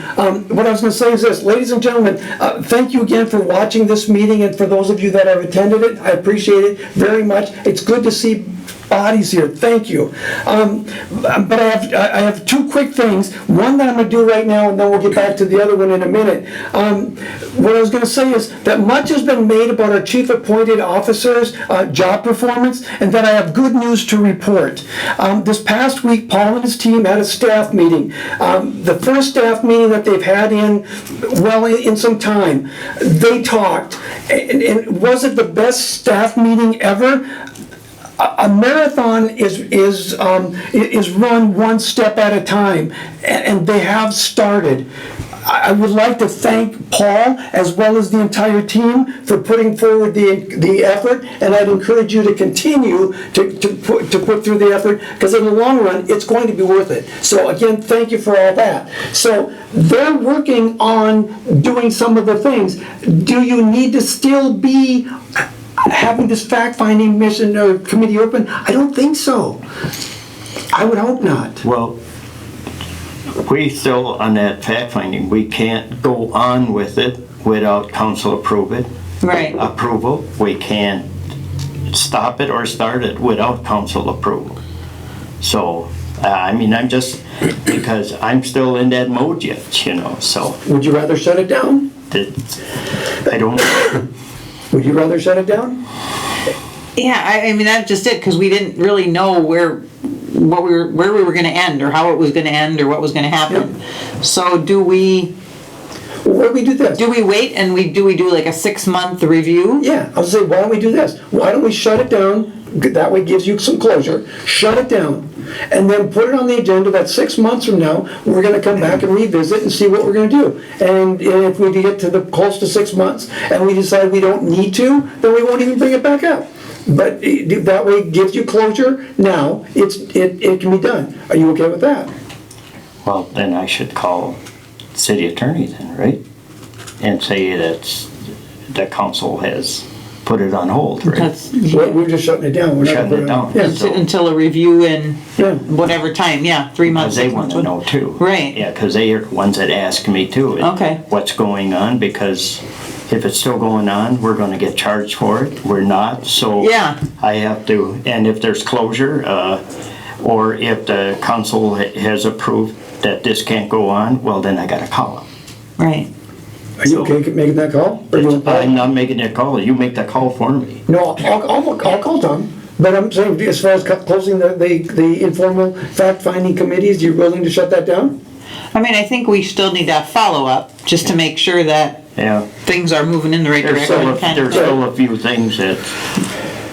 What I was going to say is this, ladies and gentlemen, thank you again for watching this meeting, and for those of you that have attended it, I appreciate it very much. It's good to see bodies here, thank you. But I have two quick things. One that I'm going to do right now, and then we'll get back to the other one in a minute. What I was going to say is that much has been made about our chief appointed officers' job performance, and that I have good news to report. This past week, Paul and his team had a staff meeting. The first staff meeting that they've had in some time. They talked, and was it the best staff meeting ever? A marathon is run one step at a time, and they have started. I would like to thank Paul as well as the entire team for putting forward the effort, and I'd encourage you to continue to put through the effort, because in the long run, it's going to be worth it. So again, thank you for all that. So they're working on doing some of the things. Do you need to still be having this fact-finding mission or committee open? I don't think so. I would hope not. Well, we still, on that fact-finding, we can't go on with it without council approval. We can't stop it or start it without council approval. So, I mean, I'm just, because I'm still in that mode yet, so. Would you rather shut it down? I don't know. Would you rather shut it down? Yeah, I mean, that's just it, because we didn't really know where we were going to end, or how it was going to end, or what was going to happen. Yep. So do we? Why don't we do this? Do we wait and we do like a 6-month review? Yeah, I was saying, why don't we do this? Why don't we shut it down? That way it gives you some closure. Shut it down, and then put it on the agenda that 6 months from now, we're going to come back and revisit and see what we're going to do. And if we get to close to 6 months and we decide we don't need to, then we won't even bring it back up. But that way it gives you closure. Now, it can be done. Are you okay with that? Well, then I should call city attorney then, right? And say that the council has put it on hold, right? We're just shutting it down. We're shutting it down. Yeah. Until a review in whatever time, 3 months. Because they want to know too. Right. Yeah, because they are the ones that ask me too. Okay. What's going on, because if it's still going on, we're going to get charged for it. We're not, so I have to, and if there's closure, or if the council has approved that this can't go on, well, then I got to call them. Right. Are you okay making that call? I'm not making that call. You make that call for me. No, I'll call Tom. But I'm saying, as far as closing the informal fact-finding committees, you're willing to shut that down? I mean, I think we still need to have follow-up, just to make sure that things are moving in the right direction. There's still a few things that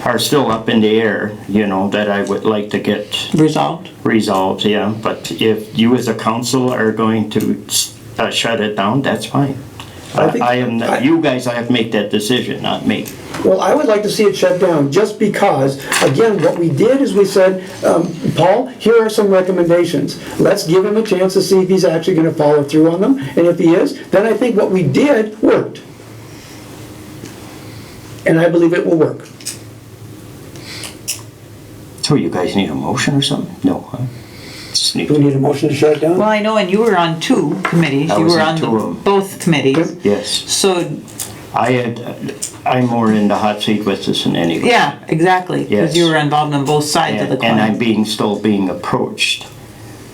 are still up in the air, that I would like to get resolved, yeah. But if you as a council are going to shut it down, that's fine. You guys have to make that decision, not me. Well, I would like to see it shut down, just because, again, what we did is we said, Paul, here are some recommendations. Let's give him a chance to see if he's actually going to follow through on them. And if he is, then I think what we did worked. And I believe it will work. So you guys need a motion or something? No, huh? Do we need a motion to shut it down? Well, I know, and you were on 2 committees. I You was were on on 2 of them. both committees. Yes. So, I'm more in the hot seat with this than anybody. yeah, exactly, because Yes. you were involved on both sides of the coin. And I'm still being approached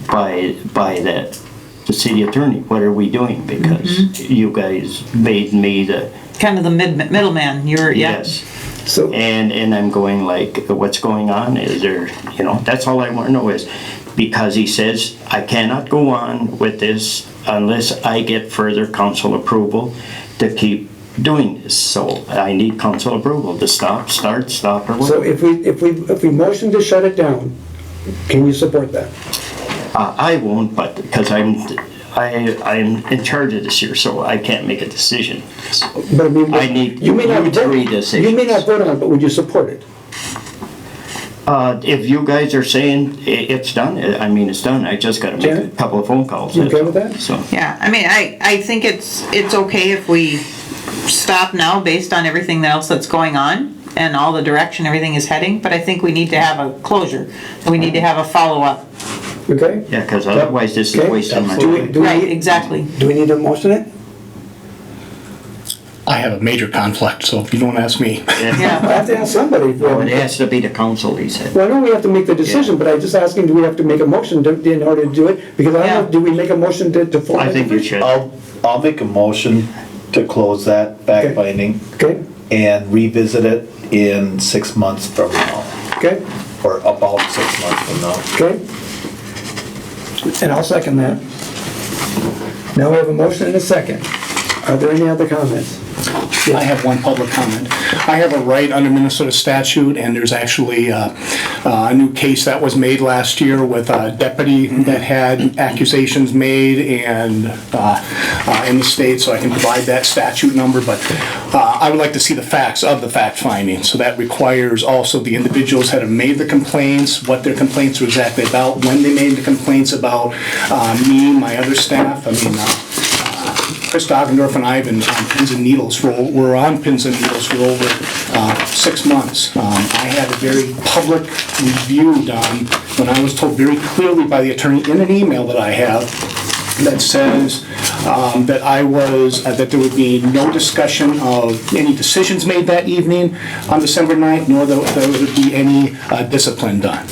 by the city attorney. What are we doing? Because you guys made me the, Kind of the middleman, you're, yeah. yes. So, And I'm going like, what's going on? Is there, that's all I want to know is, because he says, I cannot go on with this unless I get further council approval to keep doing this. So I need council approval to stop, start, stop, or so whatever. if we motion to shut it down, can you support that? I won't, but because I'm in charge of this here, so I can't make a decision. But I mean, I need you may not you to vote- read this. You may not vote on it, but would you support it? If you guys are saying it's done, I mean, it's done. I just got to make a Jan? couple of phone calls. You okay with that? So. Yeah, I mean, I think it's okay if we stop now based on everything else that's going on and all the direction everything is heading, but I think we need to have a closure. We need to have a follow-up. Okay? Yeah, because otherwise this is Okay. wasting my Do we- time. do we- Right, exactly. Do we need to motion it? I have a major conflict, so if you don't ask me. I Yeah. have to ask somebody. Well, it has to be the council, he said. Well, I know we have to make the decision, but I'm just asking, do we have to make a motion in order to do it? Because I don't know, Yeah. do we make a motion to form? I think you should. I'll make a motion to close that back binding Okay, and revisit it in 6 months from now, okay, or about 6 months from now. okay. And I'll second that. Now we have a motion and a second. Are there any other comments? I have one public comment. I have a right under Minnesota statute, and there's actually a new case that was made last year with a deputy that had accusations made and in the state, so I can provide that statute number, but I would like to see the facts of the fact finding. So that requires also the individuals that have made the complaints, what their complaints are exactly about, when they made the complaints about me, my other staff. I mean, Chris Doggendorf and I have been on pins and needles we're on pins and needles for over 6 months. I had a very public review done when I was told very clearly by the attorney in an email that I have that says that that there would be no discussion of any decisions made that evening on December 9th, nor that there would be any discipline done.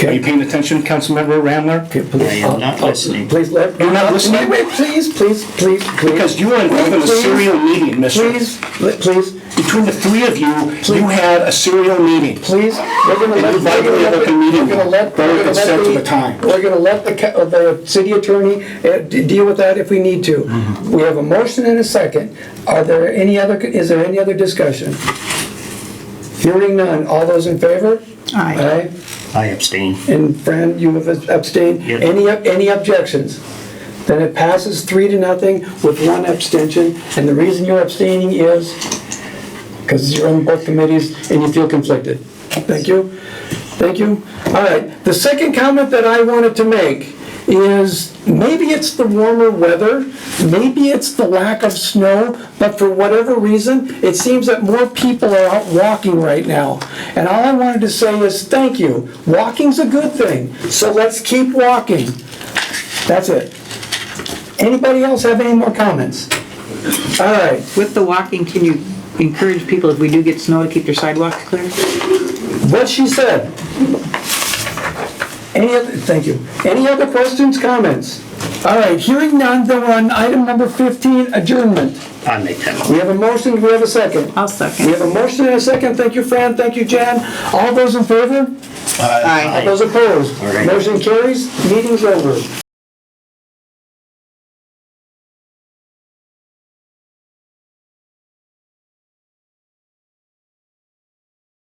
Are you paying attention, Councilmember Ramler? I am not listening. Please let. You're not listening? Wait, please. Because you were involved in a serial meeting, mister. Please. Between the 3 of you, you had a serial meeting. Please, we're gonna And let. you violated the meeting. Very consent to the time. We're gonna let the city attorney deal with that if we need to. Mm-hmm. We have a motion and a second. Is there any other discussion? Hearing none, all those in favor? Aye. I abstain. And Fran, you have abstained. Yes. Any objections? Then it passes 3-0 with 1 abstention. And the reason you're abstaining is because you're on both committees and you feel conflicted. Thank you. Thank you. All right. The second comment that I wanted to make is maybe it's the warmer weather, maybe it's the lack of snow, but for whatever reason, it seems that more people are out walking right now. And all I wanted to say is thank you. Walking's a good thing, so let's keep walking. That's it. Anybody else have any more comments? All right. With the walking, can you encourage people, if we do get snow, to keep their sidewalks clear? What she said. Thank you. Any other questions, comments? All right, hearing none, then we're on item number 15, adjournment. I make that. We have a motion, we have a second. I'll second. We have a motion and a second. Thank you, Fran, thank you, Jan. All those in favor? Aye. All those opposed? All right. Motion carries, meeting's over.